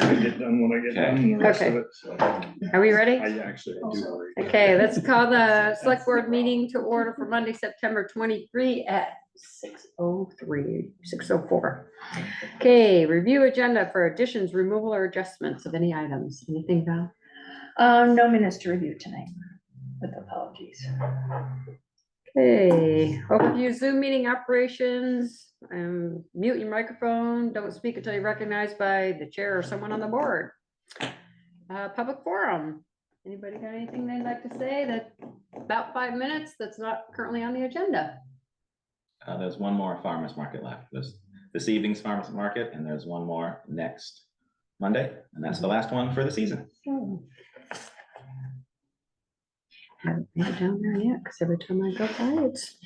to get done when I get done and the rest of it. So Are we ready? I actually do. Okay, let's call the select board meeting to order for Monday, September 23 at 6:04. Okay, review agenda for additions, removal, or adjustments of any items. Anything, Val? No minutes to review tonight, with apologies. Okay, overview Zoom meeting operations. Mute your microphone. Don't speak until you're recognized by the chair or someone on the board. Public forum. Anybody got anything they'd like to say that about 5 minutes that's not currently on the agenda? There's one more farmer's market left. There's this evening's farmer's market, and there's one more next Monday, and that's the last one for the season. I haven't been down there yet, because every time I go by, it's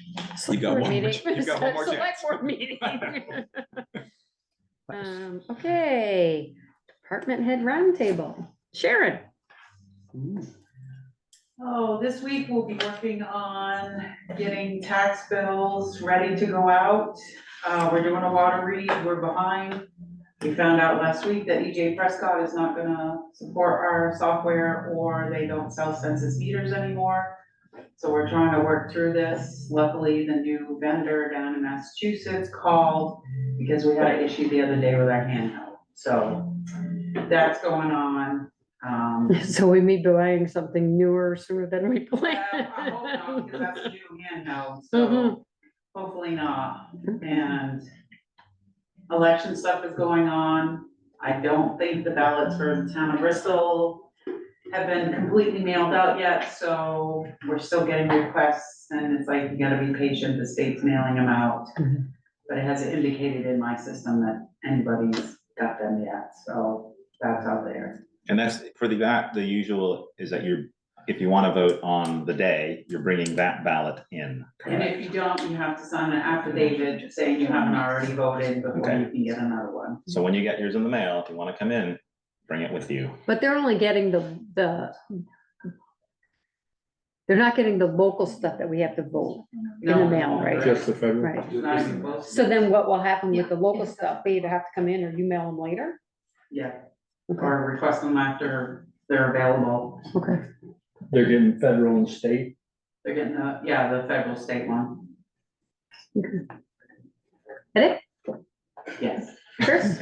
You got one more- meeting. you got one more Select chance. board meeting. Okay, department head roundtable. Sharon. Oh, this week we'll be working on getting tax bills ready to go out. We're doing a water read, we're behind. We found out last week that EJ Prescott is not gonna support our software, or they don't sell census meters anymore. So we're trying to work through this. Luckily, the new vendor down in Massachusetts called because we had an issue the other day with our handheld. So that's going on. So we may be buying something newer sooner than we Well, planned. I hope not, because that's a new handheld, so hopefully not. And election stuff is going on. I don't think the ballots for the town of Bristol have been completely mailed out yet, so we're still getting requests, and it's like, you gotta be patient, the state's mailing them out. But it hasn't indicated in my system that anybody's got them yet, so that's out there. And that's for the usual is that if you want to vote on the day, you're bringing that ballot in. And if you don't, you have to sign an affidavit saying you haven't already voted before Okay. you can get another one. So when you get yours in the mail, if you want to come in, bring it with you. But they're only getting they're not getting the local stuff that we have to vote in the mail, right? Just the federal. Right. It's not even close. So then what will happen with the local stuff? They either have to come in or you mail them later? Yeah, Okay. or request them after they're available. Okay. They're getting federal and state. They're getting the federal state one. Edit? Yes. Chris?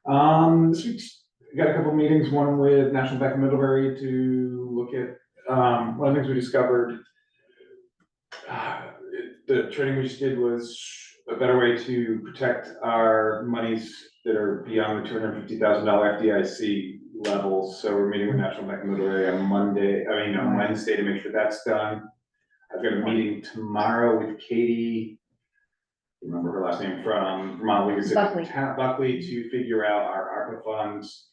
This week's, we got a couple meetings, one with National Bank of Middlebury to look at, one of the things we discovered. The training we just did was a better way to protect our monies that are beyond the $250,000 FDIC level. So we're meeting with National Bank of Middlebury on Wednesday to make sure that's done. I've got a meeting tomorrow with Katie, remember her last name, from Vermont League of Cities, Buckley, to figure out our ARPA funds.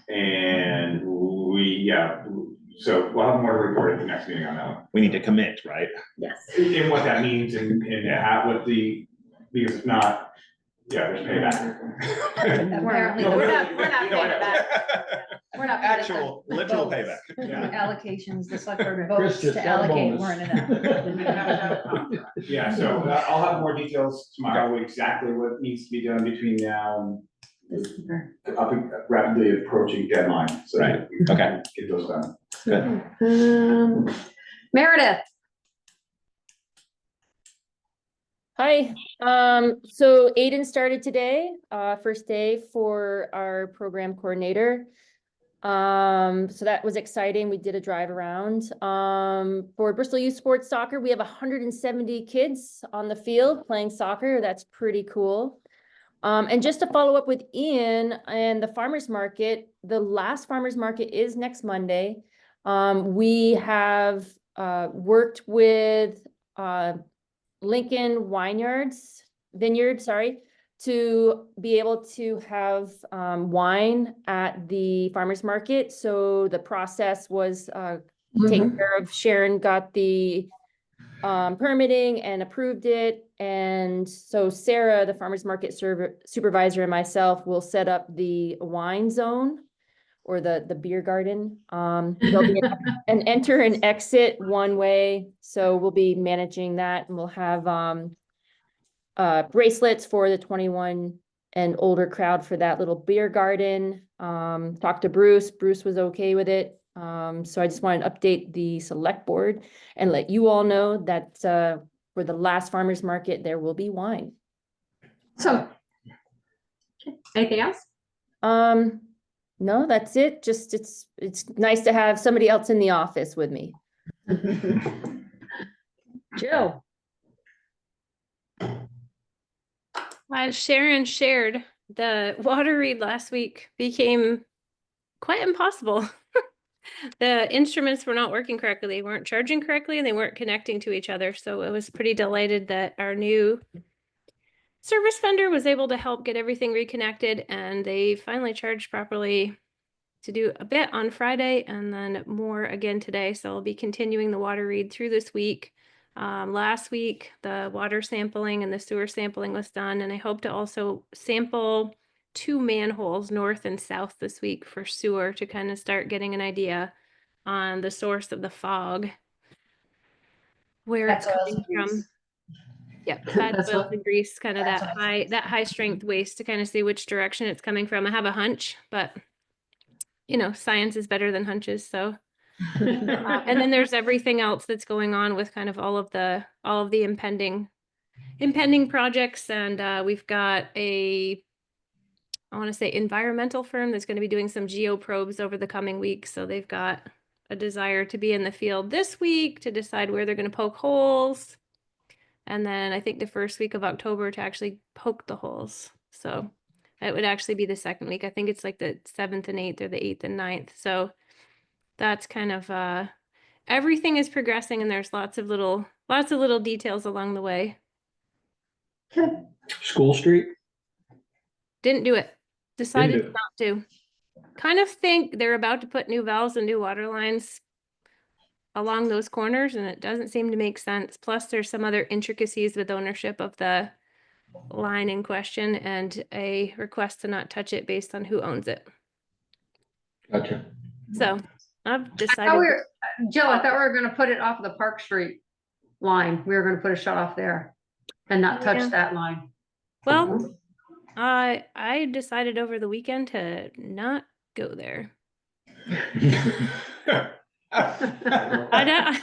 And so we'll have more to report at the next meeting on that one. We need to commit, right? Yes. And what that means and because if not, there's payback. Apparently, we're not paying back. We're not paying Actual, literal payback. Allocations, the select board Chris votes just to got a allocate bonus. weren't enough. Yeah, so I'll have more details tomorrow, exactly what needs to be done between now and rapidly approaching deadline. So Right. we can Okay. Get those done. Good. Meredith. Hi, so Aiden started today, first day for our program coordinator. So that was exciting. We did a drive around. For Bristol Youth Sports Soccer, we have 170 kids on the field playing soccer. That's pretty cool. And just to follow up with Ian and the farmer's market, the last farmer's market is next Monday. We have worked with Lincoln Vineyard, to be able to have wine at the farmer's market. So the process was taken care of. Sharon got the permitting and approved it. And so Sarah, the farmer's market supervisor, and myself will set up the wine zone or the beer garden. There'll be an enter and exit one way. So we'll be managing that, and we'll have bracelets for the 21 an older crowd for that little beer garden. Talked to Bruce. Bruce was okay with it. So I just wanted to update the select board and let you all know that for the last farmers market, there will be wine. So. Anything else? No, that's it. Just it's nice to have somebody else in the office with me. Jill. As Sharon shared, the water read last week became quite impossible. The instruments were not working correctly, they weren't charging correctly, and they weren't connecting to each other. So I was pretty delighted that our new service vendor was able to help get everything reconnected, and they finally charged properly to do a bit on Friday and then more again today. So I'll be continuing the water read through this week. Last week, the water sampling and the sewer sampling was done, and I hope to also sample 2 manholes north and south this week for sewer to kind of start getting an idea on the source of the fog, where it's That's oils coming and from. grease. Yeah, fat That's oils what- and grease, kind of That's that what I high strength waste to kind of see which direction it's coming from. I have a hunch, but you know, science is better than hunches. So, and then there's everything else that's going on with kind of all of the impending projects. And we've got I want to say environmental firm that's going to be doing some geoprobes over the coming weeks. So they've got a desire to be in the field this week to decide where they're going to poke holes. And then I think the first week of October to actually poke the holes. So it would actually be the second week. I think it's like the 7th and 8th or the 8th and 9th. So that's kind of everything is progressing, and there's lots of little details along the way. School Street? Didn't do it. Decided do it. not to. Kind of think they're about to put new valves and new water lines along those corners, and it doesn't seem to make sense. Plus there's some other intricacies with ownership of the line in question and a request to not touch it based on who owns it. Gotcha. So I've I thought decided. Jill, I thought we were gonna put it off of the Park Street line. We were gonna put a shut off there and not touch Yeah. that line. Well, I decided over the weekend to not go there. I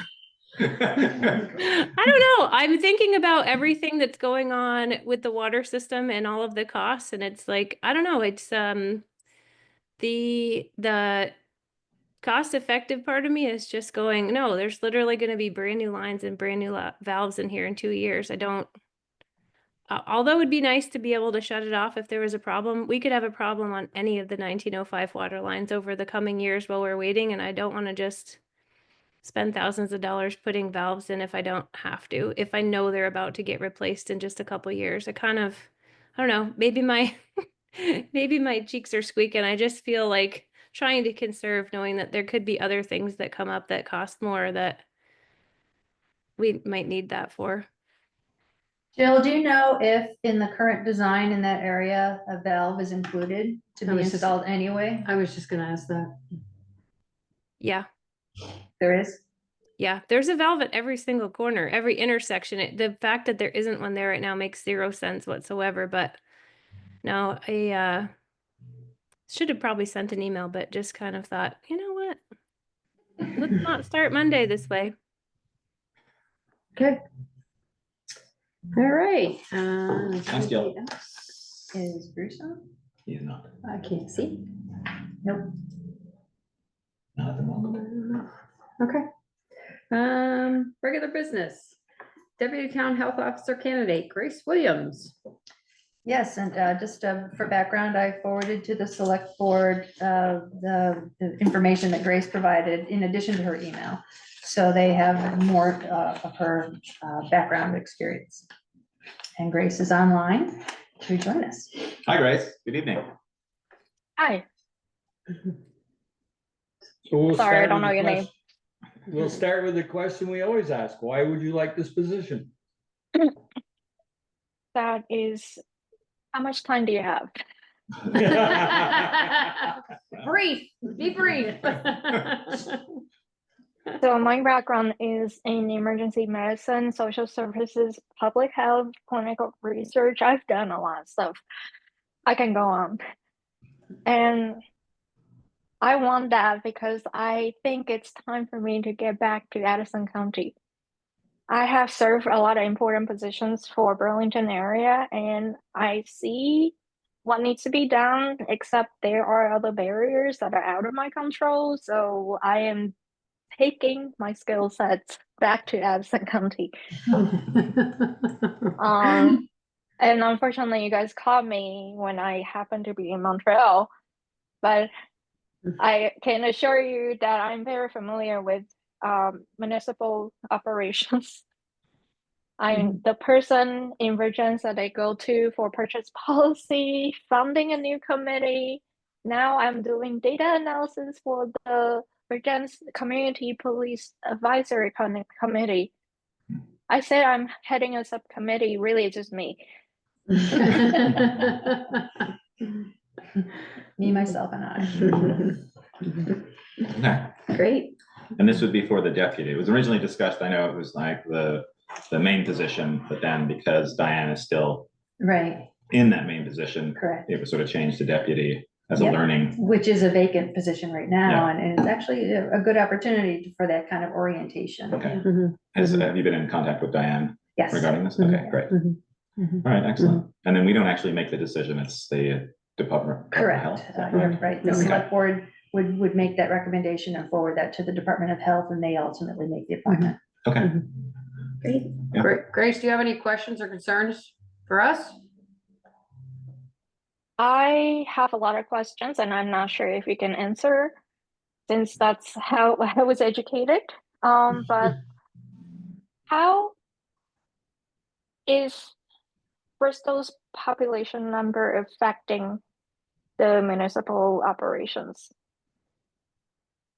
don't know. I'm thinking about everything that's going on with the water system and all of the costs, and it's like, I don't know, it's the cost effective part of me is just going, no, there's literally going to be brand new lines and brand new valves in here in 2 years. I don't, although it'd be nice to be able to shut it off if there was a problem. We could have a problem on any of the 1905 water lines over the coming years while we're waiting, and I don't want to just spend thousands of dollars putting valves in if I don't have to, if I know they're about to get replaced in just a couple years. I don't know, maybe my maybe my cheeks are squeaking. I just feel like trying to conserve, knowing that there could be other things that come up that cost more that we might need that for. Jill, do you know if in the current design in that area, a valve is included to I be was just- installed anyway? I was just gonna ask that. Yeah. There is? Yeah, there's a valve at every single corner, every intersection. The fact that there isn't one there right now makes 0 sense whatsoever. But no, I should have probably sent an email, but just kind of thought, you know what? Let's not start Monday this way. Okay. All right. Thanks, Jill. Is Bruce on? He's not, I can't see. Nope. not at the moment. Okay. Regular business. Deputy Town Health Officer candidate, Grace Williams. Yes, and just for background, I forwarded to the select board the information that Grace provided in addition to her email. So they have more of her background experience. And Grace is online to join us. Hi, Grace. Good evening. Hi, So we'll sorry, I start don't with know the your name. question- We'll start with the question we always ask. Why would you like this position? That is, how much time do you have? Brief, be brief. So my background is in emergency medicine, social services, public health, clinical research. I've done a lot of stuff. I can go on. And I want that because I think it's time for me to get back to Addison County. I have served a lot of important positions for Burlington area, and I see what needs to be done, except there are other barriers that are out of my control. So I am taking my skill sets back to Addison County. And unfortunately, you guys caught me when I happened to be in Montreal, but I can assure you that I'm very familiar with municipal operations. I'm the person in Virgins that I go to for purchase policy, funding a new committee. Now I'm doing data analysis for the Virgins Community Police Advisory Committee. I said I'm heading a subcommittee, really it's just me. Me, myself, and I. Okay. Great. And this would be for the deputy. It was originally discussed, I know it was like the main position, but then because Diane is still Right, in that main position, correct. it was sort of changed to deputy as a Yep. learning. Which is a vacant position right now, and it's actually a good opportunity for that kind of orientation. Okay. Mhm. Have you been in contact with Diane Yes. regarding this? Mhm. Okay, great. Mhm. Mhm. All right, excellent. And then we don't actually make the decision, it's the Department of Correct, Health. Is that you're correct? right. The Okay. select board would make that recommendation and forward that to the Department of Health, and they ultimately make the appointment. Okay. Great. Yeah. Grace, do you have any questions or concerns for us? I have a lot of questions and I'm not sure if you can answer since that's how I was educated. But how is Bristol's population number affecting the municipal operations?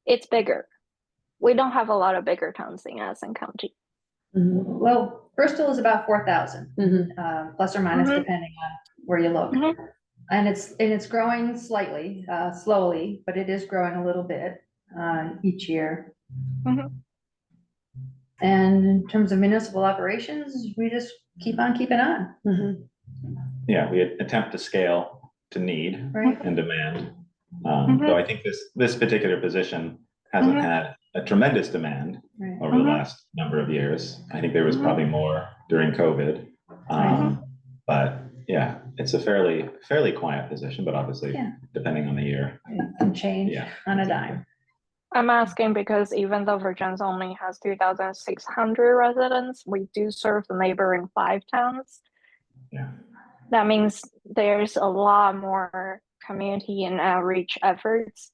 It's bigger. We don't have a lot of bigger towns in Addison County. Well, Bristol is about 4,000, Mhm. plus or minus, Mhm. depending on where you look. Mhm. And it's growing slightly, slowly, but it is growing a little bit each year. Mhm. And in terms of municipal operations, we just keep on keeping on, Mhm. Yeah, we attempt to scale to need right? and demand. Mhm. Though I think this particular position hasn't Mhm. had a tremendous demand Right. over the Mhm. last number of years. I think there was Mhm. probably more during COVID. But yeah, it's a fairly quiet position, but obviously Yeah. depending on the year. It can change Yeah, on a exactly. dime. I'm asking because even though Virgins only has 2,600 residents, we do serve the neighboring 5 towns. Yeah. That means there's a lot more community and outreach efforts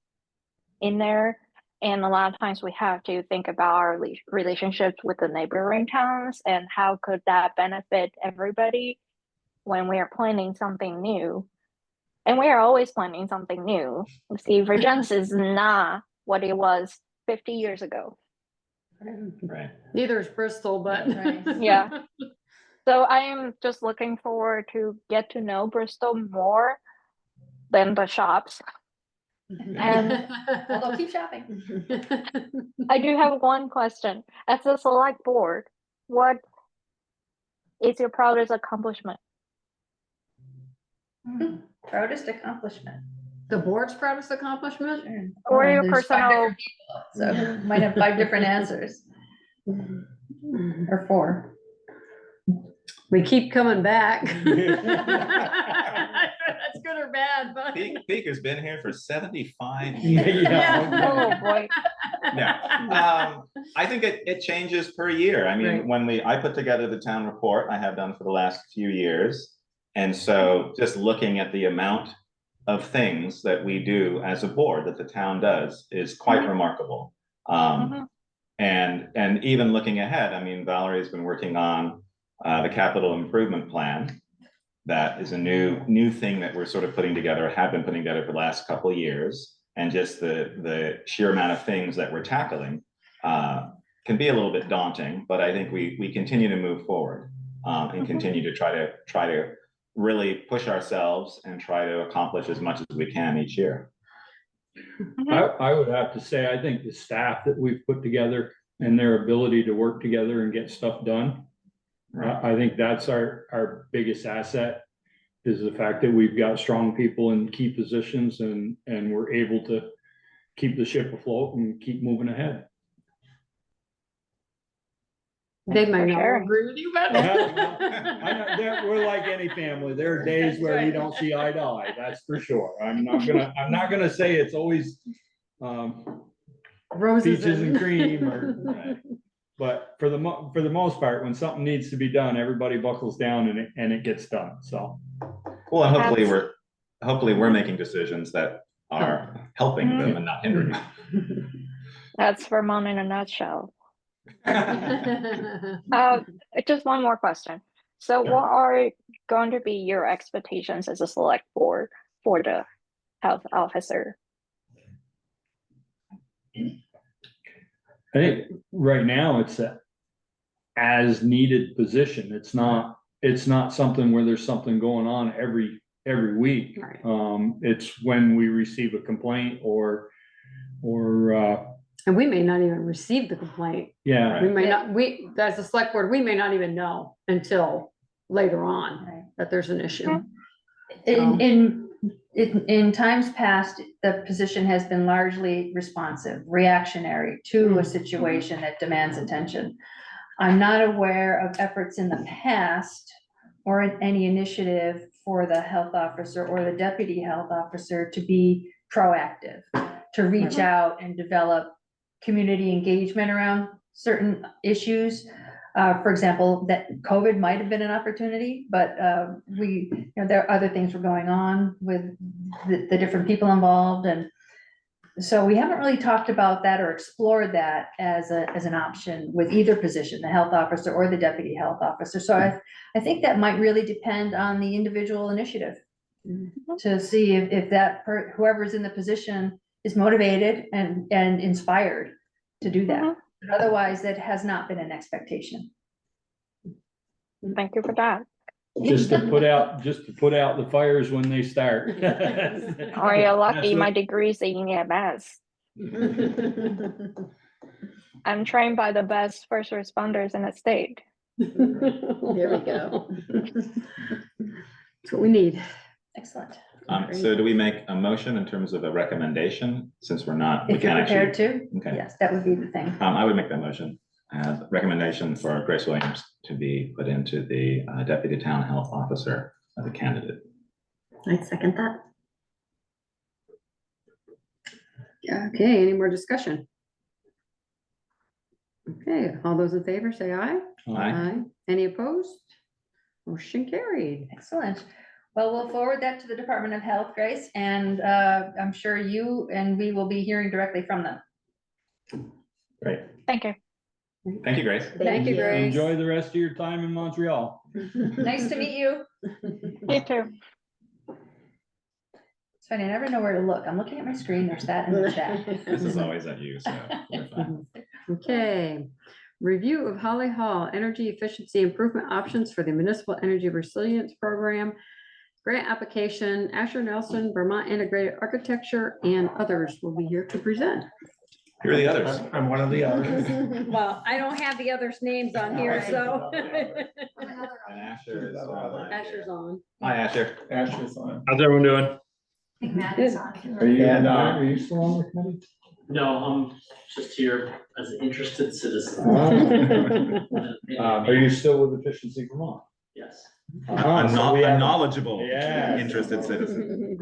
in there. And a lot of times we have to think about our relationships with the neighboring towns and how could that benefit everybody when we are planning something new. And we are always planning something new. You see, Virgins is not what it was 50 years ago. Right. Neither is Bristol, but. Right. Yeah. So I am just looking forward to get to know Bristol more than the shops. And Although keep shopping. I do have one question. As a select board, what is your proudest accomplishment? Proudest accomplishment. The board's proudest accomplishment? Sure. Or Well, your there's 5 personal- different people, so might have 5 different answers, or 4. We keep coming back. That's good or bad, but. Peak has been here for 75 Yeah. years. Oh, boy. Yeah. I think it changes per year. I mean, Right. I put together the town report, I have done for the last few years. And so just looking at the amount of things that we do as a board that the town does is quite remarkable. And even looking ahead, I mean, Valerie's been working on the capital improvement plan. That is a new thing that we're sort of putting together, have been putting together for the last couple of years. And just the sheer amount of things that we're tackling can be a little bit daunting, but I think we continue to move forward and continue to try to really push ourselves and try to accomplish as much as we can each year. I would have to say, I think the staff that we've put together and their ability to work together and get stuff done, I think that's our biggest asset. is the fact that we've got strong people in key positions and we're able to keep the ship afloat and keep moving ahead. They might For not sure. agree with you, but. I know, we're like any family. There are days where we don't see eye to eye, that's for sure. I'm not gonna say it's always Roses peaches and cream or, but for the most part, when something needs to be done, everybody buckles down and it gets done, so. Well, and hopefully we're making decisions that are helping them and not hindering them. That's Vermont in a nutshell. Just one more question. So what are going to be your expectations as a select board for the health officer? I think right now it's a as needed position. It's not something where there's something going on every week. Right. It's when we receive a complaint or And we may not even receive the complaint. yeah. We may not, as a select board, we may not even know until later on Right. that there's an issue. In times past, the position has been largely responsive, reactionary to a situation that demands attention. I'm not aware of efforts in the past or any initiative for the health officer or the deputy health officer to be proactive, to reach out and develop community engagement around certain issues. For example, that COVID might have been an opportunity, but there are other things were going on with the different people involved. And so we haven't really talked about that or explored that as an option with either position, the health officer or the deputy health officer. So I think that might really depend on the individual initiative to see if whoever's in the position is motivated and inspired to do that. But otherwise, that has not been an expectation. Thank you for that. Just to put out the fires when they start. Or you're lucky, my degree's in EMS. I'm trained by the best first responders in the state. There we go. That's what we need. Excellent. So do we make a motion in terms of a recommendation, since we If you're can't prepared actually? to, Okay. yes, that would be the thing. I would make that motion as a recommendation for Grace Williams to be put into the deputy town health officer as a candidate. I'd second that. Okay, any more discussion? Okay, all those in favor say aye. Aye. Any opposed? Motion carried. Excellent. Well, we'll forward that to the Department of Health, Grace, and I'm sure you and we will be hearing directly from them. Great. Thank you. Thank you, Grace. Thank you, Grace. Enjoy the rest of your time in Montreal. Nice to meet you. You too. It's funny, I never know where to look. I'm looking at my screen, there's that and there's that. This is always at you, so you're fine. Okay, review of Holly Hall Energy Efficiency Improvement Options for the Municipal Energy Resilience Program. Grant application, Asher Nelson, Vermont Integrated Architecture, and others will be here to present. Here are the others. I'm one of the others. Well, I don't have the others' names on here, so. And Asher is on. Asher's on. Hi, Asher. Ashley's on. How's everyone doing? I think Matt is on. Are you, And, are you still on the committee? No, I'm just here as an interested citizen. Are you still with Efficiency Vermont? Yes. Uh-huh, so we A have- knowledgeable, Yeah. interested citizen.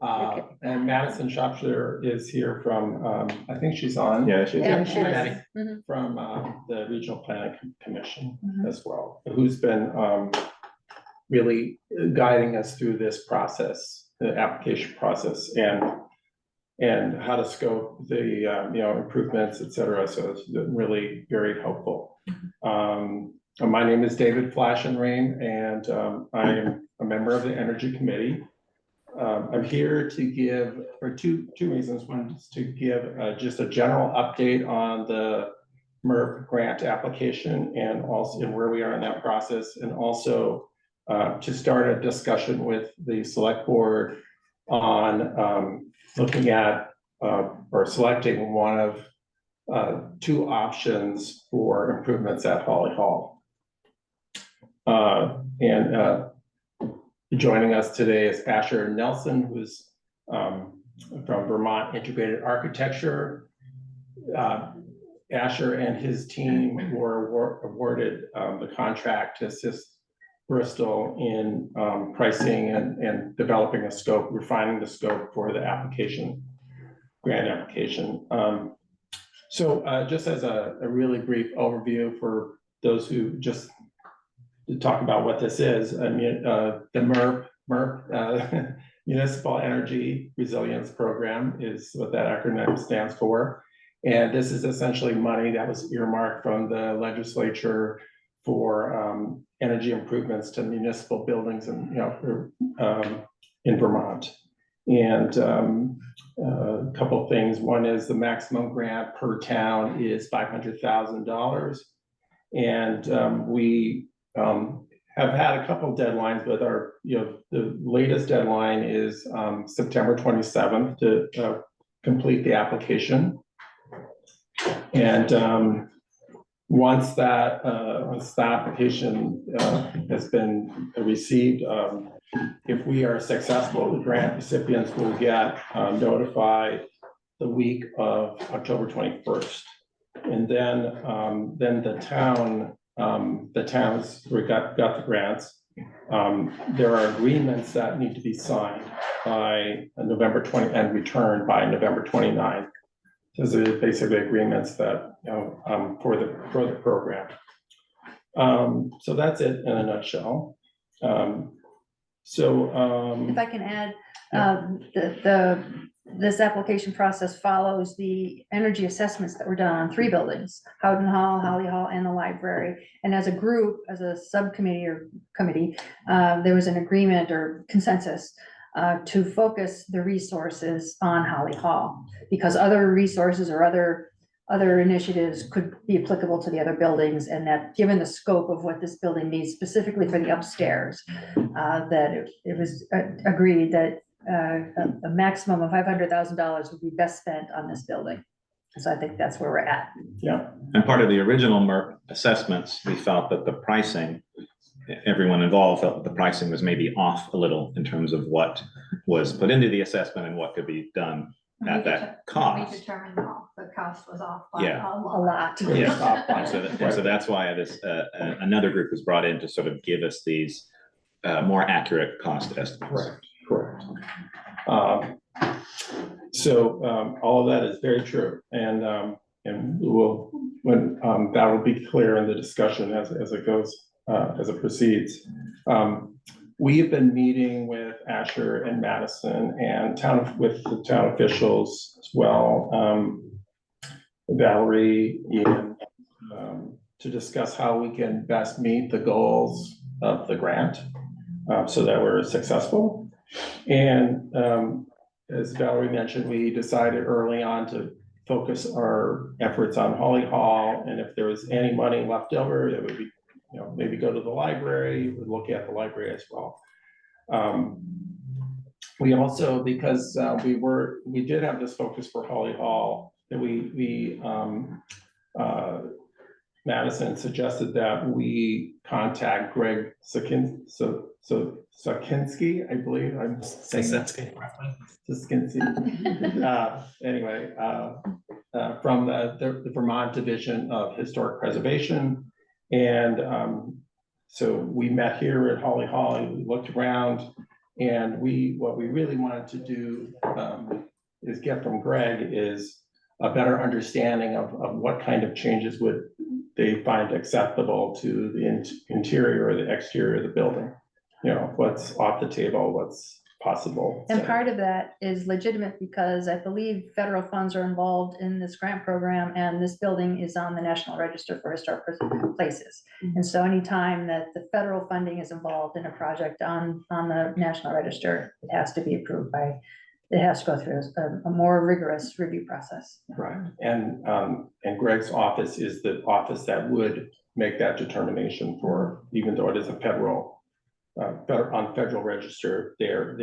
And Madison Shropshire is here from, I think she's on. Yeah, she's. Yeah, She's she is. Maddie Mhm. from the Regional Planning Commission Mhm. as well, who's been really guiding us through this process, the application process, and how to scope the improvements, et cetera. So it's been really very helpful. My name is David Flashenrain, and I am a member of the Energy Committee. I'm here to give, for two reasons. One is to give just a general update on the MERP grant application and also where we are in that process, and also to start a discussion with the select board on looking at or selecting one of two options for improvements at Holly Hall. Joining us today is Asher Nelson, who's from Vermont Integrated Architecture. Asher and his team were awarded the contract to assist Bristol in pricing and developing a scope, refining the scope for the application, grant application. So just as a really brief overview for those who just to talk about what this is, I mean, the MERP, Municipal Energy Resilience Program is what that acronym stands for. And this is essentially money that was earmarked from the legislature for energy improvements to municipal buildings and, in Vermont. And a couple of things. One is the maximum grant per town is $500,000. And we have had a couple of deadlines, but the latest deadline is September 27th to complete the application. And once that application has been received, if we are successful, the grant recipients will get notified the week of October 21st. And then the towns who got the grants, there are agreements that need to be signed by November 20 and returned by November 29th. Those are basically agreements that for the program. So that's it in a nutshell. If I can add, this application process follows the energy assessments that were done on 3 buildings, Howden Hall, Holly Hall, and the library. And as a group, as a subcommittee or committee, there was an agreement or consensus to focus the resources on Holly Hall, because other resources or other initiatives could be applicable to the other buildings, and that given the scope of what this building needs specifically for the upstairs, that it was agreed that a maximum of $500,000 would be best spent on this building. So I think that's where we're at. Yeah. And part of the original MERP assessments, we felt that the pricing, everyone involved felt that the pricing was maybe off a little in terms of what was put into the assessment and what could be done at that cost. We determined the cost was off by Yeah. a A lot. lot. Yeah, and so that's why this another group was brought in to sort of give us these more accurate cost estimates. Correct. So all of that is very true, and we'll that will be clear in the discussion as it goes, as it proceeds. We have been meeting with Asher and Madison and with the town officials as well, Valerie, Ian, to discuss how we can best meet the goals of the grant so that we're successful. And as Valerie mentioned, we decided early on to focus our efforts on Holly Hall, and if there was any money left over, it would be, maybe go to the library, we'd look at the library as well. We also, because we did have this focus for Holly Hall, that Madison suggested that we contact Greg Sakinski, I believe I'm saying Sakinski. Anyway, from the Vermont Division of Historic Preservation. And so we met here at Holly Hall, and we looked around, and what we really wanted to do is get from Greg is a better understanding of what kind of changes would they find acceptable to the interior or the exterior of the building. What's off the table, what's possible. And part of that is legitimate because I believe federal funds are involved in this grant program, and this building is on the National Register for Historic Places. And so anytime that the federal funding is involved in a project on the National Register, it has to be approved by, it has to go through a more rigorous review process. Right, and Greg's office is the office that would make that determination for, even though it is a federal on federal register, they're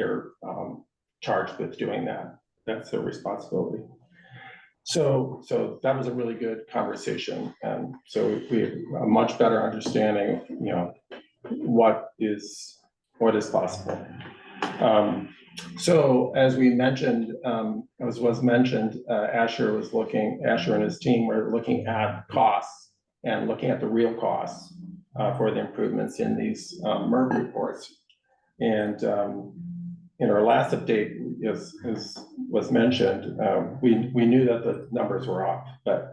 charged with doing that. That's their responsibility. So that was a really good conversation, and so we have a much better understanding of what is what is possible. So as we mentioned, as was mentioned, Asher and his team were looking at costs and looking at the real costs for the improvements in these MERV reports. And in our last update, as was mentioned, we knew that the numbers were off, but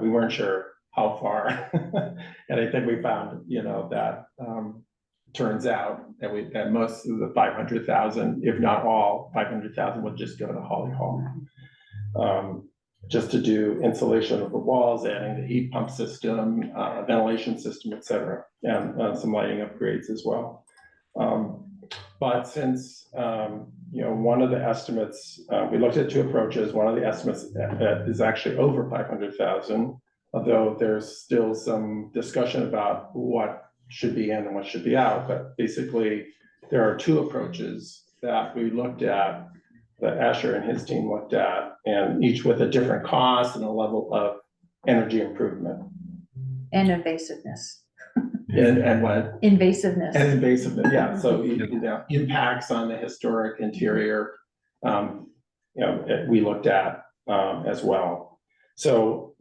we weren't sure how far. And I think we found, that turns out that most of the 500,000, if not all 500,000, would just go to Holly Hall. Just to do insulation of the walls, adding the heat pump system, ventilation system, et cetera, and some lighting upgrades as well. But since, one of the estimates, we looked at two approaches. One of the estimates that is actually over 500,000, although there's still some discussion about what should be in and what should be out. But basically, there are two approaches that we looked at, that Asher and his team looked at, and each with a different cost and a level of energy improvement. And invasiveness. And what? Invasiveness. And invasiveness, yeah. So, impacts on the historic interior, we looked at as well. So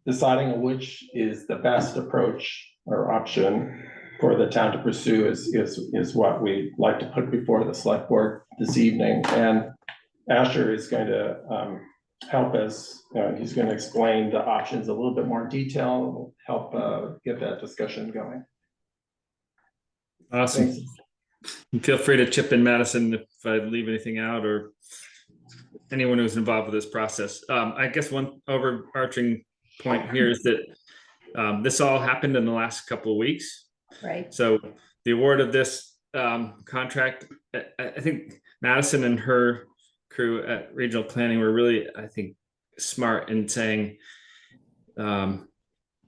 deciding on which is the best approach or option for the town to pursue is what we like to put before the select board this evening. And Asher is going to help us. He's going to explain the options a little bit more in detail, help get that discussion going. Awesome. Thanks. Feel free to chip in, Madison, if I leave anything out, or anyone who's involved with this process. I guess one overarching point here is that this all happened in the last couple of weeks. Right. So the award of this contract, I think Madison and her crew at Regional Planning were really, I think, smart in saying the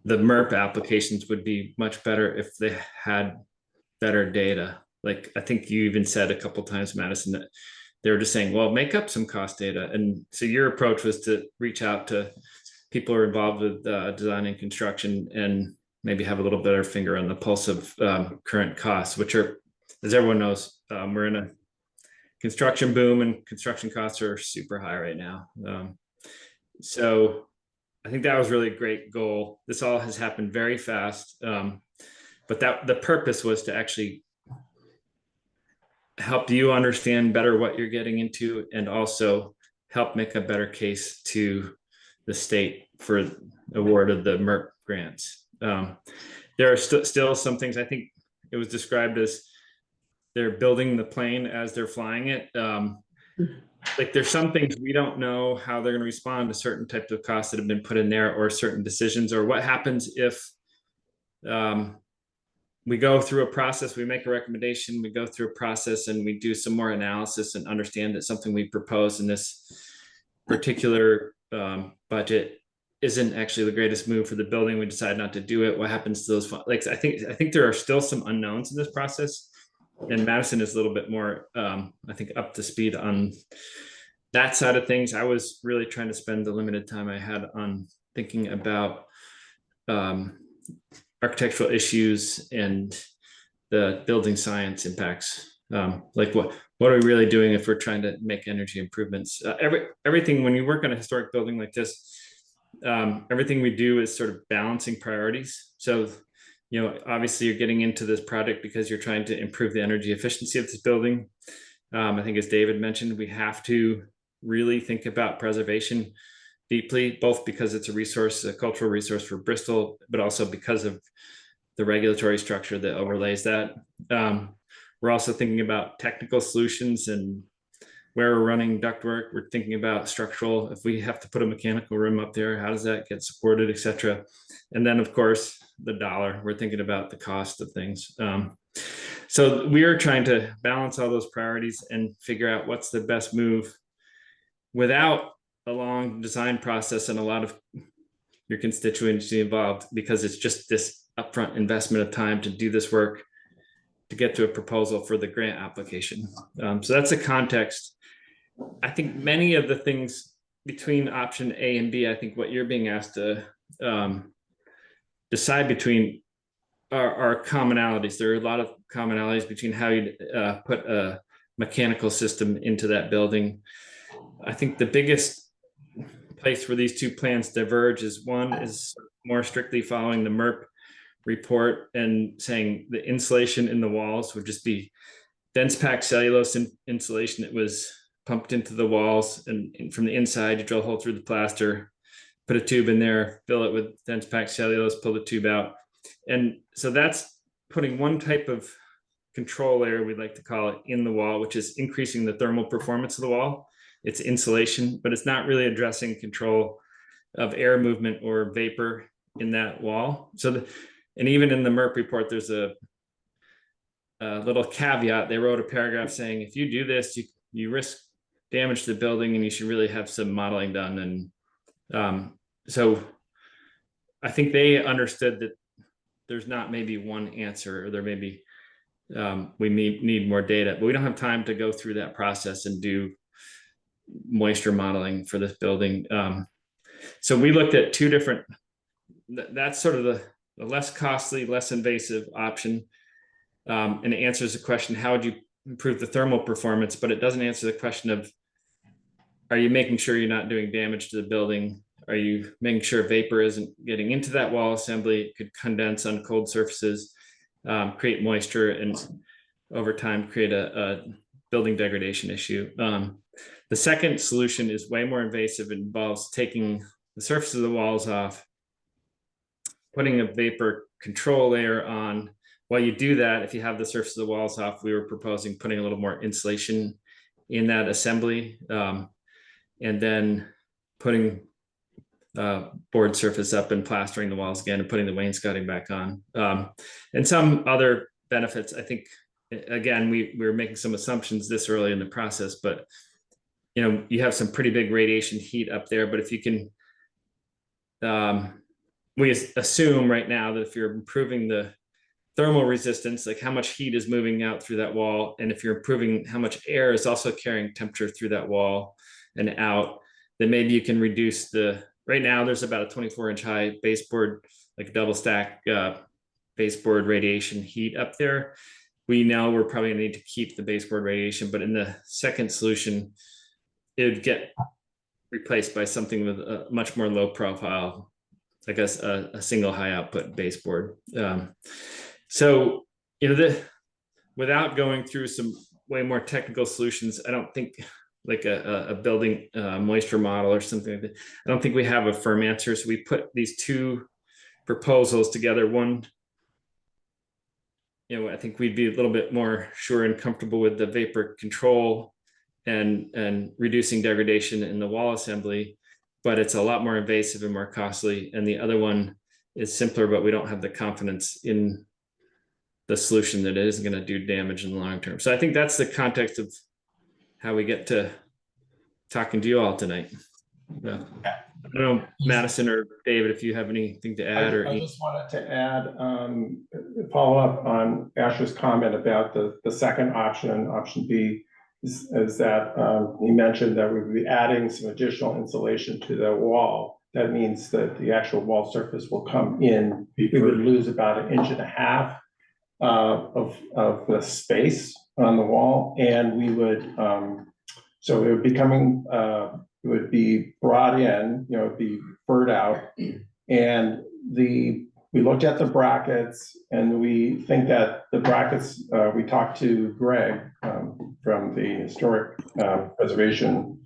MERP applications would be much better if they had better data. Like, I think you even said a couple of times, Madison, that they were just saying, well, make up some cost data. And so your approach was to reach out to people who are involved with design and construction and maybe have a little better finger on the pulse of current costs, which are, as everyone knows, we're in a construction boom and construction costs are super high right now. So I think that was really a great goal. This all has happened very fast, but that the purpose was to actually help you understand better what you're getting into and also help make a better case to the state for award of the MERP grants. There are still some things. I think it was described as they're building the plane as they're flying it. Like, there's some things we don't know how they're going to respond to certain types of costs that have been put in there, or certain decisions, or what happens if we go through a process, we make a recommendation, we go through a process and we do some more analysis and understand that something we propose in this particular budget isn't actually the greatest move for the building. We decide not to do it. What happens to those? Like, I think there are still some unknowns in this process, and Madison is a little bit more, I think, up to speed on that side of things. I was really trying to spend the limited time I had on thinking about architectural issues and the building science impacts. Like, what are we really doing if we're trying to make energy improvements? Everything, when you work on a historic building like this, everything we do is sort of balancing priorities. So, obviously you're getting into this project because you're trying to improve the energy efficiency of this building. I think, as David mentioned, we have to really think about preservation deeply, both because it's a cultural resource for Bristol, but also because of the regulatory structure that overlays that. We're also thinking about technical solutions and where we're running ductwork. We're thinking about structural. If we have to put a mechanical room up there, how does that get supported, et cetera? And then, of course, the dollar. We're thinking about the cost of things. So we are trying to balance all those priorities and figure out what's the best move without a long design process and a lot of your constituency involved, because it's just this upfront investment of time to do this work to get to a proposal for the grant application. So that's the context. I think many of the things between option A and B, I think what you're being asked to decide between are commonalities. There are a lot of commonalities between how you put a mechanical system into that building. I think the biggest place where these two plans diverge is one is more strictly following the MERP report and saying the insulation in the walls would just be dense packed cellulose insulation that was pumped into the walls, and from the inside you drill a hole through the plaster, put a tube in there, fill it with dense packed cellulose, pull the tube out. And so that's putting one type of control layer, we'd like to call it, in the wall, which is increasing the thermal performance of the wall. It's insulation, but it's not really addressing control of air movement or vapor in that wall. So, and even in the MERP report, there's a little caveat. They wrote a paragraph saying, if you do this, you risk damage to the building and you should really have some modeling done. And so I think they understood that there's not maybe one answer, or there may be, we need more data, but we don't have time to go through that process and do moisture modeling for this building. So we looked at two different, that's sort of the less costly, less invasive option. And it answers the question, how would you improve the thermal performance? But it doesn't answer the question of, are you making sure you're not doing damage to the building? Are you making sure vapor isn't getting into that wall assembly? It could condense on cold surfaces, create moisture, and over time create a building degradation issue. The second solution is way more invasive. It involves taking the surface of the walls off, putting a vapor control layer on. While you do that, if you have the surface of the walls off, we were proposing putting a little more insulation in that assembly, and then putting board surface up and plastering the walls again and putting the wainscoting back on. And some other benefits. I think, again, we were making some assumptions this early in the process, but you have some pretty big radiation heat up there. But if you can, we assume right now that if you're improving the thermal resistance, like how much heat is moving out through that wall, and if you're improving how much air is also carrying temperature through that wall and out, then maybe you can reduce right now there's about a 24-inch high baseboard, like double stack baseboard radiation heat up there. We know we're probably gonna need to keep the baseboard radiation, but in the second solution, it would get replaced by something with a much more low profile, like a single high output baseboard. So, without going through some way more technical solutions, I don't think like a building moisture model or something like that, I don't think we have a firm answer. So we put these two proposals together. One, I think we'd be a little bit more sure and comfortable with the vapor control and reducing degradation in the wall assembly, but it's a lot more invasive and more costly. And the other one is simpler, but we don't have the confidence in the solution that it isn't going to do damage in the long term. So I think that's the context of how we get to talking to you all tonight. I don't know, Madison or David, if you have anything to add. I just wanted to add, follow up on Asher's comment about the second option B, is that he mentioned that we would be adding some additional insulation to the wall. That means that the actual wall surface will come in. We would lose about 1.5 inches of the space on the wall, and we would so it would be coming it would be brought in, it'd be furred out, and we looked at the brackets, and we think that the brackets, we talked to Greg from the Historic Preservation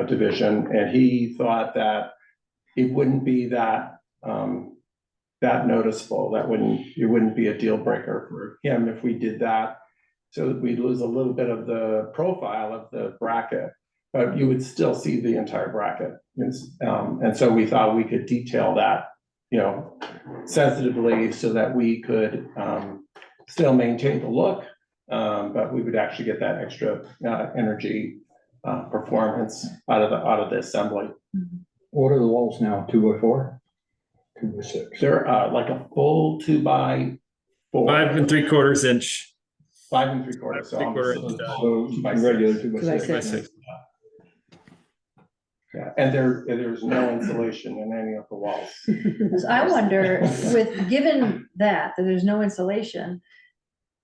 Division, and he thought that it wouldn't be that noticeable, it wouldn't be a deal breaker for him if we did that. So we'd lose a little bit of the profile of the bracket, but you would still see the entire bracket. And so we thought we could detail that, sensitively, so that we could still maintain the look, but we would actually get that extra energy performance out of the assembly. What are the walls now? 2x4? 2x6? They're like a full 2x4. 5 3/4 inch. 5 3/4. So regular 2x6. Yeah, and there's no insulation in any of the walls. Because I wonder, given that there's no insulation,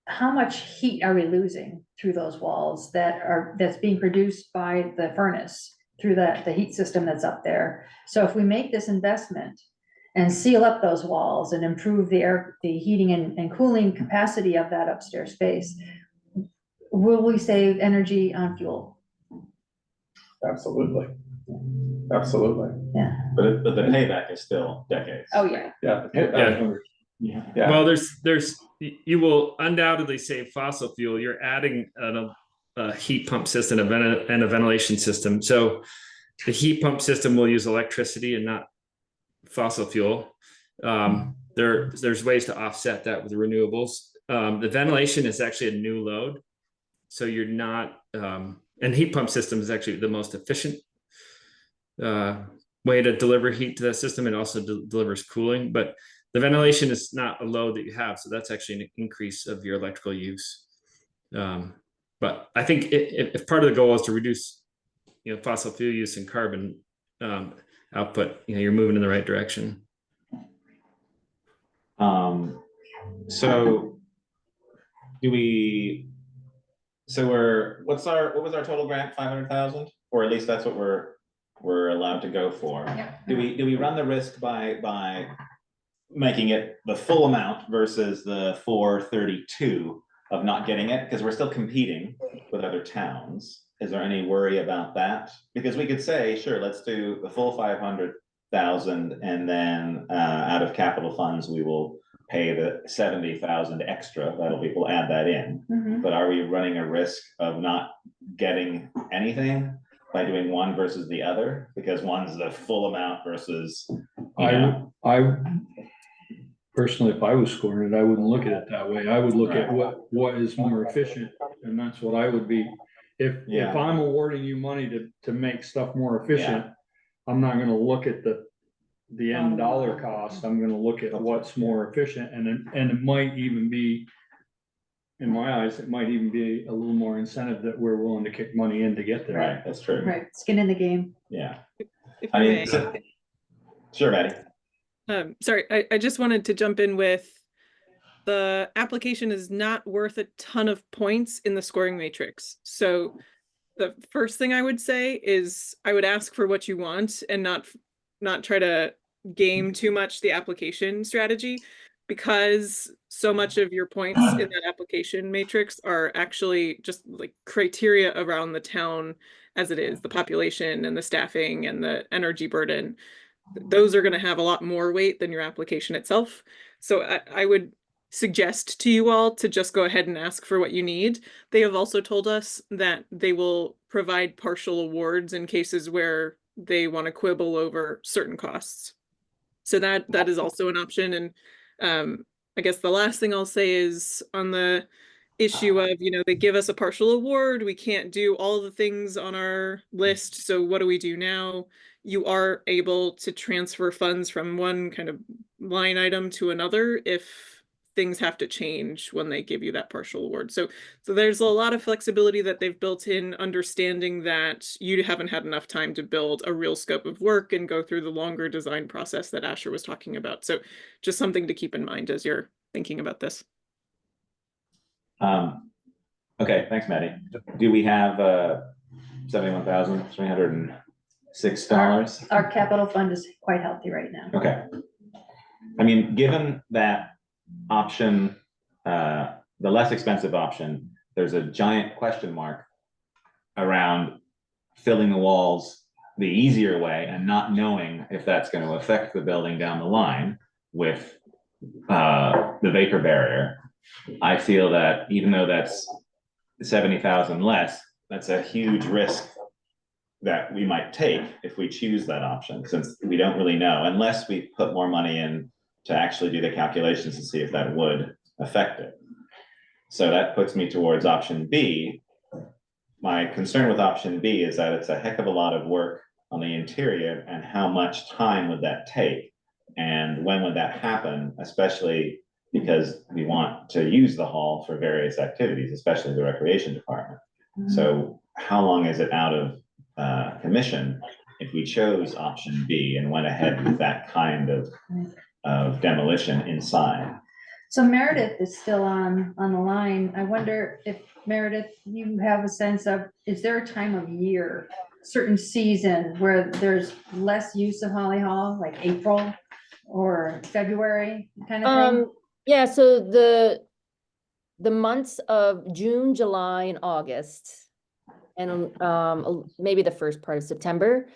how much heat are we losing through those walls that's being produced by the furnace through the heat system that's up there? So if we make this investment and seal up those walls and improve the heating and cooling capacity of that upstairs space, will we save energy on fuel? Absolutely. Absolutely. Yeah. But the payback is still decades. Oh, yeah. Yeah. Yeah. Well, you will undoubtedly save fossil fuel. You're adding a heat pump system and a ventilation system. So the heat pump system will use electricity and not fossil fuel. There's ways to offset that with renewables. The ventilation is actually a new load. So you're not, and heat pump system is actually the most efficient way to deliver heat to the system. It also delivers cooling, but the ventilation is not a load that you have. So that's actually an increase of your electrical use. But I think if part of the goal is to reduce, fossil fuel use and carbon output, you're moving in the right direction. So what was our total grant? 500,000, or at least that's what we're allowed to go for. Yeah. Do we run the risk by making it the full amount versus the 432 of not getting it? Because we're still competing with other towns. Is there any worry about that? Because we could say, sure, let's do the full 500,000, and then out of capital funds we will pay the 70,000 extra. We'll add that in. Mhm. But are we running a risk of not getting anything by doing one versus the other? Because one's the full amount versus, I personally, if I was scoring it, I wouldn't look at it that way. I would look at what is more efficient, and that's what I would be. If I'm awarding you money to make stuff more efficient, I'm not gonna look at the end dollar cost. I'm gonna look at what's more efficient, and it might even be, in my eyes, it might even be a little more incentive that we're willing to kick money in to get there. right, that's true. Right, skin in the game. Yeah. If I I mean, may. sure, Maddie. Sorry, I just wanted to jump in with the application is not worth a ton of points in the scoring matrix. So the first thing I would say is I would ask for what you want and not try to game too much the application strategy, because so much of your points in that application matrix are actually just like criteria around the town as it is, the population and the staffing and the energy burden. Those are going to have a lot more weight than your application itself. So I would suggest to you all to just go ahead and ask for what you need. They have also told us that they will provide partial awards in cases where they want to quibble over certain costs. So that is also an option. And I guess the last thing I'll say is on the issue of, they give us a partial award, we can't do all the things on our list, so what do we do now? You are able to transfer funds from one kind of line item to another if things have to change when they give you that partial award. So there's a lot of flexibility that they've built in, understanding that you haven't had enough time to build a real scope of work and go through the longer design process that Asher was talking about. So just something to keep in mind as you're thinking about this. Okay, thanks, Maddie. Do we have $71,306? Our capital fund is quite healthy right now. Okay. I mean, given that option, the less expensive option, there's a giant question mark around filling the walls the easier way and not knowing if that's going to affect the building down the line with the vapor barrier. I feel that even though that's 70,000 less, that's a huge risk that we might take if we choose that option, since we don't really know, unless we put more money in to actually do the calculations to see if that would affect it. So that puts me towards option B. My concern with option B is that it's a heck of a lot of work on the interior, and how much time would that take? And when would that happen, especially because we want to use the hall for various activities, especially the recreation department. So how long is it out of commission if we chose option B and went ahead with that kind of demolition inside. So Meredith is still on the line. I wonder if Meredith, you have a sense of, is there a time of year, certain season where there's less use of Holly Hall, like April or February kind of thing? Yeah, so the months of June, July, and August, and maybe the first part of September,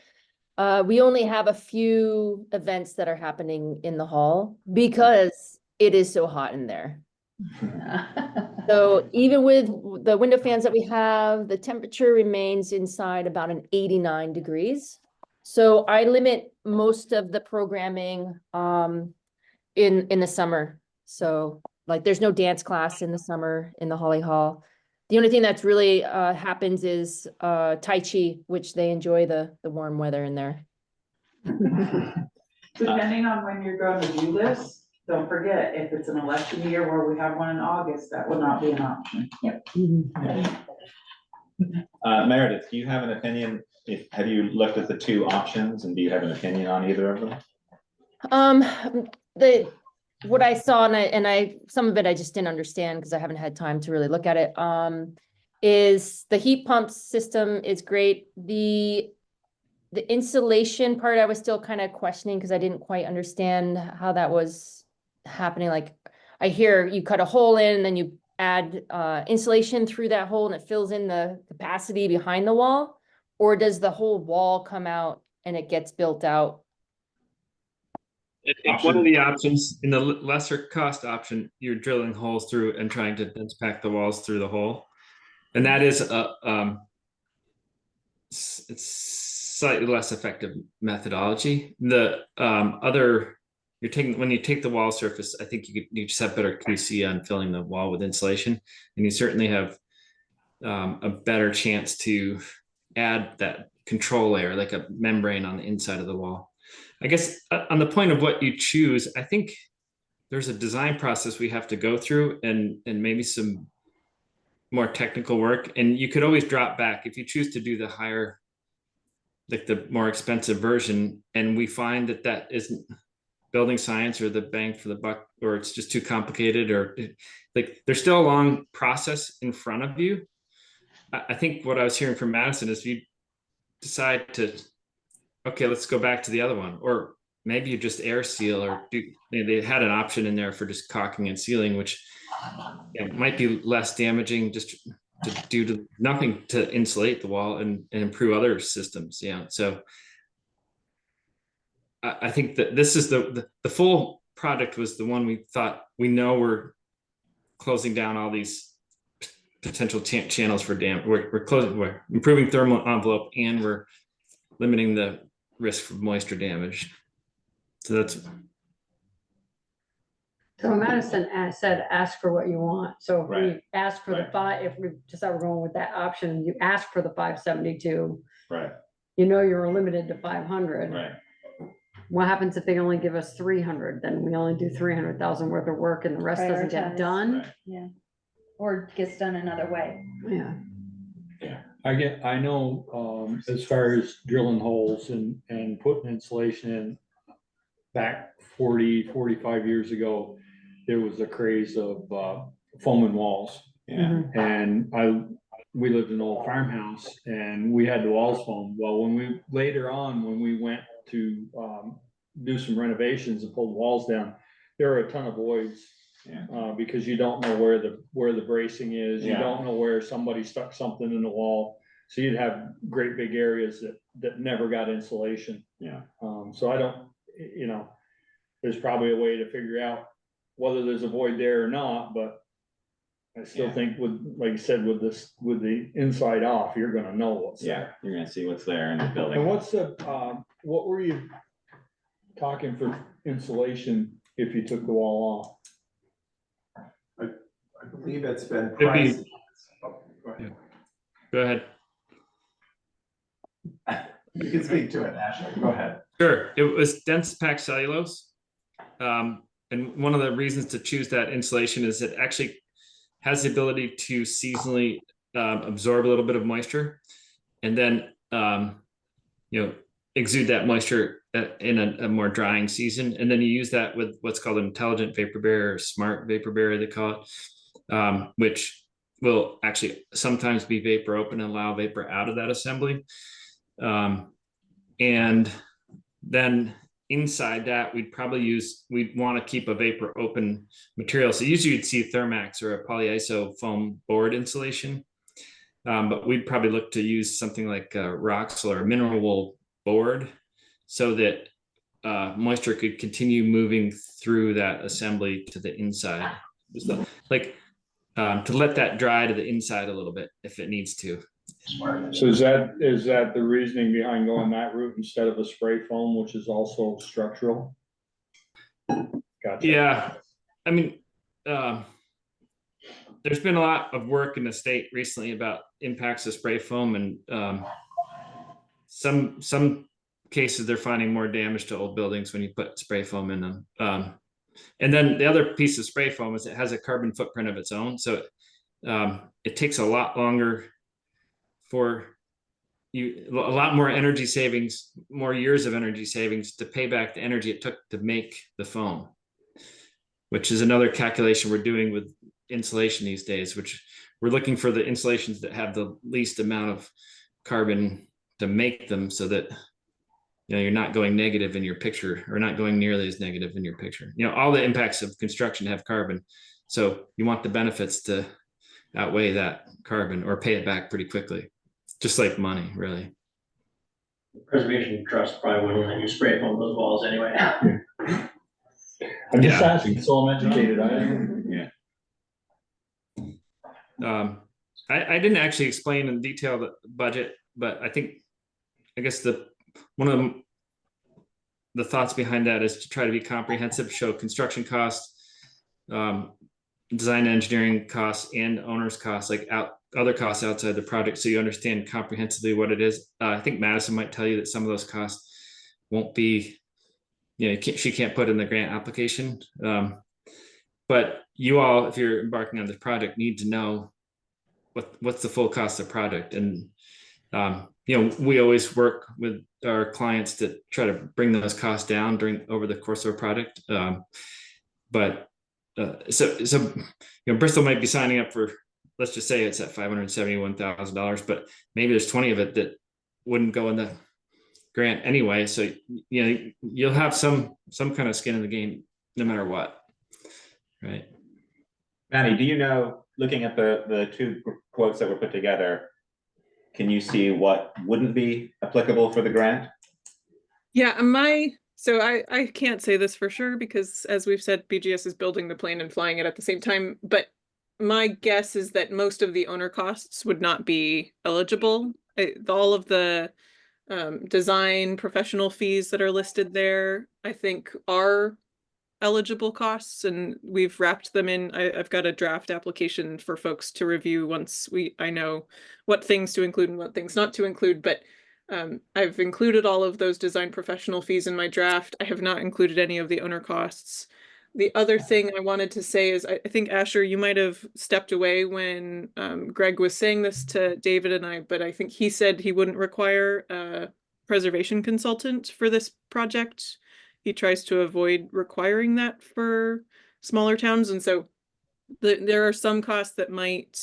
we only have a few events that are happening in the hall because it is so hot in there. So even with the window fans that we have, the temperature remains inside about an 89 degrees. So I limit most of the programming in the summer. So like there's no dance class in the summer in the Holly Hall. The only thing that's really happens is Tai Chi, which they enjoy the warm weather in there. Depending on when you're going to do this, don't forget, if it's an election year where we have one in August, that will not be an option. Yep. Meredith, do you have an opinion? Have you looked at the two options and do you have an opinion on either of them? What I saw and I some of it I just didn't understand because I haven't had time to really look at it. Is the heat pump system is great. The insulation part I was still kind of questioning because I didn't quite understand how that was happening. Like I hear you cut a hole in and then you add insulation through that hole and it fills in the capacity behind the wall, or does the whole wall come out and it gets built out? One of the options in the lesser cost option, you're drilling holes through and trying to dense pack the walls through the hole, and that is it's slightly less effective methodology. The other, when you take the wall surface, I think you just have better QC on filling the wall with insulation, and you certainly have a better chance to add that control layer, like a membrane on the inside of the wall. I guess on the point of what you choose, I think there's a design process we have to go through and maybe some more technical work. And you could always drop back if you choose to do the higher, like the more expensive version. And we find that isn't building science or the bang for the buck, or it's just too complicated, or like there's still a long process in front of you. I think what I was hearing from Madison is if you decide to, okay, let's go back to the other one, or maybe you just air seal, or they had an option in there for just caulking and sealing, which might be less damaging, just to do to nothing to insulate the wall and improve other systems. Yeah, so I think that this is the full product was the one we thought we're closing down all these potential channels for we're improving thermal envelope, and we're limiting the risk for moisture damage. So that's. So Madison said, ask for what you want. So if we ask for the Right. if we decide we're going with that option, you ask for the 572. Right. You know you're limited to 500. Right. What happens if they only give us 300? Then we only do 300,000 worth of work and the rest doesn't get Prioritize. done. Right. Yeah. Or gets done another way. Yeah. I know, as far as drilling holes and putting insulation in, back 45 years ago, there was a craze of foaming walls. Yeah. And we lived in an old farmhouse and we had the walls foamed. Well, later on, when we went to do some renovations and pull the walls down, there were a ton of voids. Yeah. Because you don't know where the bracing is, you Yeah. don't know where somebody stuck something in the wall. So you'd have great big areas that never got insulation. Yeah. So I don't, there's probably a way to figure out whether there's a void there or not, but I still think like you said, with the inside off, you're gonna know what's there. You're gonna see what's there in the building. And what were you talking for insulation if you took the wall off? I believe it's been It'd be- priced. Oh, go ahead. Go ahead. You can speak to it, Ashley. Go ahead. Sure. It was dense packed cellulose. And one of the reasons to choose that insulation is it actually has the ability to seasonally absorb a little bit of moisture. And then, exude that moisture in a more drying season. And then you use that with what's called an intelligent vapor barrier, or smart vapor barrier, they call it, which will actually sometimes be vapor open and allow vapor out of that assembly. And then inside that, we'd want to keep a vapor open material. So usually you'd see Thermax or a polyiso foam board insulation. But we'd probably look to use something like Roxel or a mineral wool board, so that moisture could continue moving through that assembly to the inside. So, like to let that dry to the inside a little bit if it needs to. So is that the reasoning behind going that route instead of a spray foam, which is also structural? Gotcha. Yeah, I mean, there's been a lot of work in the state recently about impacts of spray foam, and some cases they're finding more damage to old buildings when you put spray foam in them. And then the other piece of spray foam is it has a carbon footprint of its own, so it takes a lot longer for you, a lot more energy savings, more years of energy savings to pay back the energy it took to make the foam, which is another calculation we're doing with insulation these days, which we're looking for the insulations that have the least amount of carbon to make them, so that you're not going negative in your picture, or not going nearly as negative in your picture. All the impacts of construction have carbon, so you want the benefits to outweigh that carbon or pay it back pretty quickly, just like money, really. The Preservation Trust probably wouldn't let you spray foam those walls anyway. I'm just asking, so I'm educated. I didn't actually explain in detail the budget, but I guess one of the thoughts behind that is to try to be comprehensive, show construction costs, design engineering costs, and owner's costs, like other costs outside the project, so you understand comprehensively what it is. I think Madison might tell you that some of those costs won't be, she can't put in the grant application. But you all, if you're embarking on this project, need to know what's the full cost of the project. And we always work with our clients to try to bring those costs down over the course of a project. So Bristol might be signing up for, let's just say it's at $571,000, but maybe there's 20 of it that wouldn't go in the grant anyway. So you'll have some kind of skin in the game no matter what. Right. Manny, do you know, looking at the two quotes that were put together, can you see what wouldn't be applicable for the grant? Yeah, so I can't say this for sure, because as we've said, BGS is building the plane and flying it at the same time, but my guess is that most of the owner costs would not be eligible. All of the design professional fees that are listed there, I think, are eligible costs, and we've wrapped them in. I've got a draft application for folks to review once I know what things to include and what things not to include, but I've included all of those design professional fees in my draft. I have not included any of the owner costs. The other thing I wanted to say is, I think, Asher, you might have stepped away when Greg was saying this to David and I, but I think he said he wouldn't require a preservation consultant for this project. He tries to avoid requiring that for smaller towns. And so there are some costs that might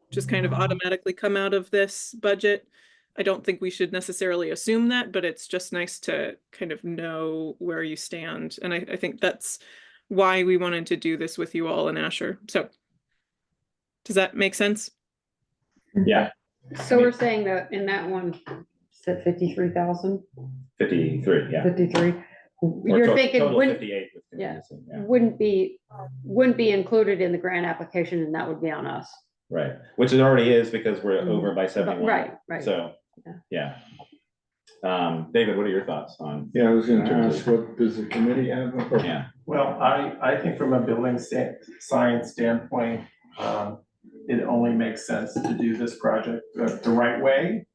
just kind of automatically come out of this budget. I don't think we should necessarily assume that, but it's just nice to kind of know where you stand. And I think that's why we wanted to do this with you all and Asher. So does that make sense? Yeah. So we're saying that in that one, said 53,000? 53, yeah. 53. You're thinking total wouldn't, 58. yeah, wouldn't be included in the grant application, and that would be on us. Right, which it already is, because we're over by 71. Right. So, yeah. David, what are your thoughts on? Yeah, I was going to ask, what does the committee have? Yeah. Well, I think from a building science standpoint, it only makes sense to do this project the right way.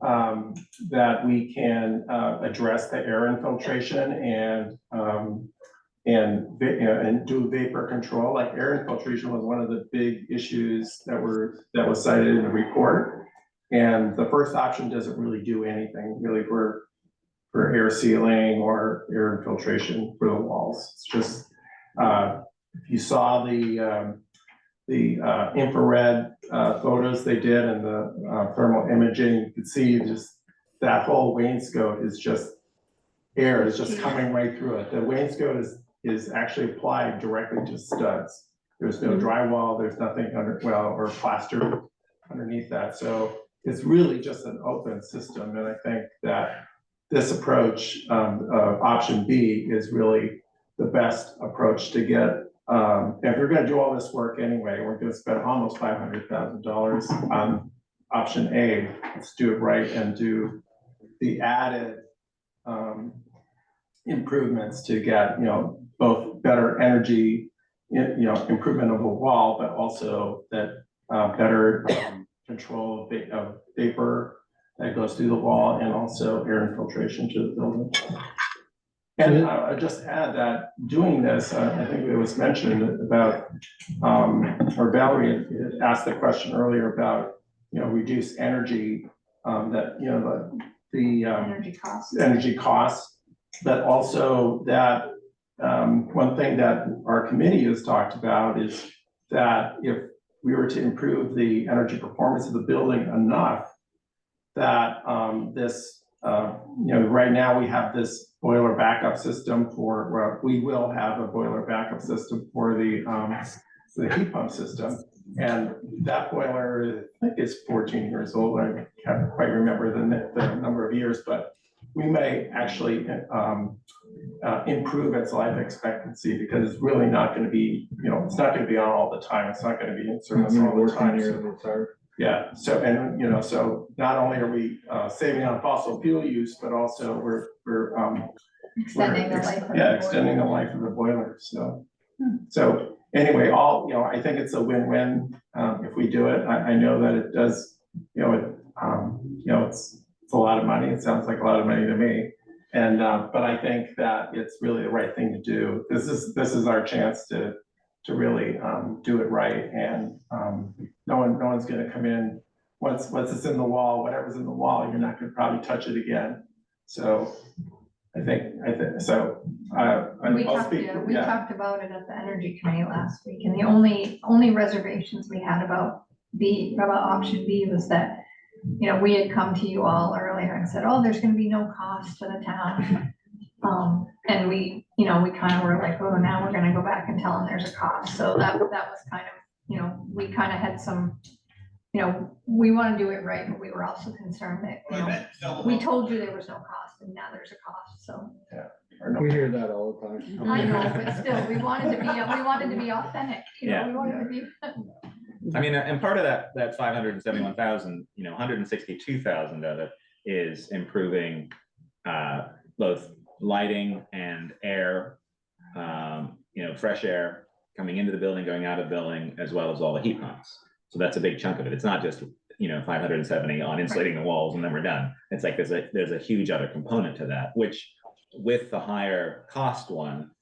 That we can address the air infiltration and do vapor control. Like, air infiltration was one of the big issues that was cited in the report. And the first option doesn't really do anything really for for air sealing or air infiltration for the walls. It's just, if you saw the infrared photos they did and the thermal imaging, you could see just that whole wainscot is just, air is just coming right through it. The wainscot is actually applied directly to studs. There's no drywall, there's nothing or plaster underneath that. So it's really just an open system. And I think that this approach, option B, is really the best approach to get, if we're gonna do all this work anyway, we're gonna spend almost $500,000 on option A. Let's do it right and do the added improvements to get, both better energy, improvement of the wall, but also that better control of vapor that goes through the wall and also air infiltration to the building. And I just add that doing this, I think it was mentioned about, or Valerie had asked the question earlier about, reduced energy, that, the energy costs, but also that one thing that our committee has talked about is that if we were to improve the energy performance of the building enough, that this, right now we have this boiler backup system we will have a boiler backup system for the heat pump system. And that boiler, I think, is 14 years old. I can't quite remember the number of years, but we may actually improve its life expectancy because it's really not going to be, it's not going to be on all the time. It's not going to be in service all the time. Yeah. So, and, so not only are we saving on fossil fuel use, but also we're Extending the life of the extending the life of the boiler. So anyway, I think it's a win-win if we do it. I know that it does, it's a lot of money. It sounds like a lot of money to me. And but I think that it's really the right thing to do. This is our chance to really do it right. And no one's going to come in once it's in the wall, whatever's in the wall, you're not going to probably touch it again. So I think so. We talked about it at the energy committee last week, and the only reservations we had about option B was that, we had come to you all earlier and said, oh, there's going to be no cost to the town. And we kind of were like, oh, now we're going to go back and tell them there's a cost. So that was kind of, we kind of had some, we want to do it right, but we were also concerned that, we told you there was no cost and now there's a cost. So we hear that all the time. I know, but still, we wanted to be authentic. We wanted to be. I mean, and part of that 571,000, 162,000 of it is improving both lighting and air, fresh air coming into the building, going out of the building, as well as all the heat pumps. So that's a big chunk of it. It's not just 570 on insulating the walls and then we're done. It's like there's a huge other component to that, which with the higher cost one,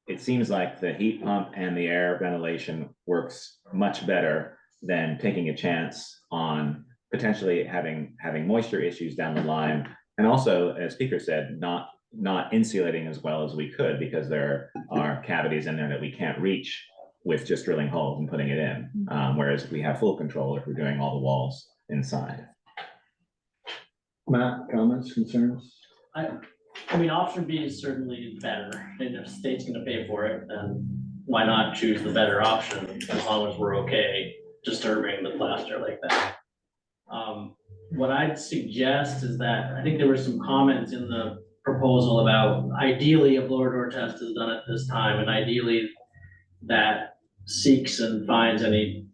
it seems like the heat pump and the air ventilation works much better than taking a chance on potentially having moisture issues down the line. And also, as Speaker said, not insulating as well as we could because there are cavities in there that we can't reach with just drilling holes and putting it in. Whereas we have full control if we're doing all the walls inside. Matt, comments, concerns? I mean, option B is certainly better, and if the state's gonna pay for it, then why not choose the better option as long as we're okay disturbing the plaster like that. What I'd suggest is that, I think there were some comments in the proposal about ideally a blower door test is done at this time, and ideally that seeks and finds any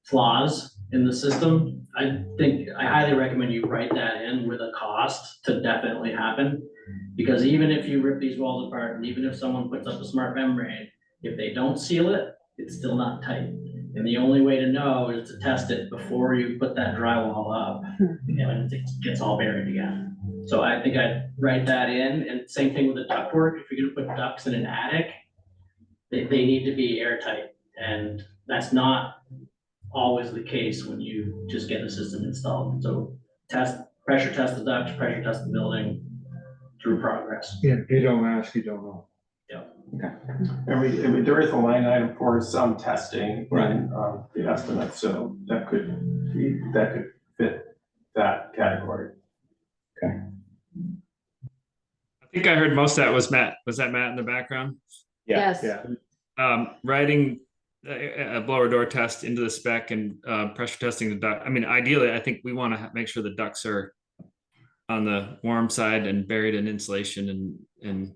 flaws in the system. I highly recommend you write that in with a cost to definitely happen. Because even if you rip these walls apart, and even if someone puts up a smart membrane, if they don't seal it, it's still not tight. And the only way to know is to test it before you put that drywall up, and it gets all buried again. So I think I'd write that in, and same thing with the ductwork. If you're gonna put ducts in an attic, they need to be airtight, and that's not always the case when you just get a system installed. So pressure test the ducts, pressure test the building, through progress. Yeah, if you don't ask, you don't know. And there is a line item for some testing Right. in the estimate, so that could fit that category. Okay. I think I heard most of that was Matt. Was that Matt in the background? Yeah. Yes. Yeah. Writing a blower door test into the spec and pressure testing the duct. I mean, ideally, I think we want to make sure the ducts are on the warm side and buried in insulation and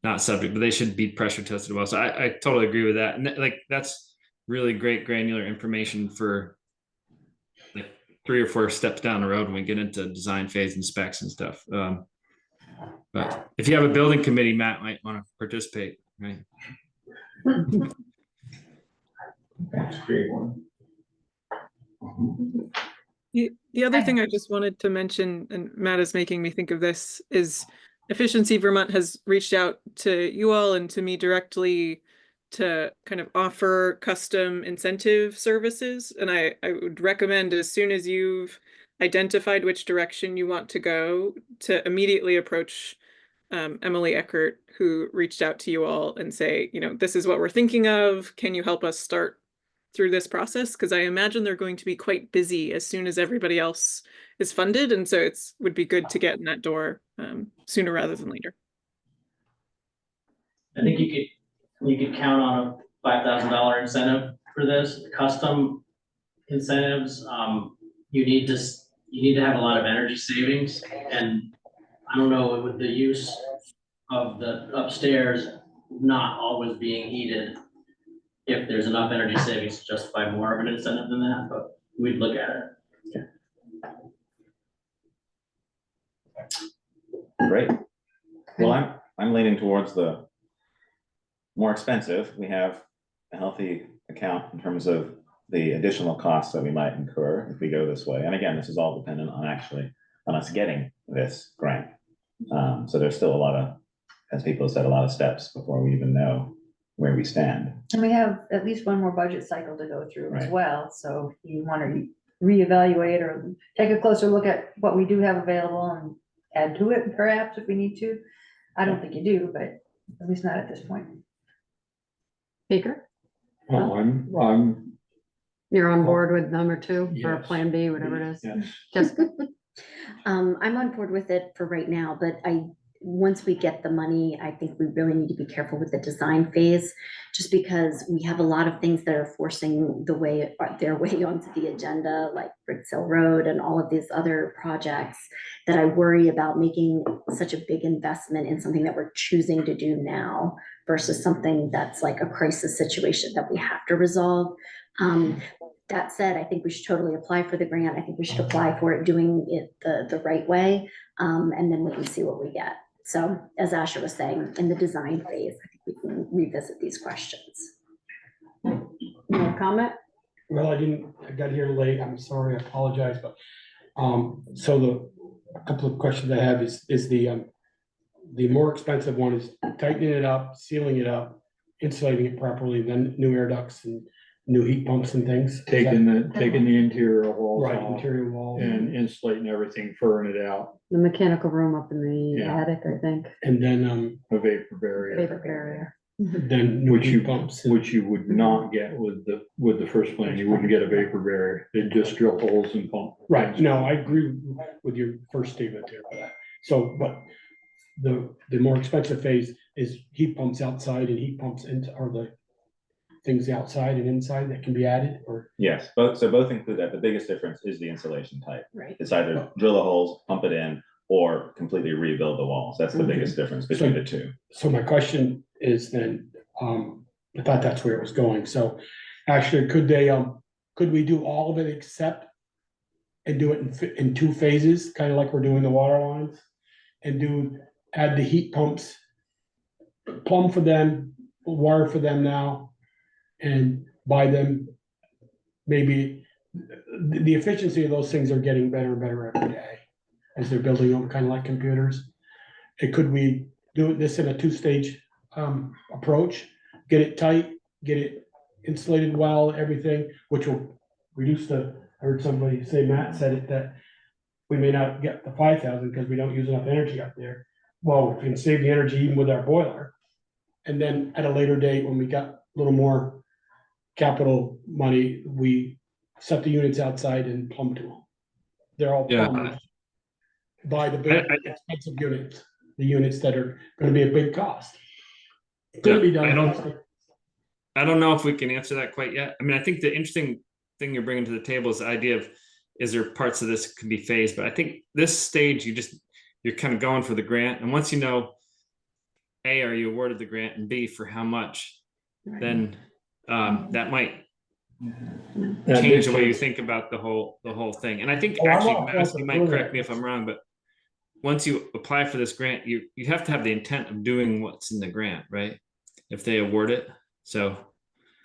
not subject, but they should be pressure tested well. So I totally agree with that. And like, that's really great granular information for like 3 or 4 steps down the road when we get into design phase and specs and stuff. But if you have a building committee, Matt might want to participate, right? That's a great one. The other thing I just wanted to mention, and Matt is making me think of this, is Efficiency Vermont has reached out to you all and to me directly to kind of offer custom incentive services. And I would recommend, as soon as you've identified which direction you want to go, to immediately approach Emily Eckert, who reached out to you all, and say, you know, this is what we're thinking of. Can you help us start through this process? Because I imagine they're going to be quite busy as soon as everybody else is funded. And so would be good to get in that door sooner rather than later. I think you could count on a $5,000 incentive for this. Custom incentives, you need to have a lot of energy savings, and I don't know, with the use of the upstairs not always being heated, if there's enough energy savings to justify more of an incentive than that, but we'd look at it. Great. Well, I'm leaning towards the more expensive. We have a healthy account in terms of the additional costs that we might incur if we go this way. And again, this is all dependent on us getting this grant. So there's still a lot of, as people have said, a lot of steps before we even know where we stand. And we have at least one more budget cycle to go through as Right. well. So if you want to reevaluate or take a closer look at what we do have available and add to it perhaps if we need to. I don't think you do, but at least not at this point. Baker, Well, I'm, you're on board with number 2 or Yes. plan B, whatever it is. yes. Jessica? I'm on board with it for right now, but once we get the money, I think we really need to be careful with the design phase, just because we have a lot of things that are forcing their way onto the agenda, like Bricks Hill Road and all of these other projects, that I worry about making such a big investment in something that we're choosing to do now versus something that's like a crisis situation that we have to resolve. That said, I think we should totally apply for the grant. I think we should apply for it, doing it the right way, and then we can see what we get. So as Asher was saying, in the design phase, I think we can revisit these questions. No comment? Well, I got here late, I'm sorry, I apologize, but, so a couple of questions I have is the more expensive one is tightening it up, sealing it up, insulating it properly, then new air ducts and new heat pumps and things. Taking the interior walls Right, off interior wall. and insulating everything, furring it out, The mechanical room up in the Yeah. attic, I think. And then, a vapor barrier. Vapor barrier. then new Which heat you, pumps. which you would not get with the first plan. You wouldn't get a vapor barrier. They'd just drill holes and pump. Right, no, I agree with your first statement there for that. So, but the more expensive phase is heat pumps outside and heat pumps into, or the things outside and inside that can be added, or? Yes, both include that. The biggest difference is the insulation type. Right. It's either drill the holes, pump it in, or completely rebuild the walls. That's the Okay. biggest difference between the two. So my question is then, I thought that's where it was going. So actually, could we do all of it except and do it in 2 phases, kind of like we're doing the water lines? And add the heat pumps, plumb for them, wire for them now, and buy them. Maybe the efficiency of those things are getting better and better every day as they're building them, kind of like computers. And could we do this in a 2-stage approach? Get it tight, get it insulated well, everything, which will reduce I heard somebody say, Matt said it, that we may not get the 5,000 because we don't use enough energy up there. well, we can save the energy even with our boiler. And then at a later date, when we got a little more capital money, we set the units outside and plumb to them. They're all Yeah. plumbed. Buy the big expensive units, the units that are gonna be a big cost. It's gonna be done. I don't know if we can answer that quite yet. I mean, I think the interesting thing you're bringing to the table is the idea of, is there parts of this could be phased? But I think this stage, you're kind of going for the grant. And once you know, A, are you awarded the grant, and B, for how much, then that might change the way you think about the whole thing. And I think actually, Matt, you might correct me if I'm wrong, but once you apply for this grant, you have to have the intent of doing what's in the grant, right? If they award it. So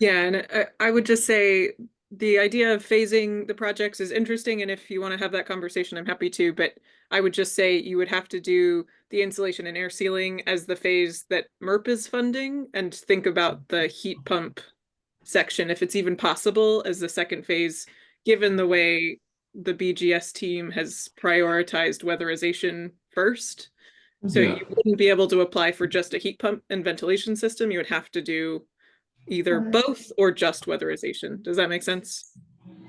Yeah, and I would just say the idea of phasing the projects is interesting, and if you want to have that conversation, I'm happy to, but I would just say you would have to do the insulation and air sealing as the phase that MERP is funding, and think about the heat pump section, if it's even possible, as the second phase, given the way the BGS team has prioritized weatherization first. So Yeah. you wouldn't be able to apply for just a heat pump and ventilation system. You would have to do either both or just weatherization. Does that make sense?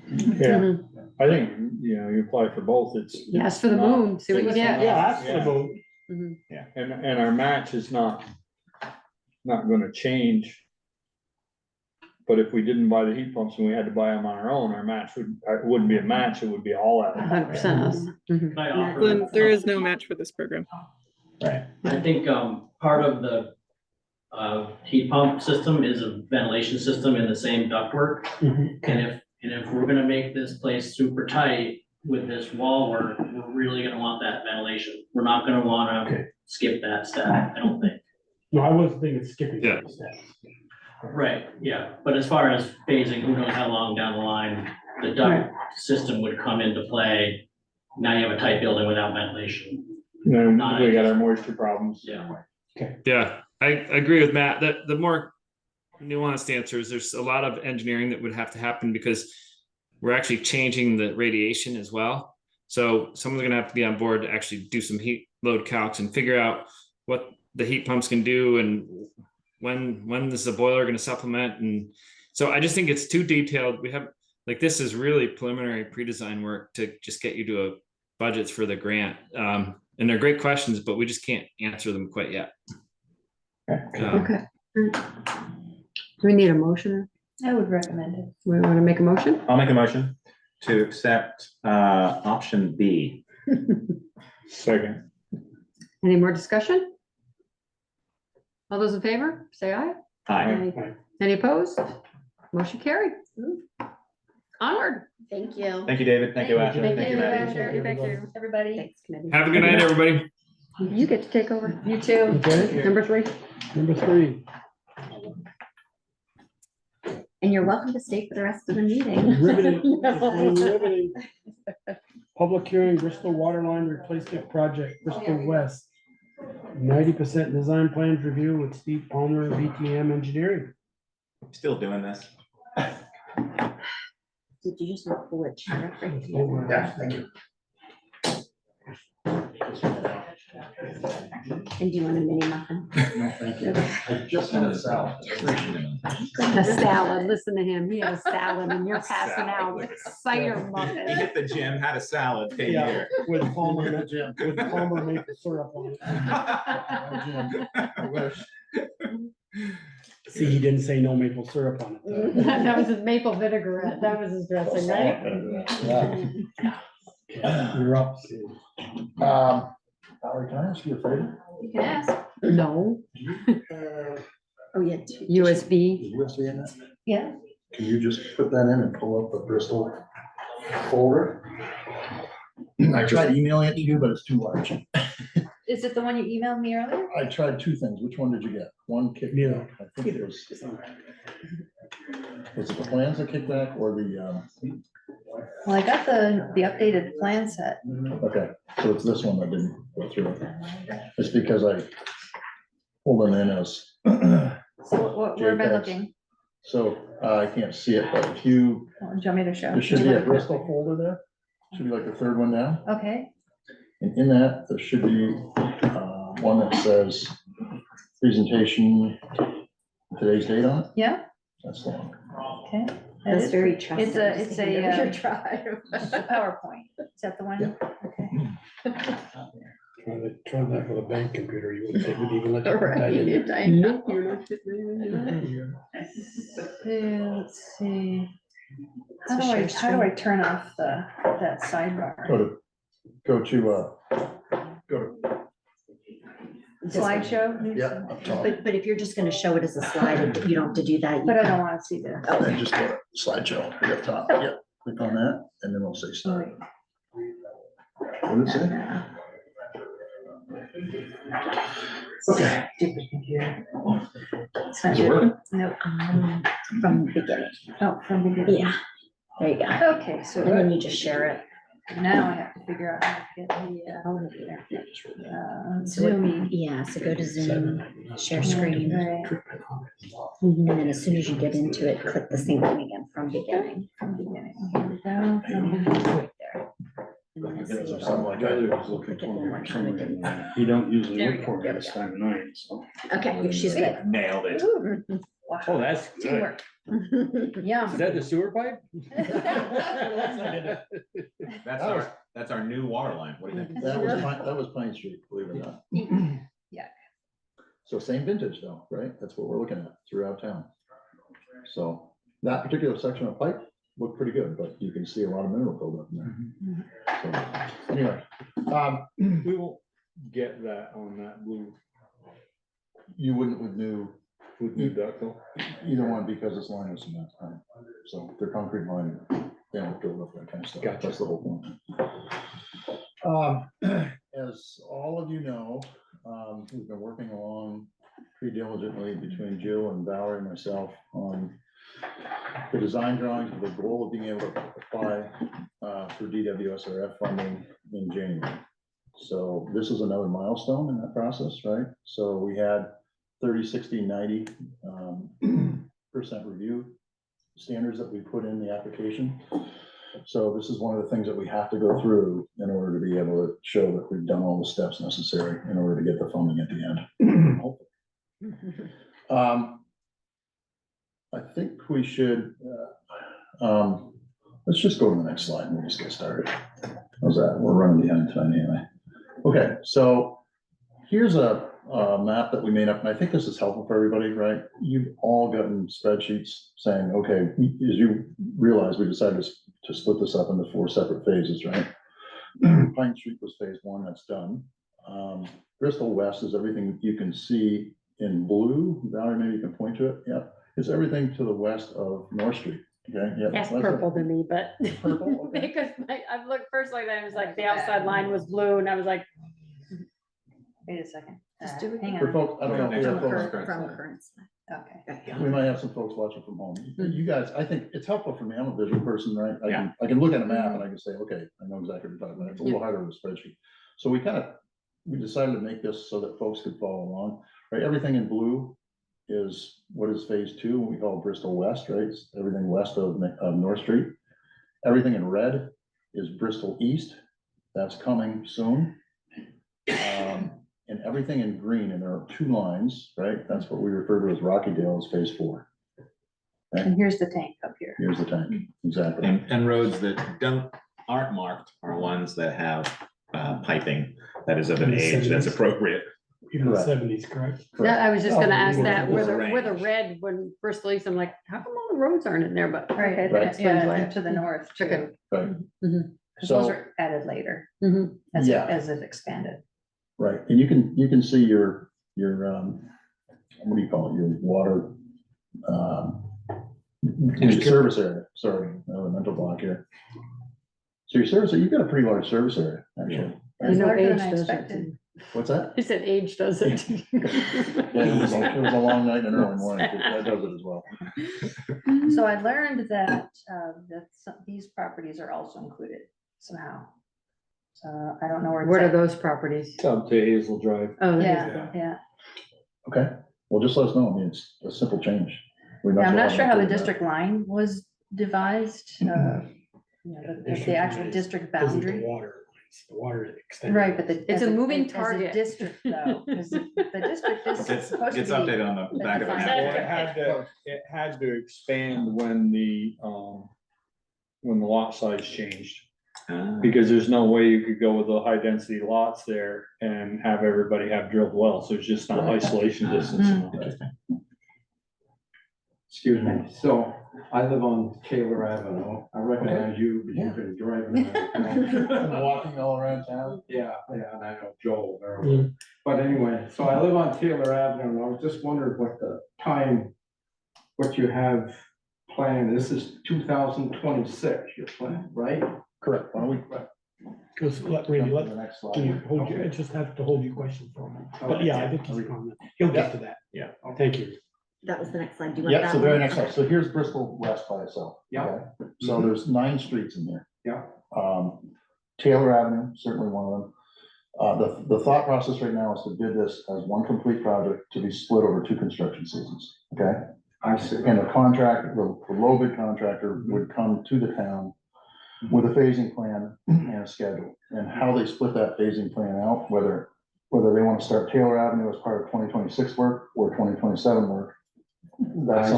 Yeah, I think, you apply for both, it's. Yes, for the moon, see what you get. Yeah, that's for the moon. Mhm. Yeah, and our match is not gonna change. But if we didn't buy the heat pumps and we had to buy them on our own, our match wouldn't be a match, it would be all out. 100% us. Mhm. Can I offer- Then there is no match for this program. Right. I think part of the heat pump system is a ventilation system in the same ductwork. Mhm. And if we're gonna make this place super tight with this wall work, we're really gonna want that ventilation. We're not gonna wanna skip that step, I don't think. No, I wasn't thinking skipping. Yeah. steps. Right, yeah, but as far as phasing, who knows how long down the line the duct system would come into play. Now you have a tight building without ventilation. Then we got our moisture problems. Yeah. yeah, I agree with Matt that the more nuanced answers, there's a lot of engineering that would have to happen because we're actually changing the radiation as well. So someone's gonna have to be on board to actually do some heat load calcs and figure out what the heat pumps can do and when is the boiler going to supplement. And so I just think it's too detailed. We have this is really preliminary pre-design work to just get you to a budgets for the grant. And they're great questions, but we just can't answer them quite yet. Okay. Do we need a motion? I would recommend it. We want to make a motion? I'll make a motion to accept option B. Second. Any more discussion? All those in favor, say aye. Aye. Any opposed? Motion carried. Onward. Thank you. Thank you, David. Thank you, Ashley. Thank you, Maddie. Thank you. Everybody, Thanks, committee. Have a good night, everybody. You get to take over. you too. Okay, Number 3. number 3. And you're welcome to stay for the rest of the meeting. Riveting. Riveting. Public hearing, Bristol Waterline Replacement Project, Bristol West. 90% design plans review with Steve Palmer, VTM Engineering. Still doing this. Did you just want to pull a chair up right here? Yeah, thank you. And do you want a mini muffin? No, thank you. I just had a salad. A salad, listen to him. He had a salad and you're passing out cider You muffin. hit the gym, had a salad, came Yeah, here. with Palmer maple syrup on it. I wish. See, he didn't say no maple syrup on it. That was his maple vinaigrette. That was his dressing, right? Yeah. You're up. Valerie, can I ask you a favor? You can ask. No. Oh, yeah. USB. USB in that? Yeah. Can you just put that in and pull up the Bristol folder? I tried emailing it to you, but it's too large. Is it the one you emailed me earlier? I tried 2 things. Which one did you get? One kickback? I think it was it the plans that kickback or the, Well, I got the updated plan set. okay, so it's this one that didn't go through. It's because I pulled them in as. So where am I JPEGs. looking? So I can't see it, but if you, Oh, do you want me to show? there should be a Bristol folder there. Should be like the 3rd one down. Okay, And in that, there should be one that says presentation, today's date on it? Yeah, That's the one. okay. That That's is very pretty- trusting. It's a, just it's thinking a, of your um, drive. it's a PowerPoint. Is that the one? Yeah. Okay. Try that with a bank computer, you wouldn't, it would even let you put that Right, in. I know. Nope, you're not getting Let's see. How So do I, share how do I screen. turn off that sidebar? Go to, Slideshow? yeah, up top. But if you're just gonna show it as a slide, you don't have to do that. But I don't want to see the. And just go to slideshow, right up top, yeah, click on that, and then it'll say start. What did it say? Okay. Stupid computer. It's not Is it working? Nope. From the beginning. Oh, from the beginning. Yeah, there you go. Okay, so And then you just share it. now I have to figure out how to get the, So what- Zoom. Yeah, so go to Zoom, share screen. Right, And then as soon as you get into it, click the same thing again from beginning. from beginning. Here we go. Right there. And then you'll see it Something all. like that. Click it one more time again. You don't usually There look we for go. me this time of night, so. Okay, she's good. Nailed it. Ooh, Oh, that's good. teamwork. Yeah. Is that the sewer pipe? That's our new water line. What do you think? That was Pine Street, believe it or not. Yeah. So same vintage though, right? That's what we're looking at throughout town. So that particular section of pipe looked pretty good, but you can see a lot of mineral buildup in there. So anyway, We won't get that on that blue, you wouldn't with new, ductile. either one because it's lined with cement. So they're concrete lined, they don't build up that kind of stuff. Gotcha. That's the whole point. As all of you know, we've been working along pretty diligently between Jill and Valerie and myself on the design drawings with the goal of being able to apply for DWSRF funding in January. So this is another milestone in that process, right? So we had 30, 60, 90% review standards that we put in the application. So this is one of the things that we have to go through in order to be able to show that we've done all the steps necessary in order to get the funding at the end. I think we should, let's just go to the next slide and we'll just get started. How's that? We're running behind time anyway. Okay, so here's a map that we made up, and I think this is helpful for everybody, right? You've all gotten spreadsheets saying, okay, as you realize, we decided to split this up into 4 separate phases, right? Pine Street was phase 1, that's done. Bristol West is everything you can see in blue. Valerie, maybe you can point to it. Yep, it's everything to the west of North Street. Okay, yep. That's it. purple to me, but. Purple, okay. Because I've looked first like that, it was like the outside line was blue and I was like, Wait a second. Just do it. Hang For on. folks, I don't know if we have folks. From current. Okay. We might have some folks watching from home. You guys, I think it's helpful for me. I'm a visual person, right? I can look at a map and I can say, okay, I know exactly what you're talking about. It's a little harder with a spreadsheet. So we decided to make this so that folks could follow along, right? Everything in blue is what is phase 2, we call Bristol West, right? It's everything west of North Street. Everything in red is Bristol East. That's coming soon. And everything in green, and there are 2 lines, right? That's what we refer to as Rockydale as phase 4. And here's the tank up here. Here's the tank, exactly. And roads that aren't marked are ones that have piping that is of an age that's appropriate. Even the Correct. 70s, correct? yeah, I was just gonna ask that, What's where the the red, when Bristol East, I'm like, how come all the roads aren't in there, but. Right, okay, that explains yeah, why. and to the north too. Okay. Right. Mhm. Because those So- are added later, Mhm. as Yeah. it expanded. Right, and you can see your, what do you call it, your water, your service area, sorry, I have a mental block here. So your service, you've got a pretty large service area, actually. You know, larger age than I does it. expected. What's that? He said age does it. Yeah, it was a long night and an early morning, that does it as well. So I learned that, these properties are also included somehow. So I don't know where. What are exact- those properties? It's up to Hazel Drive. Oh, Yeah, yeah. Okay, well, just let us know, I mean, it's a simple change. We're Yeah, I'm not sure sure how the to do that. district line was devised, you know, the actual district Isn't the boundary. water. lines, the water extension. Right, but It's a moving as target. district though, 'cause the district is Gets supposed to be. updated on the back of the defined. map. It had to expand when the lot size changed. Because there's no way you could go with the high density lots there and have everybody have drilled wells, there's just no isolation distance. enough. Excuse me, so I live on Taylor Avenue. I recognize you, because you've been driving around. Walking all around town. Yeah, and I know Joel very well. But anyway, so I live on Taylor Avenue, and I was just wondering what the time, what you have planned. This is 2026, your plan, right? Correct. Why don't we? Because let Randy, jump to the next slide? can you hold your, I just have to hold your question for a moment. But yeah, I think he's on that. He'll get to that. Yeah. Thank you. That was the next slide. Do you want Yeah, that so very one? next slide. So here's Bristol West by itself. Yeah. Okay? So there's 9 streets in there. Yeah. Taylor Avenue, certainly one of them. The thought process right now is to bid this as one complete project to be split over 2 construction seasons, okay? I see. And the contract, the low bid contractor would come to the town with a phasing plan and a schedule. And how they split that phasing plan out, whether they want to start Taylor Avenue as part of 2026 work or 2027 work, that's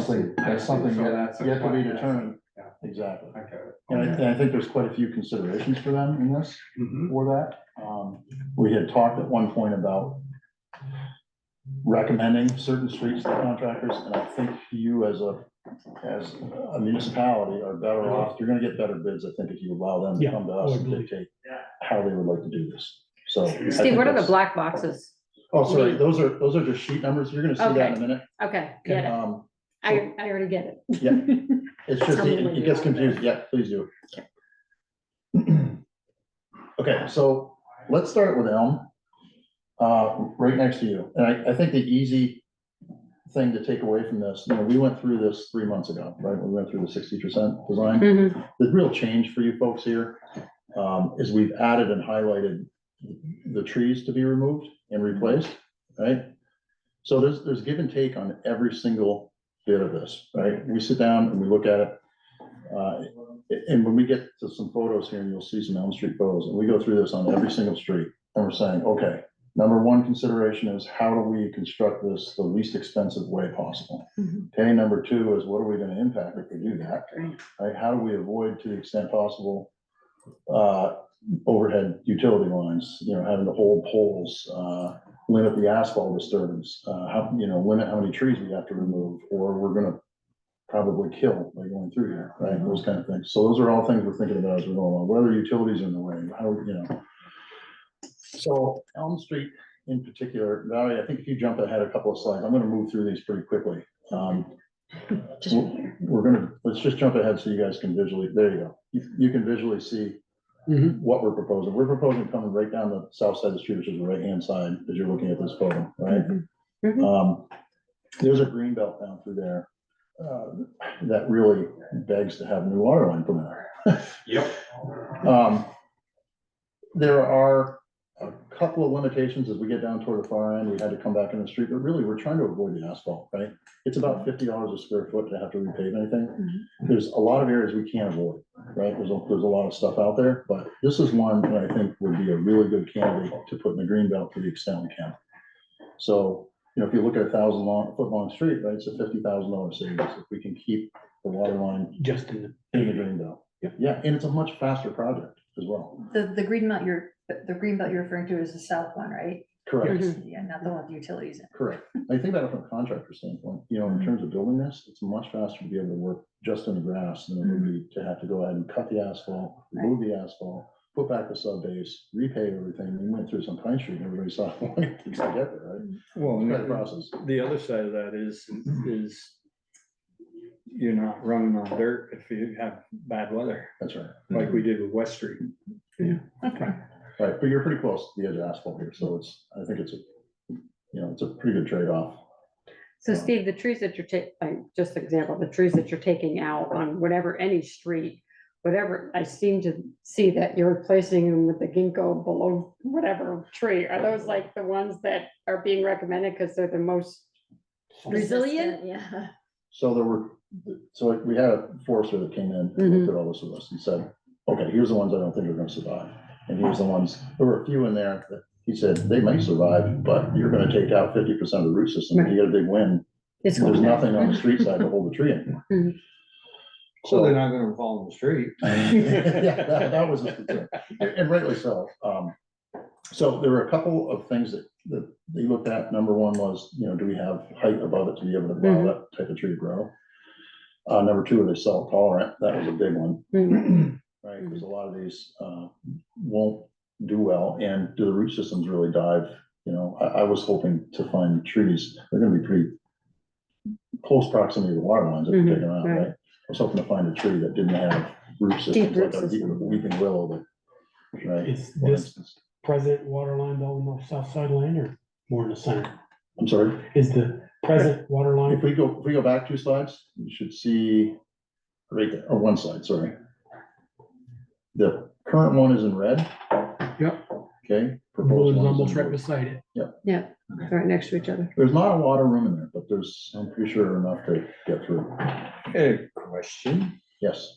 something yet to be determined. Yeah. Exactly. I got it. And I think there's quite a few considerations for them in this, for that. We had talked at one point about recommending certain streets to contractors, and I think you as a municipality are better off, you're gonna get better bids, I think, if you allow them to Yeah, come to us and agree. dictate how they would like to do this. So. I Steve, think what are the that's- black boxes? Oh, sorry, those are just sheet numbers. You're gonna see that in a Okay. minute. Okay, get it. I already get it. Yeah, it's just, Tell me when it you gets want it. confusing. Yeah, please do. Okay, so let's start with Elm, right next to you. And I think the easy thing to take away from this, we went through this 3 months ago, right? We went through the 60% design. Mhm. The real change for you folks here is we've added and highlighted the trees to be removed and replaced, right? So there's give and take on every single bit of this, right? We sit down and we look at it. And when we get to some photos here, and you'll see some Elm Street photos, and we go through this on every single street, and we're saying, okay, number one consideration is how do we construct this the least expensive way possible? Okay, number two is what are we gonna impact if we do that, right? How do we avoid, to the extent possible, overhead utility lines, having to hold poles, limit the asphalt disturbance, limit how many trees we have to remove, or we're gonna probably kill by going through here, right? Those kind of things. So those are all things we're thinking about as we're going along, whether utilities are in the way, how, So Elm Street in particular, Valerie, I think if you jump ahead a couple of slides, I'm gonna move through these pretty quickly. Let's just jump ahead so you guys can visually, there you go. You can visually see what we're proposing. We're proposing coming right down the south side of the street, which is the right-hand side, as you're looking at this photo, right? There's a green belt down through there that really begs to have a new water line put in there. Yep. There are a couple of limitations as we get down toward the far end. We had to come back in the street, but really, we're trying to avoid the asphalt, right? It's about $50 a square foot to have to repave anything. There's a lot of areas we can't avoid, right? There's a lot of stuff out there, but this is one that I think would be a really good candidate to put in the green belt to the extent we can. So, if you look at 1,000-foot long street, right, it's a $50,000 savings if we can keep the water line just in the green belt. Yeah, and it's a much faster project as well. The green belt you're referring to is the south one, right? Correct. Yeah, not the one with the utilities in. Correct. I think that from a contractor standpoint, in terms of building this, it's much faster to be able to work just in the grass than it would be to have to go ahead and cut the asphalt, remove the asphalt, put back the sub base, repave everything. We went through some Pine Street and everybody saw how long it takes to get there, right? Well, It's quite a process. the other side of that is you're not running on dirt if you have bad weather. That's right. Like we did with West Street. Right, but you're pretty close to the edge of asphalt here, so I think it's a pretty good trade-off. So Steve, the trees that you're just example, the trees that you're taking out on any street, whatever, I seem to see that you're replacing them with the ginkgo below whatever tree. Are those like the ones that are being recommended because they're the most resilient? Yeah. So we had a forester that came in and looked at all this with us and said, okay, here's the ones I don't think are gonna survive. And he was the ones, there were a few in there that he said, they might survive, but you're gonna take out 50% of the root system. If you get a big wind, It's there's going down. nothing on the street side to hold the tree anymore. So they're not gonna fall in the street. Yeah, that was his concern, and rightly so. So there were a couple of things that they looked at. Number one was, do we have height above it to be able to allow that type of tree to grow? Number two, are they salt tolerant? That was a big one. Right, because a lot of these won't do well, and do the root systems really dive? I was hoping to find trees, they're gonna be pretty close proximity to the water lines if we take them out, right? I was hoping to find a tree that didn't have root systems, like a deep weeping willow, that, right? Is this present water line on the south side lane or more in the center? I'm sorry? Is the present water line? If we go back 2 slides, you should see right there, or 1 slide, sorry. The current one is in red. Yep. Okay. Blue is almost right beside it. Yep. Yeah, right next to each other. There's not a lot of room in there, but there's, I'm pretty sure, enough to get through. Hey, question. Yes.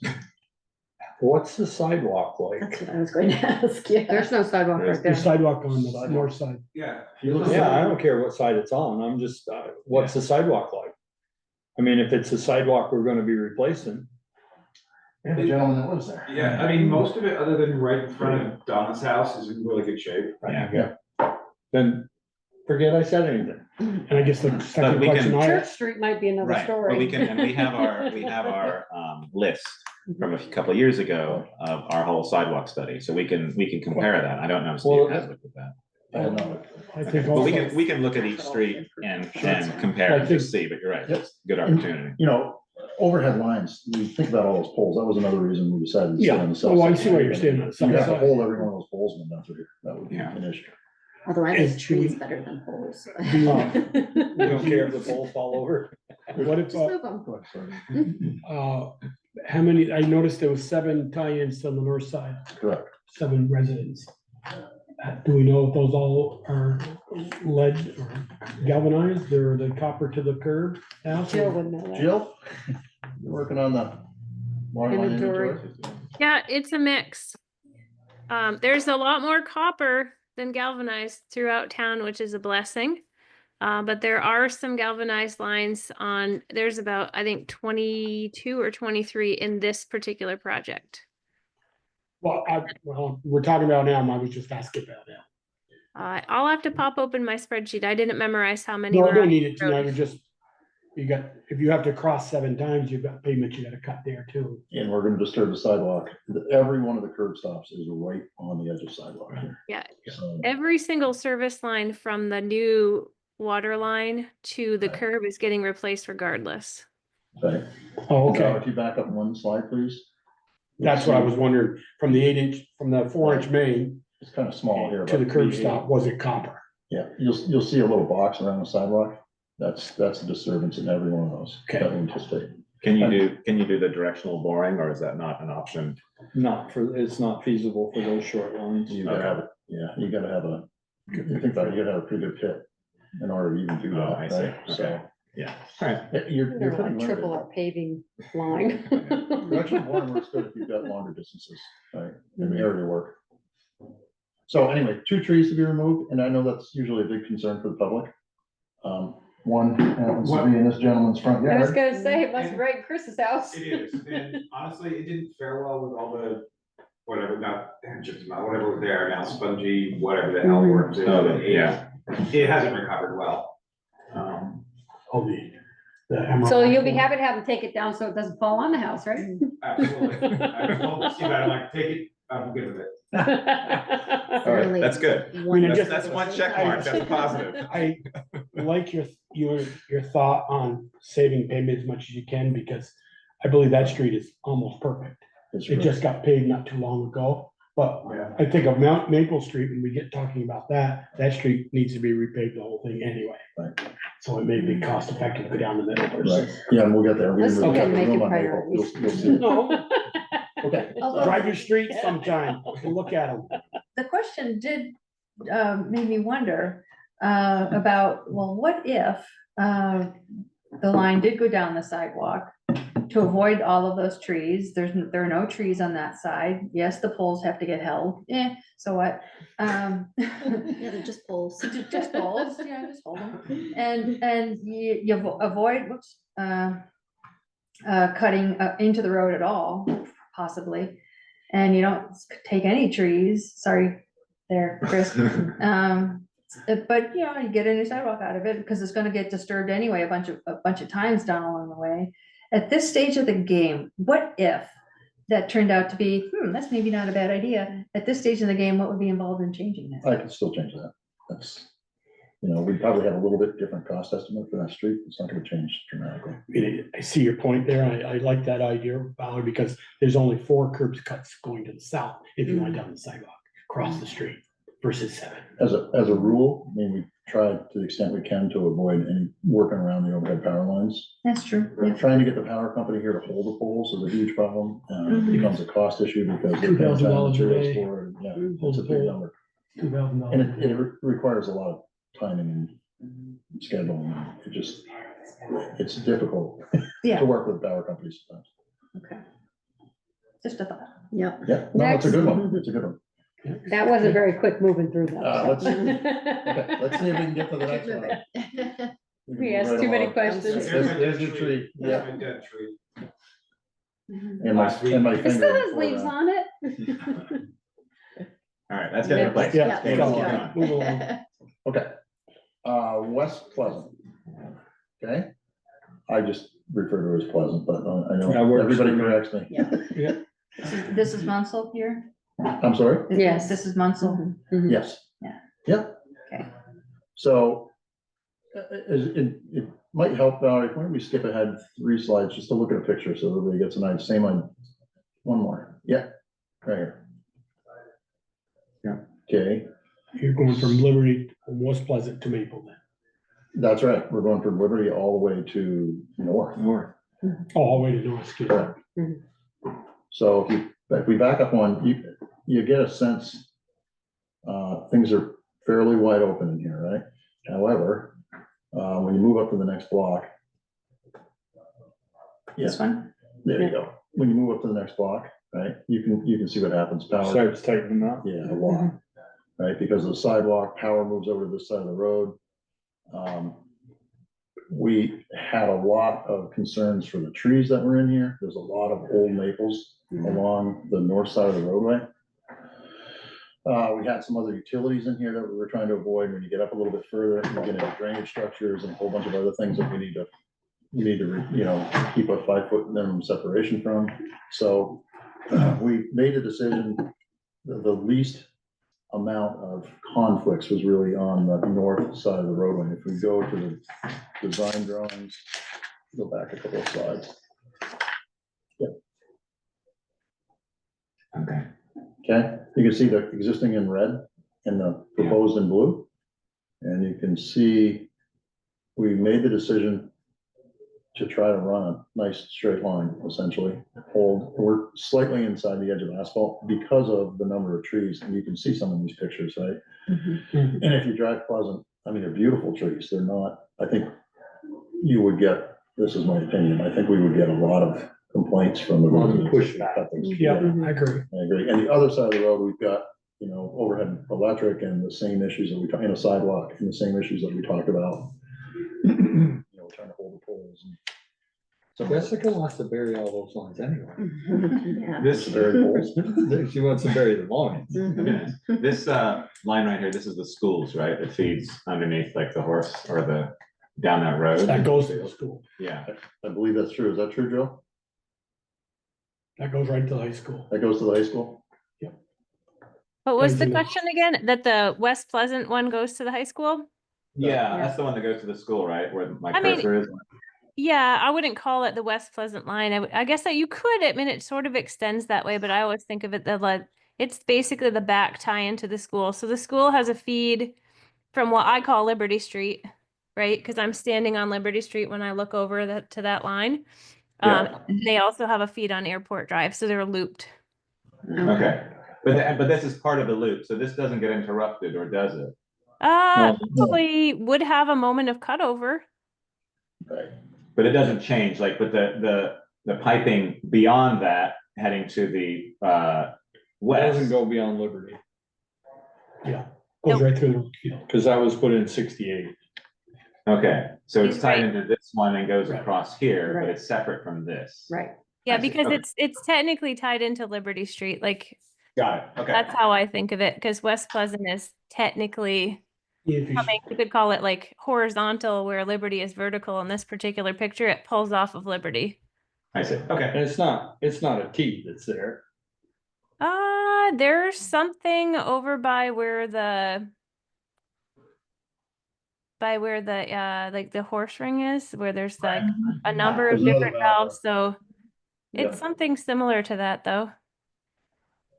What's the sidewalk like? That's what I was going to ask, yeah. There's no sidewalk right The there. sidewalk on the north side. Yeah. Yeah, I don't care what side it's on. I'm just, what's the sidewalk like? I mean, if it's a sidewalk we're gonna be replacing. We have a gentleman that lives there. Yeah, I mean, most of it, other than right in front of Donna's house, is in really good shape. Yeah. Then forget I said anything. And I guess the second we question can- I Church Street might be another Right, story. but we can, and we have our list from a couple of years ago of our whole sidewalk study, so we can compare that. I don't know if Well, Steve has looked at that. I don't know. I think But also, we can look at each street and compare and just see, but you're right, that's a good opportunity. Overhead lines, you think about all those poles, that was another reason we decided to sit on the south. Oh, I side. see what you're saying on the south You have to side. hold every one of those poles and down through here, that would be Yeah. an issue. Although I Is like trees tree- better than poles. You don't care if the poles fall over? What if, Just move them. how many, I noticed there was 7 tie-ins on the north side, Correct. 7 residents. Do we know if those all are lead or galvanized or the copper to the curb? house? Jill would know that. Jill, you're working on the water line Inventory. inventory? Yeah, it's a mix. There's a lot more copper than galvanized throughout town, which is a blessing. But there are some galvanized lines on, there's about, I think, 22 or 23 in this particular project. Well, we're talking about now, I was just asking about that. I'll have to pop open my spreadsheet. I didn't memorize how many No, I were don't on need the it tonight, road. it's just, if you have to cross 7 times, you've got pavement you gotta cut there too. And we're gonna disturb the sidewalk, every one of the curb stops is right on the edge of sidewalk here. Yeah, So, every single service line from the new water line to the curb is getting replaced regardless. okay. Oh, okay, If you back up 1 slide, please. that's what I was wondering, from the 8-inch, from the 4-inch main It's kind of small here. to the but curb stop, was it copper? Yeah, you'll see a little box around the sidewalk. That's a disturbance in every one of those. Okay. That we anticipate. Can you do the directional boring, or is that not an option? It's not feasible for those short lines. You gotta have, you gotta have you think about it, you gotta have a pretty good pit in order to even do Oh, that, I see. right? Okay. So, Yeah, all right. you're They're pretty like limited. triple our paving line. Directional boring works good if you've got longer distances, right, in the area work. So anyway, 2 trees to be removed, and I know that's usually a big concern for the public. One happens to be in this gentleman's front I was yard. gonna say, it must be right in Chris's house. It is, and honestly, it didn't fare well with all the, whatever, whatever was there, now spongy, whatever the hell worms in. Oh, it. yeah. It hasn't recovered well. Oh, the emerald. So you'll be happy to have them take it down so it doesn't fall on the house, right? Absolutely. I told Steve, I'm like, take it, I'm good with it. All right, that's good. That's 1 check mark, that's a positive. I like your thought on saving pavement as much as you can, because I believe that street is almost perfect. It just got paved not too long ago, but I think of Maple Street, when we get talking about that street needs to be repaved, the whole thing anyway. Right. So it may be cost effective to go down the middle Right, versus. yeah, and we'll get there. Let's We'll okay, get make room it on Maple. priorities. You'll see. No, Okay. drive your street sometime, look at them. The question did, made me wonder, about, well, what if, the line did go down the sidewalk to avoid all of those trees. There are no trees on that side. Yes, the poles have to get held. So what? Yeah, they're just poles. Just poles, yeah, just hold them. And you avoid, cutting into the road at all, possibly. And you don't take any trees, sorry, there, Chris. But you know, you get a new sidewalk out of it because it's gonna get disturbed anyway, a bunch of times down along the way. At this stage of the game, what if that turned out to be, that's maybe not a bad idea. At this stage of the game, what would be involved in changing that? I can still change that. That's, we probably have a little bit different cost estimate for that street. It's not gonna change dramatically. I see your point there. I like that idea, Valerie, because there's only 4 curb cuts going to the south if you went down the sidewalk, across the street versus 7. As a rule, I mean, we try to the extent we can to avoid any working around the overhead power lines. That's true. Yeah. Trying to get the power company here to hold the poles is a huge problem. It becomes a cost issue because they're paying time and materials for it. Yeah, it's a big number. $2,000. And it requires a lot of timing and scheduling. It's difficult to work with power companies sometimes. Okay. Just a thought. Yep. Yeah, no, it's a good one. It's a good one. That wasn't very quick moving through that. Let's see if we can get to the next one. We asked too many questions. There's your tree. Yeah. My dead tree. And my It finger. still has before leaves that. on it. All right, that's getting replaced. Yeah, Okay, go let's keep on. going. Move along. Okay. West Pleasant. Okay, I just refer to it as Pleasant, but I That know works everybody for me. corrects me. Yeah. This is Munsell here? I'm sorry? Yes. This is Munsell? Yes. Yeah. Yep. Okay. So it might help, Valerie, why don't we skip ahead 3 slides just to look at a picture so everybody gets an idea. Same on one more. Yeah, right here. Yeah. Okay, You're going from Liberty, West Pleasant to Maple then. that's right. We're going from Liberty all the way to north. All the way to North Skid. Correct. So if we back up one, you get a sense, things are fairly wide open in here, right? However, when you move up to the next block. This one? There you go. When you move up to the next block, right, you can see what happens. Power. Starts tightening up. Yeah, a lot, right? Because of the sidewalk, power moves over to this side of the road. We had a lot of concerns for the trees that were in here. There's a lot of old maples along the north side of the roadway. We had some other utilities in here that we were trying to avoid. When you get up a little bit further, you get into drainage structures and a whole bunch of other things that we need to, keep a 5-foot minimum separation from. So we made a decision, the least amount of conflicts was really on the north side of the roadway. If we go to the design drawings, go back a couple of slides. Yep. Okay, you can see the existing in red and the proposed in blue. And you can see we made the decision to try to run a nice straight line, essentially. We're slightly inside the edge of asphalt because of the number of trees, and you can see some of these pictures, right? And if you drive Pleasant, I mean, they're beautiful trees. They're not, I think you would get, this is my opinion, I think we would get a lot of complaints from the pushback. Yeah, I agree. I agree. And the other side of the road, we've got, overhead electric and the same issues that we talked, in a sidewalk, and the same issues that we talked about. Trying to hold the poles. So Jessica wants to bury all those lines anyway. This Bury poles. She wants to bury the lines. This line right here, this is the schools, right? It feeds underneath like the horse or down that road. That goes to the school. Yeah. I believe that's true. Is that true, Joe? That goes right to the high school. That goes to the high school? What was the Thank you. question again? That the West Pleasant one goes to the high school? Yeah, that's the one that goes to the school, right? Where my I mean, cursor is. Yeah, I wouldn't call it the West Pleasant line. I guess that you could, I mean, it sort of extends that way, but I always think of it that like, it's basically the back tie into the school. So the school has a feed from what I call Liberty Street, right? Because I'm standing on Liberty Street when I look over to that line. They also have a feed on Airport Drive, so they're looped. Okay, but this is part of the loop, so this doesn't get interrupted, or does it? Probably would have a moment of cutover. Right. But it doesn't change, like, but the the piping beyond that heading to the Doesn't west. go beyond Liberty, Yeah, goes right through the. because that was put in 68. Okay, so it's He's tied right. into this one and goes Right. across here, but Right. it's separate from this. Right. Yeah, I see. because Okay. it's technically tied into Liberty Street, like, Got it, okay. that's how I think of it, because West Pleasant is technically If you, coming, you could call it like horizontal, where Liberty is vertical. In this particular picture, it pulls off of Liberty. I see, And okay. it's not a T that's there. There's something over by where the like the horse ring is, where there's like a number of There's another different valve. valves, so Yeah. it's something similar to that, though.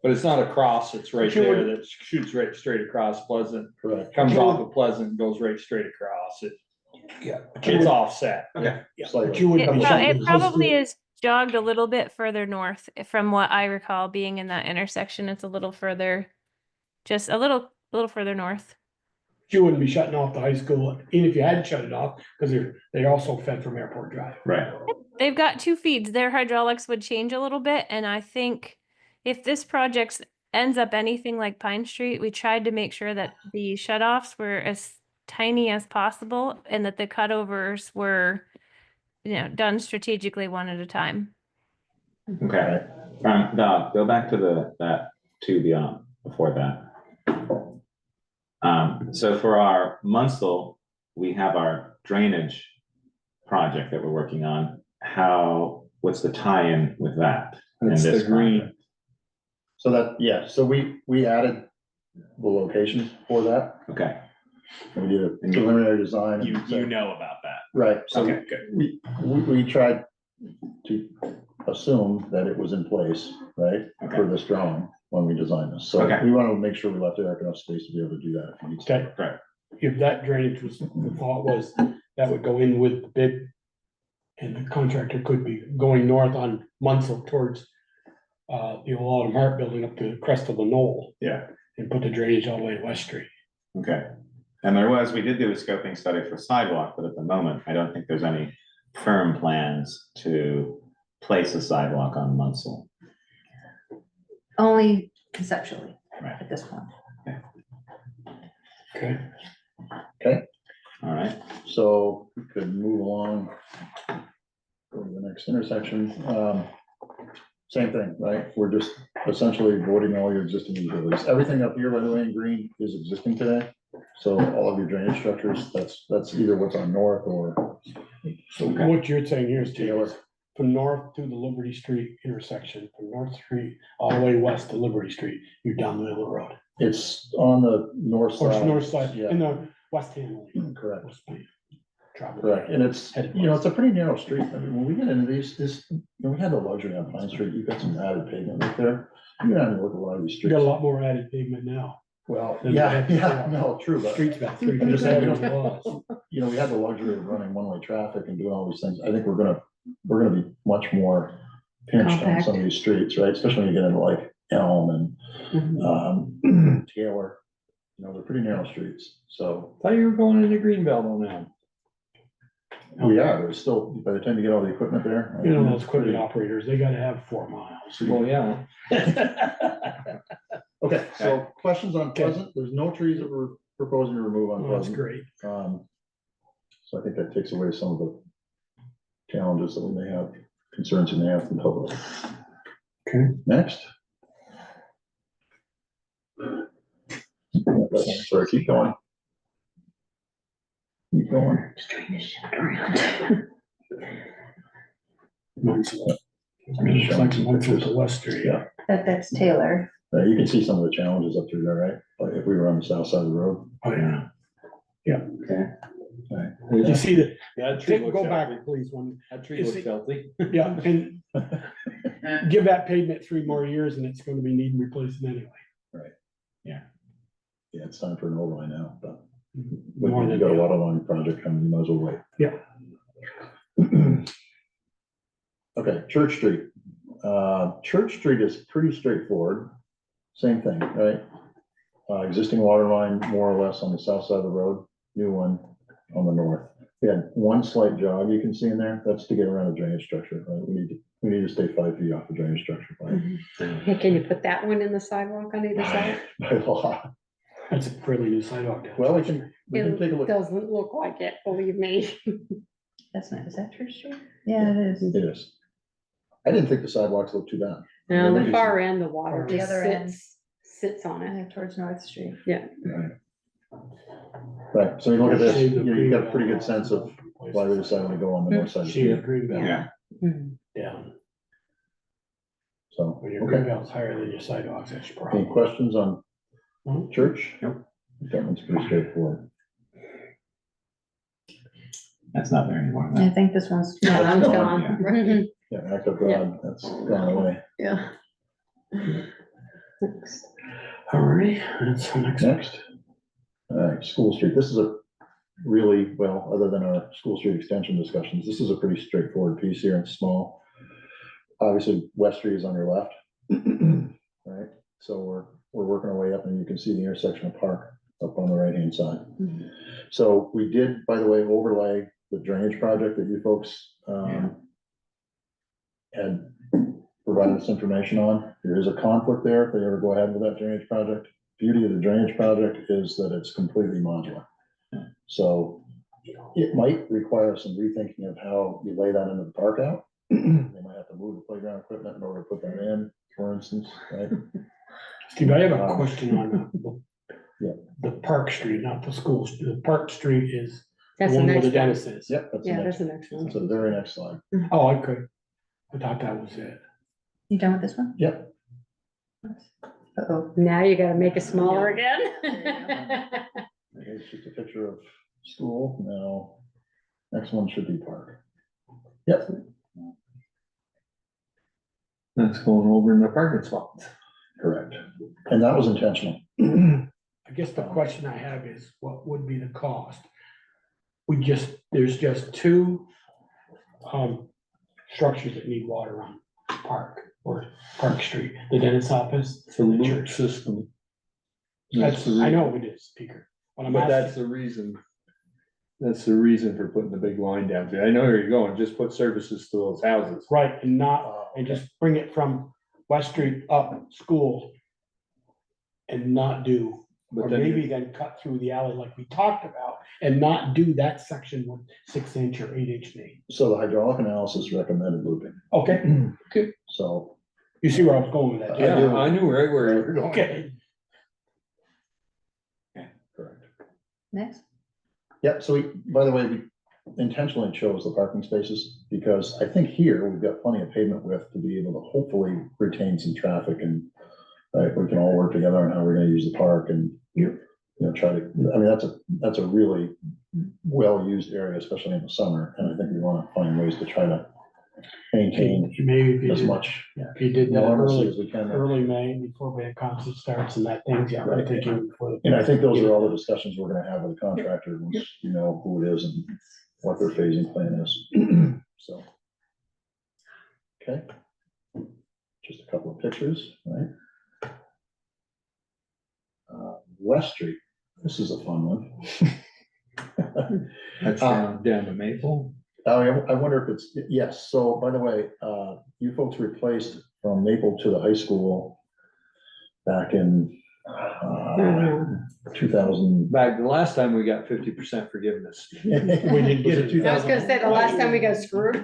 But it's not a cross, it's right But you there would- that shoots right straight across Pleasant, Correct. comes off of Pleasant, and goes right straight across. yeah. It's offset. Okay. Yeah, Slightly. but you would It, be pro- shutting it the high probably school- is jogged a little bit further north from what I recall being in that intersection. It's a little further, just a little further north. You wouldn't be shutting off the high school, even if you had to shut it off, because they're also fed from Airport Drive. Right. They've got two feeds. Their hydraulics would change a little bit, and I think if this project ends up anything like Pine Street, we tried to make sure that the shutoffs were as tiny as possible and that the cutovers were, done strategically one at a time. Okay, Doc, go back to that two beyond, before that. So for our Munsell, we have our drainage project that we're working on. What's the tie-in with that? in It's the this green. project? So that, yeah, so we added the locations for that. Okay, We did a preliminary design. and you so- know about that. Right, so Okay, good. we tried to assume that it was in place, right? Okay. For this drawing when we designed this. So Okay. we want to make sure we left Eric enough space to be able to do that if he needs to. Okay, Right. if that drainage was, the thought was that would go in with the bid. And the contractor could be going north on Munsell towards the old Autumn Hart building up to the crest of the knoll Yeah, and put the drainage all the way to West Street. okay. And we did do a scoping study for sidewalk, but at the moment, I don't think there's any firm plans to place a sidewalk on Munsell. Only conceptually Right. at this point. Okay. All right, So we could move along. Go to the next intersection. Same thing, right? We're just essentially voiding all your existing utilities. Everything up here, by the way, in green is existing today. So all of your drainage structures, that's either what's on north or. So what you're saying here is Taylor, from north to the Liberty Street intersection, from North Street all the way west to Liberty Street, you're down the middle of the road. It's on the north Or side. north side, Yeah, in the west hand lane. correct. Travel. Correct, and it's, it's a pretty narrow street. I mean, when we get into we had the luxury on Pine Street, you've got some added pavement right there. You don't have to look at a lot of these You streets. got a lot more added pavement now. Well, than we yeah, had yeah, before. no, true, but. Streets about 3 I'm feet just saying, wider than it was. We had the luxury of running one-way traffic and doing all these things. I think we're gonna be much more pinched on Compact. some of these streets, right? Especially when you get into like Elm Mhm. and, Taylor. They're pretty narrow streets, so. Thought you were going into Greenbelt on that. We are, there's still, by the time you get all the equipment there. You know, those equipment operators, they gotta have 4 miles. Well, yeah. Okay, so questions on Pleasant? There's no trees that we're proposing to remove on Oh, that's Pleasant. great. So I think that takes away some of the challenges that we may have, concerns you may have from public. Okay. Next. Sorry, keep going. Keep going. Munsell. Looks like Munsell to West Street. Yeah, That's Taylor. you can see some of the challenges up through there, right? Like if we were on the south side of the road. Oh, yeah. Okay. Right. You see that, Yeah, that tree go looks back, healthy. please, one, That tree You looks see- healthy. yeah, and give that pavement 3 more years and it's gonna be needing replacing anyway. Yeah, it's time for an overlay now, but More we've than got a that. water line project coming, you might as well wait. Yeah. Okay, Church Street. Church Street is pretty straightforward. Same thing, right? Existing water line, more or less on the south side of the road, new one on the north. We had one slight jog you can see in there. That's to get around the drainage structure, right? We need to We need to stay 5 feet off the drainage structure Hey, can you put that one in the sidewalk on either side? by law. That's a fairly new sidewalk. down Well, we Church can take a It look. doesn't look like it, believe me. That's not, is that Church Street? Yeah, it is. It is. I didn't think the sidewalks looked too bad. Now, on Really the far end, the water The just other end. sits on it. Yeah, towards North Street. Yeah. Right, so you look at this, Shade of you've got a green pretty down good sense of places. why we decided to go on the north side of the Shade of street. green belt. Yeah. down. So, When your green okay. belt's higher than your sidewalks, that's your Any problem. questions on Hmm? church? Nope. That one's pretty straightforward. That's not there anymore. I think this one's. Yeah, that one's gone, gone. yeah. Right. Yeah, act of God, that's gone away. Yeah. All right, that's the next. Next. All right, School Street. This is a really, well, other than our School Street extension discussions, this is a pretty straightforward piece here and small. Obviously, West Street is on your left. Right, so we're working our way up and you can see the intersection of Park up on the right-hand side. So we did, by the way, overlay the drainage project that you folks had provided us information on. There is a conflict there if they ever go ahead with that drainage project. Beauty of the drainage project is that it's completely modular. So it might require some rethinking of how you lay that into the park out. They might have to move the playground equipment in order to put that in, for instance, right? Steve, I have a question on Yeah. the Park Street, not the schools. The Park Street is the That's the one where next the one. dentist is. Yep. That's the Yeah, next- that's the next one. That's the very next slide. Oh, I could. I thought that was it. You done with this one? Yep. Uh-oh. Now you gotta make it smaller again. It's just a picture of school. Now, next one should be park. Yep. That's going over in the parking spots. Correct. And that was intentional. I guess the question I have is, what would be the cost? There's just two structures that need water on Park or Park Street, the dentist's office. It's a and the loop church. system. That's, I know it is, speaker. What I'm But that's asking, the reason. That's the reason for putting the big line down there. I know where you're going, just put services to those houses. right, and not, and just bring it from West Street up school and not do, or But then maybe then cut through the alley like we talked about and not do that section with 6-inch or 8-inch main. So the hydraulic analysis recommended looping. Okay, So, you see where I was going with that? I do. Yeah, I knew right where you were going. Okay. correct. Next. Yep, so we, by the way, we intentionally chose the parking spaces because I think here we've got plenty of pavement width to be able to hopefully retain some traffic and right, we can all work together on how we're gonna use the park and, you know, try to, I mean, that's a really well-used area, especially in the summer. And I think we wanna find ways to try to maintain Maybe if you as did, much if you did that normalcy as we can. early May before band concert starts and that thing, yeah, I'm thinking before. the- And I think those are all the discussions we're gonna have with the contractor, once you know who it is and what their phasing plan is, so. Okay. Just a couple of pictures, right? West Street, this is a fun one. That's down to Maple. Oh, I wonder if it's, yes, so by the way, you folks replaced from Maple to the high school back in 2000. Back the last time we got 50% forgiveness. We didn't get it. I was gonna say, the last time we got screwed.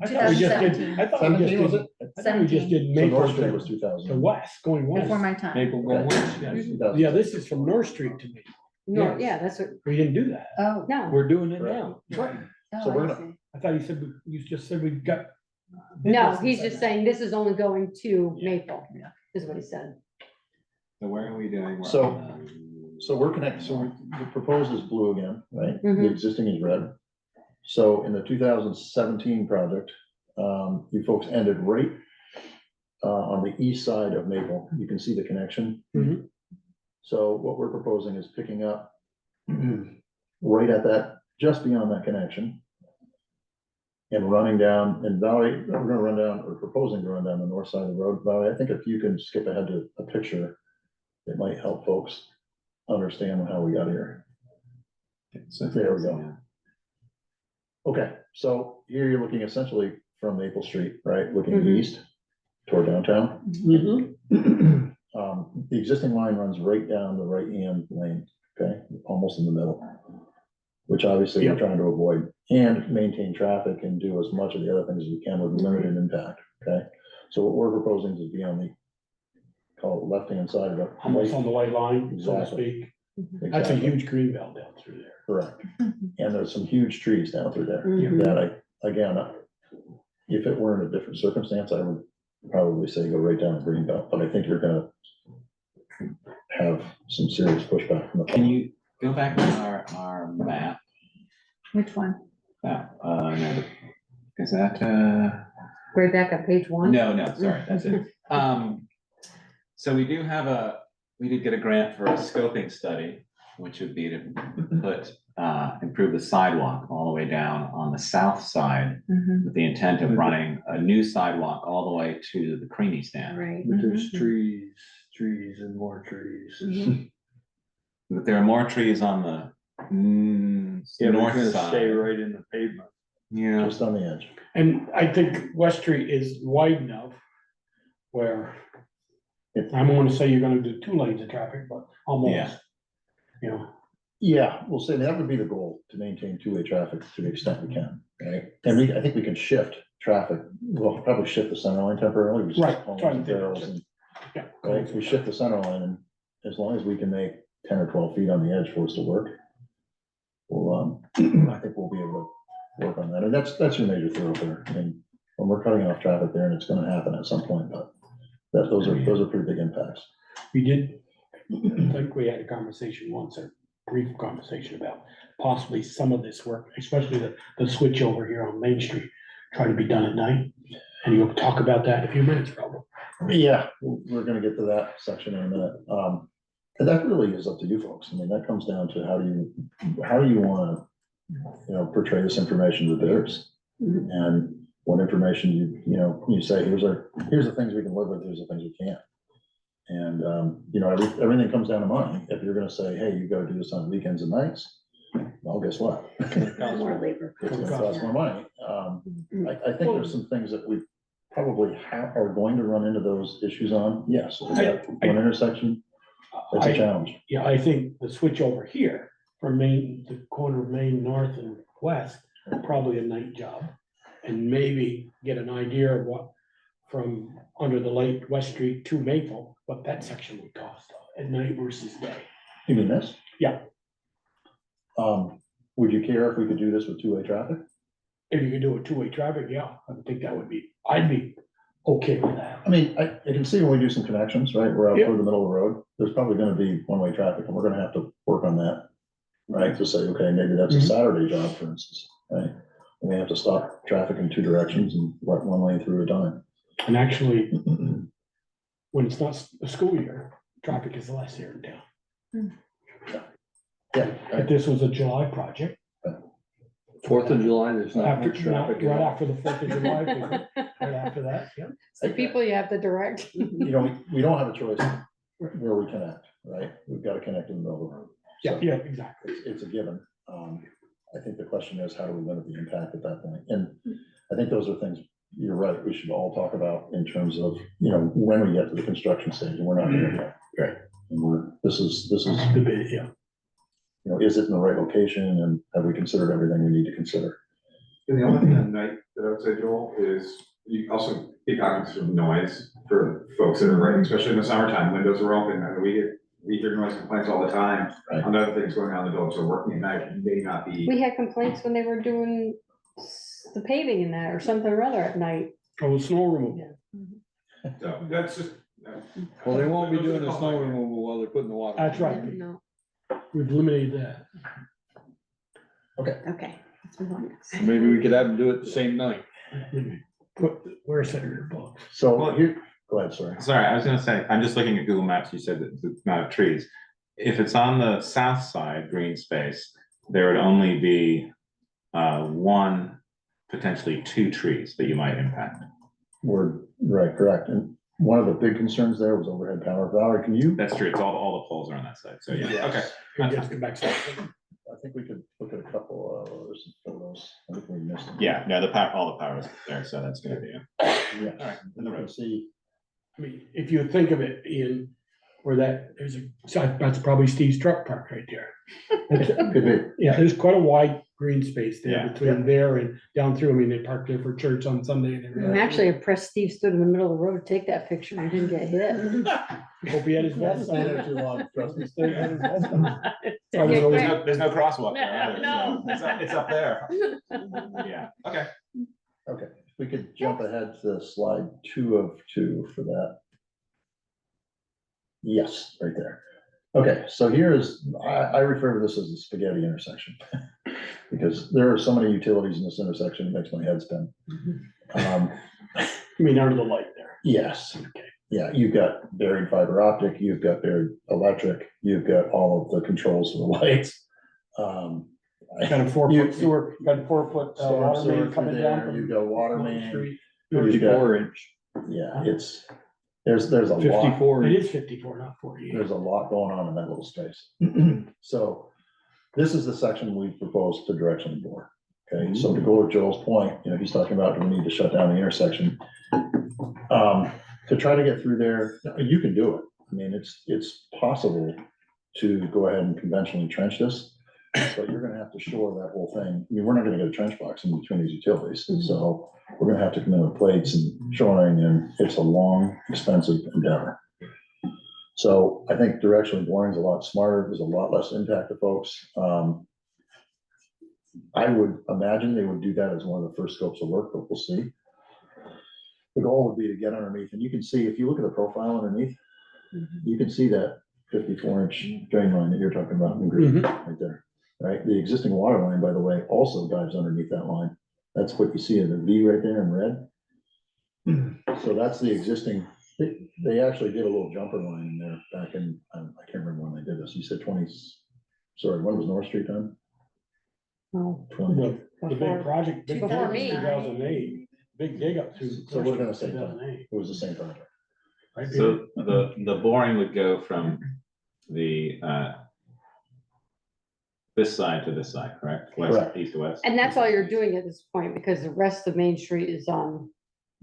I thought we just did, I thought we just 17, was did, it? I thought we just did So Maple North Street was to 2000. west, going west. Before my time. Maple going west, yes. Yeah, this is from North Street to me. No, yeah, that's what, We didn't do that. Oh. no. We're doing it now. Right. So we're I gonna- see. I thought you said, you just said we got. No, he's just saying this is only going to Maple, is what he said. So where are we doing? work So- on So we're connected, so the proposed is blue again, right? The Mhm. existing is red. So in the 2017 project, you folks ended right on the east side of Maple. You can see the connection. Mhm. So what we're proposing is picking up right at that, just beyond that connection. And running down, and Valerie, we're gonna run down, or proposing to run down the north side of the road. Valerie, I think if you can skip ahead to a picture, it might help folks understand how we got here. So There we go. Okay, so here you're looking essentially from Maple Street, right, looking Mhm. east toward downtown. The existing line runs right down the right-hand lane, okay, almost in the middle, which obviously we're trying to avoid and maintain traffic and do as much of the other things as we can with limited impact, okay? So what we're proposing is to be on the, call it left-hand side of it. Almost on the white line, so to Exactly. speak. That's a Exactly. huge green belt down through there. Correct. And there's some huge trees down through there Mhm. that again, if it were in a different circumstance, I would probably say go right down the green belt, but I think you're gonna have some serious pushback from the. Can you go back to our map? Which one? No, no, is that, Right back at page 1? no, sorry, that's it. So we did get a grant for a scoping study, which would be to improve the sidewalk all the way down on the south side with the intent of running a new sidewalk all the way to the creamy stand. Right. But there's trees and more trees. But there are more trees on the Yeah, north we're gonna stay side. right in the pavement. Yeah. Just on the edge. And I think West Street is wide enough where I'm gonna say you're gonna do 2 lanes of traffic, but almost, you know. Yeah, we'll say that would be the goal, to maintain two-way traffic to the extent we can, right? And I think we can shift traffic, we'll probably shift the center line temporarily. We just Right, call trying them to do barrels that. and- Yeah. Right, we shift the center line, and as long as we can make 10 or 12 feet on the edge for us to work, we'll, I think we'll be able to work on that, and that's your major thoroughfare. I mean, when we're cutting off traffic there, and it's gonna happen at some point, but those are pretty big impacts. We did, I think we had a conversation once, a brief conversation about possibly some of this work, especially the switch over here on Main Street, trying to be done at night. And you'll talk about that in a few minutes, probably. Yeah, we're gonna get to that section in a minute. And that really is up to you folks. I mean, that comes down to how do you wanna, portray this information to bidders? And what information you say, here's the things we can live with, here's the things we can't. And, everything comes down to money. If you're gonna say, hey, you gotta do this on weekends and nights, well, guess what? More labor. It's gonna cost more money. I think there's some things that we probably are going to run into those issues on. Yes, one intersection, it's a challenge. Yeah, I think the switch over here from the corner of Main North and West, probably a night job. And maybe get an idea of what, from under the light West Street to Maple, what that section would cost at night versus day. You mean this? Yeah. Would you care if we could do this with two-way traffic? If you could do a 2-way traffic, yeah, I think I'd be okay with that. I mean, I can see when we do some connections, right, we're out through the middle of the road, there's probably gonna be one-way traffic, and we're gonna have to work on that. Right, to say, okay, maybe that's a Saturday job, for instance, right? And we have to stop traffic in 2 directions and let one lane through a time. And actually, when it's not a school year, traffic is less here in town. Yeah. If this was a July project. 4th of July, there's not much traffic. Right after the 4th of July, right after that, yeah. It's the people you have to direct. We don't have a choice where we connect, right? We've got to connect in the middle of the road. So Yeah, exactly. It's a given. I think the question is, how do we limit the impact at that point? And I think those are things, you're right, we should all talk about in terms of, when we get to the construction stage, and we're not there yet. Right. And this is, The bid, yeah. Is it in the right location, and have we considered everything we need to consider? And the only thing at night that I would say, Joel, is you also be cognizant of noise for folks that are right, especially in the summertime, windows are open, and we hear noise complaints all the time on other things going on in the village, so working at night may not be. We had complaints when they were doing the paving in that or something or other at night. Oh, snow removal. So that's just. Well, they won't be doing the snow removal while they're putting the water. That's right. No. We've eliminated that. Okay. Let's move on next. Maybe we could have them do it the same night. Where's that in your book? So here, go ahead, sorry. Sorry, I was gonna say, I'm just looking at Google Maps, you said that the amount of trees. If it's on the south side, green space, there would only be one, potentially 2 trees that you might impact. Right, correct. And one of the big concerns there was overhead power. Valerie, can you? That's true, it's all the poles are on that side, so yeah, okay. Good, come back. I think we could look at a couple of those. I think we missed them. Yeah, no, the power, all the power is there, so that's gonna be, Yeah. all right, in the You can road. see, I mean, if you think of it, Ian, where that's probably Steve's truck park right there. could be. Yeah, there's quite a wide green space there Yeah. between there and down through. I mean, they park there for church on Sunday and everything. I'm actually impressed Steve stood in the middle of the road to take that picture and didn't get hit. Hope he had his vest Stay there on. too long, trust me, stay there. His vest on. There's no crosswalk there, either, No. so it's up there. Yeah, okay. Okay, if we could jump ahead to slide 2 of 2 for that. Yes, right there. Okay, so here is, I refer to this as the spaghetti intersection. Because there are so many utilities in this intersection, it makes my head spin. I mean, under the light there. Yes, yeah, you've got buried fiber optic, you've got buried electric, you've got all of the controls for the lights. Got a 4-foot sewer, got a 4-foot Storm water sewer main through coming there, down. you've got water North main. Street. you've got- 54-inch. Yeah, there's a lot. 54 It inch. is 54, not 48. There's a lot going on in that little space. So this is the section we proposed to directionally bore. Okay, so to go with Joel's point, you know, he's talking about, do we need to shut down the intersection? To try to get through there, you can do it. I mean, it's possible to go ahead and conventionally trench this, but you're gonna have to shore that whole thing. I mean, we're not gonna get a trench box in between these utilities, so we're gonna have to come in with plates and shoring, and it's a long, expensive endeavor. So I think directionally boring is a lot smarter, there's a lot less impact to folks. I would imagine they would do that as one of the first scopes of work, but we'll see. The goal would be to get underneath, and you can see, if you look at the profile underneath, you can see that 54-inch drain line that you're talking about in green, right there, right? The existing water line, by the way, also dives underneath that line. That's what you see in the V right there in red. So that's the existing, they actually did a little jumper line in there back in, I can't remember when they did this. You said 20, sorry, when was North Street done? Oh, 20. The big project, big Before me. 2008, big dig up to. So we're gonna say 2008. it was the same project. Right, Peter? So the boring would go from the, this side to this side, correct? West, Correct. east to west? And that's all you're doing at this point, because the rest of Main Street is on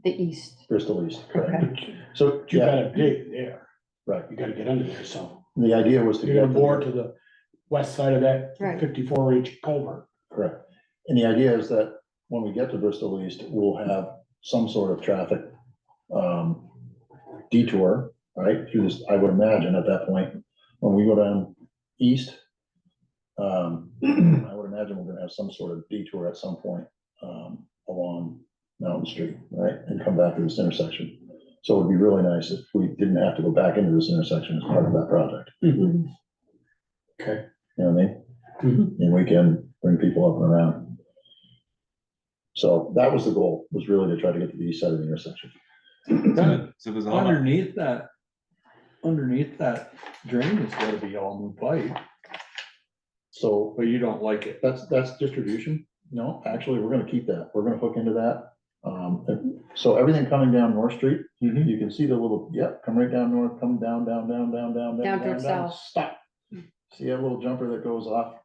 the east. Bristol East, correct. Okay. So, But you yeah, gotta dig there. right. You gotta get under there, so The idea was to you're get gonna bore to to the west side of that Right. 54-inch culvert. correct. And the idea is that when we get to Bristol East, we'll have some sort of traffic detour, right, through this, I would imagine at that point, when we go down east, I would imagine we're gonna have some sort of detour at some point along Mountain Street, right, and come back to this intersection. So it'd be really nice if we didn't have to go back into this intersection as part of that project. Okay. You know what I mean? And we can bring people up and around. So that was the goal, was really to try to get to the east side of the intersection. So there's a whole lot. Underneath that drain is gotta be all new pipe, So but you don't like it. that's distribution. No, actually, we're gonna keep that. We're gonna hook into that. So everything coming down North Street, you can see the little, yep, come right down north, come down, down, Down towards south. stop. See that little jumper that goes off?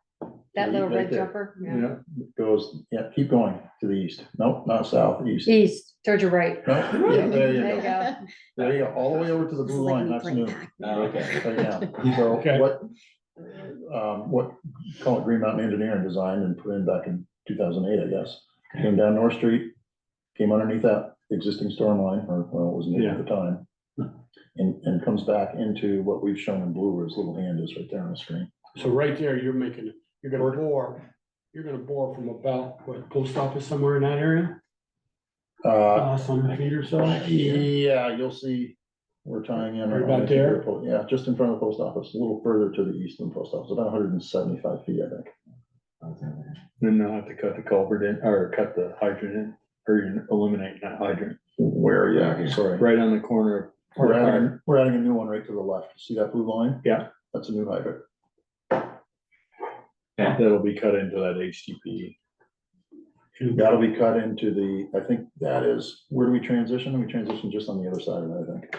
That little Right red there. jumper, yeah. Yeah, it goes, yeah, keep going to the east. Nope, not south, east. East, towards your right. No, yeah, there you There you go. go. There you go, all the way over to the blue line, that's new. Oh, okay. Right now. So Okay. what, call it Green Mountain Engineering designed and put in back in 2008, I guess. Came down North Street, came underneath that existing storm line, or, well, it wasn't there at the time. And comes back into what we've shown in blue, where his little hand is right there on the screen. So right there, you're gonna bore from about, what, post office somewhere in that area? 100 feet or so? Yeah, you'll see, we're tying in. Right about there? Yeah, just in front of the post office, a little further to the east than the post office, about 175 feet, I think. Then they'll have to cut the culvert in, or cut the hydrant in, or you eliminate that hydrant. Where, yeah, sorry. Right on the corner. We're adding a new one right to the left. See that blue line? Yeah. That's a new hydrant. That'll be cut into that HDPE. That'll be cut into the, I think that is, where do we transition? We transition just on the other side of that, I think.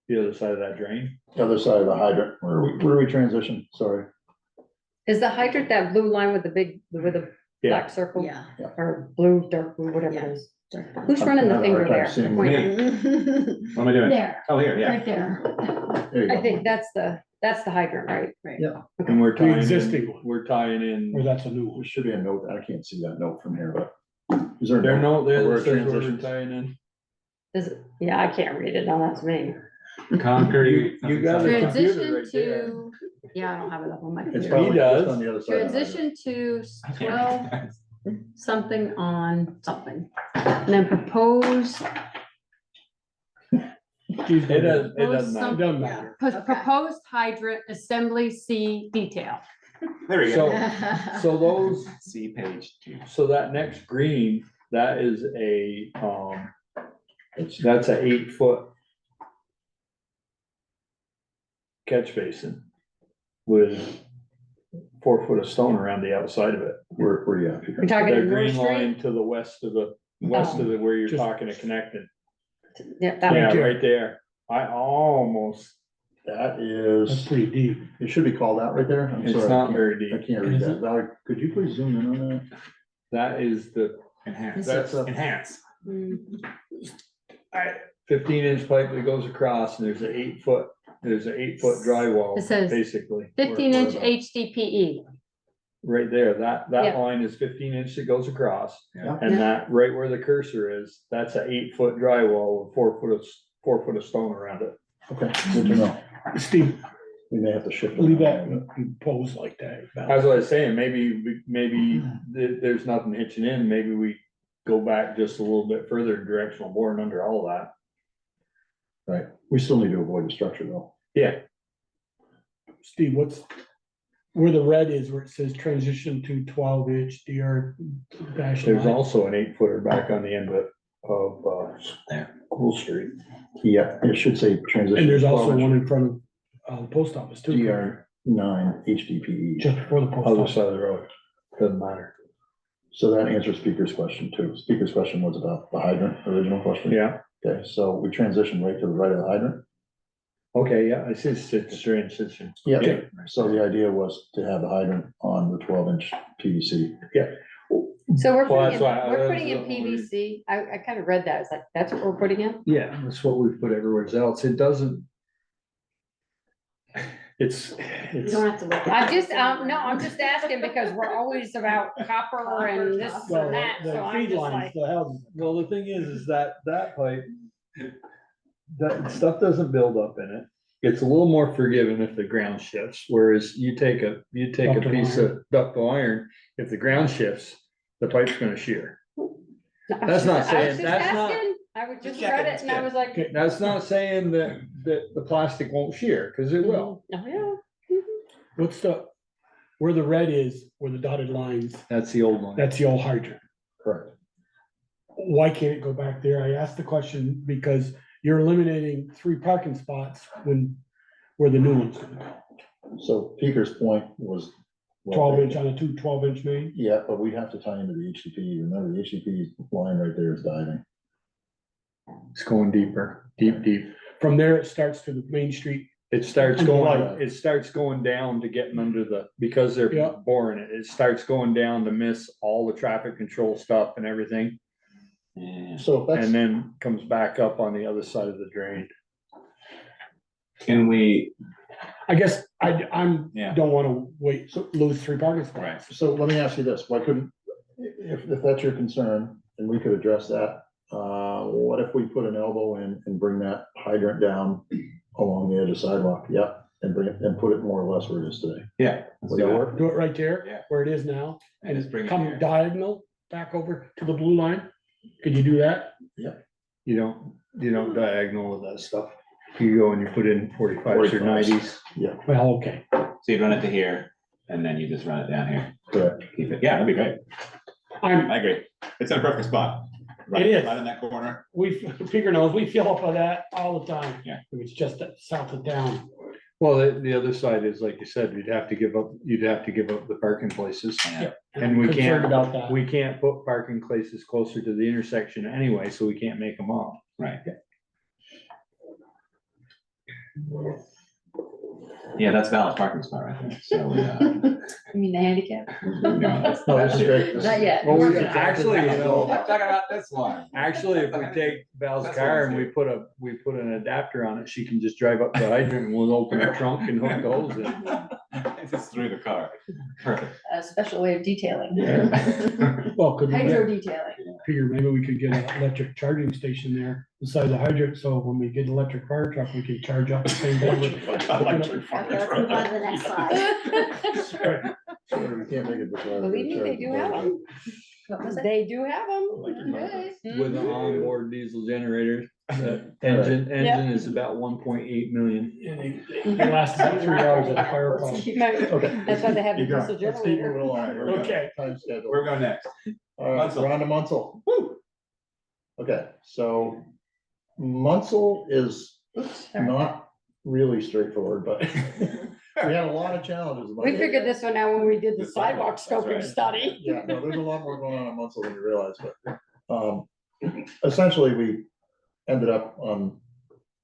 The other side of that drain? The other side of the hydrant. Where do we transition? Sorry. Is the hydrant that blue line with the big, with the black circle, Yeah. or blue, dark blue, whatever it Yeah. is. Who's running the I've finger had a hard there? time seeing The pointer? What am I doing? There, Oh, here, yeah. right there. There you I go. think that's the hydrant, right? Right. Yeah. And we're tying existing in, one. we're tying Or in, that's a new one. There should be a note, I can't see that note from here, but is there a there note? no, there where that it says where we're transitions? tying in. Is it, yeah, I can't read it, no, that's me. Concrete. You got a computer Transition right there. to, yeah, I don't have it up on my It's computer. probably does. just on the other side. of the hydrant. Transition to 12 something on something. And then propose, It doesn't Propose matter. Doesn't matter. proposed hydrant assembly C detail. There we So, go. so those, See page 2. so that next green, that is a, that's a 8-foot catch basin with 4 foot of stone around the outside of it. Where you at? You're talking The in North green Street? line to the west of the, where you're Just- talking to connected. Yeah, that Yeah, one. right there. I almost, That That's is, pretty deep. it should be called out right there. I'm it's sorry, I not can't- very I deep. can't read Is that. it? Valerie, could you please zoom in on that? That is the, Enhance. that's a Enhance. 15-inch pipe that goes across and there's an 8-foot, drywall. It says Basically. 15-inch Or- or about- HDPE. Right there, that Yeah. line is 15-inch that goes across. Yeah. And that, right where the cursor is, that's a 8-foot drywall with 4 foot of stone around it. Okay, good to know. Steve, We may have to shift. it leave around a that little bit. in pose like that. That's what I was saying, maybe there's nothing hitching in, maybe we go back just a little bit further in directional boring under all of that. Right, we still need to avoid the structure though. Yeah, Steve, where the red is, where it says transition to 12-inch DR dash there's line. also an 8-footer back on the end of Cool Street. Yeah, it should say transition. And there's also 12 one in front of the post office too. DR9 HDPE. Just before the post Other office. side of the road, doesn't matter. So that answers speaker's question too. Speaker's question was about the hydrant, original question. Yeah, Okay, so we transition right to the right of the hydrant. okay, yeah, I see it's transition. Yeah, so the idea was to have the hydrant on the 12-inch PVC. So we're Well, putting that's in, why we're that putting in was the only- PVC. I kind of read that. It's like, that's what we're putting in? Yeah, that's what we put everywhere else. It doesn't. It's. You don't have to look. I just, no, I'm just asking because we're always about copper and this Well, and that, the so I'm feed just lines, like. the houses. Well, the thing is that pipe, that stuff doesn't build up in it. It's a little more forgiving if the ground shifts, whereas you take a Ductile piece of ductile iron, if the ground shifts, the pipe's gonna shear. That's not I was saying- just that's not- asking. I would just Check read it, it it's and I good. was like. Okay. That's not saying that the plastic won't shear, cause it will. Oh, yeah. What's where the red is, where the dotted lines, That's the old one. that's the old hydrant. Correct. Why can't it go back there? I asked the question because you're eliminating 3 parking spots where the new one's gonna go. So Peter's point was. 12-inch on a 12-inch main. Yeah, but we'd have to tie into the HDPE. Remember, the HDPE line right there is diving. It's going deeper, deep. From there, it starts to the main street. It starts On the going, right. it starts going down to getting under because they're Yeah. boring it. It starts going down to miss all the traffic control stuff and everything. So if that's, And then comes back up on the other side of the drain. Can we, I guess I'm, Yeah. don't wanna lose 3 parking spots. right, so let me ask you this, why couldn't, if that's your concern, and we could address that, what if we put an elbow in and bring that hydrant down along the edge of sidewalk? Yeah, and bring it, and put it more or less where it is today. yeah. let's Would do that that. work? Do it right there, Yeah. where it is now, And just bring and it come here. diagonal back over to the blue line. Could you do that? You don't diagonal with that stuff. You go and you put in 45s or 90s. Yeah, Well, okay. So you'd run it to here, and then you just run it down here. correct. Keep it, yeah, that'd be great. I'm, I agree. It's in a perfect spot. Right, It is. right in that corner. Peter knows, we fill up on that all the time. Yeah. It's just south of town. Well, the other side is, like you said, you'd have to give up the parking places. Yeah. And we Concerned can't, about that. we can't put parking places closer to the intersection anyway, so we can't make them up. Right. Yeah, that's Val's parking spot right there, so. You mean the handicap? No, that's. No, this is great. Not yet. Well, We're we working on it. actually, you know, I'm talking about this one. actually, if we take Val's That's car what and I'm we put an adapter on it, she can just drive up the hydrant and we'll open the trunk and hook the hose in. Just through the car. Perfect. A special way of detailing. Well, could we Hydro get, detailing. figure maybe we could get an electric charging station there beside the hydrant, so when we get an electric fire truck, we can charge up the same day. Okay, let's move on to the next slide. Sorry, we can't make it. before I Believe me, they charge do the have boat. them. What was it? They do have them. With an onboard diesel generator, the Yep. engine is about 1.8 million. And they last about 3 hours at the fire pump. Okay. That's why they have the Keep going. diesel Let's keep generator. moving along. We're Okay. Time schedule. Where we going next? All right, Munsell. we're on to Munsell. Woo. Okay, so Munsell is not really straightforward, but we had a lot of challenges. about We it. figured this one out when we did the The sidewalk sidewalk, that's scoping right. study. Yeah, no, there's a lot more going on in Munsell than you realize, but essentially, we ended up on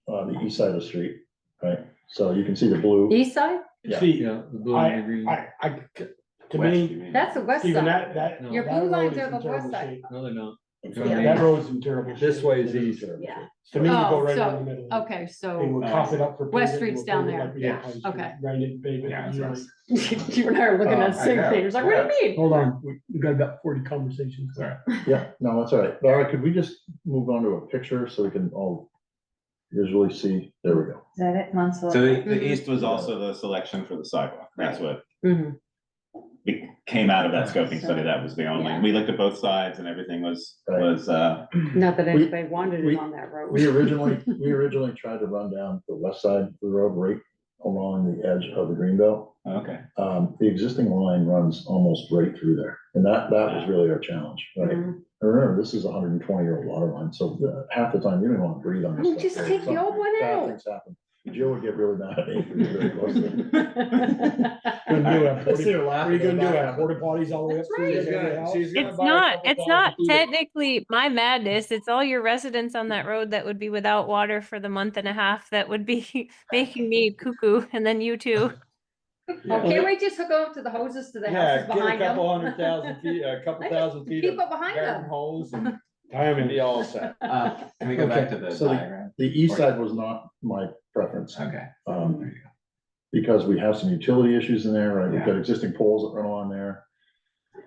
the east side of the street, right? So you can see the blue. East side? Yeah. See, Yeah, the blue and the green. to West, you me, mean? That's the west Stephen, side. that. Your that blue road lines is are in the west terrible side. shape. No, they're not. Yeah. That road's in terrible shape. This way is east. Yeah. To me, you go Oh, right so- in the middle. Okay, And so we'll top it up for. West paving, Street's we'll down pave it there. like we did Yeah. Pine Street. Okay. Grind it, pave it. Yeah, that's really. you and I are looking at the I same know. thing. It's like, what do you mean? Hold on, we got about 40 conversations. Sorry. Yeah, no, that's all right. Laura, could we just move on to a picture so we can all visually see? There we go. Is that it, Munsell? So the east was also the selection for the sidewalk. That's what Mhm. came out of that scoping study. That was the only, Yeah. we looked at both sides and everything was, Not that We- anybody wanted we- it on that road. We originally tried to run down the west side of the road, right along the edge of the greenbelt. okay. The existing line runs almost right through there, and that was really our challenge, right? Mhm. And remember, this is a 120-year-old water line, so half the time you don't want to breathe on this. Well, stuff. just So take the old one bad out. things happen. Jill would get really mad at me if we were very close to it. Gonna do a I see her What are laughing you gonna in do, the have background. porta potties all the way up? That's through right. the She's gonna- house? she's gonna It's buy a not, couple it's not thousand feet. technically my madness. It's all your residents on that road that would be without water for the month and a half that would be making me cuckoo, and then you too. Oh, can't we just hook up to the hoses to the Yeah, houses get a behind them? couple 100,000 feet, a couple I just thousand feet keep of it behind garden them. hose and Timing. be all set. Can we go back to the So diagram? The east side was not my preference. Okay. Because we have some utility issues in there, right? We've Yeah. got existing poles that run along there.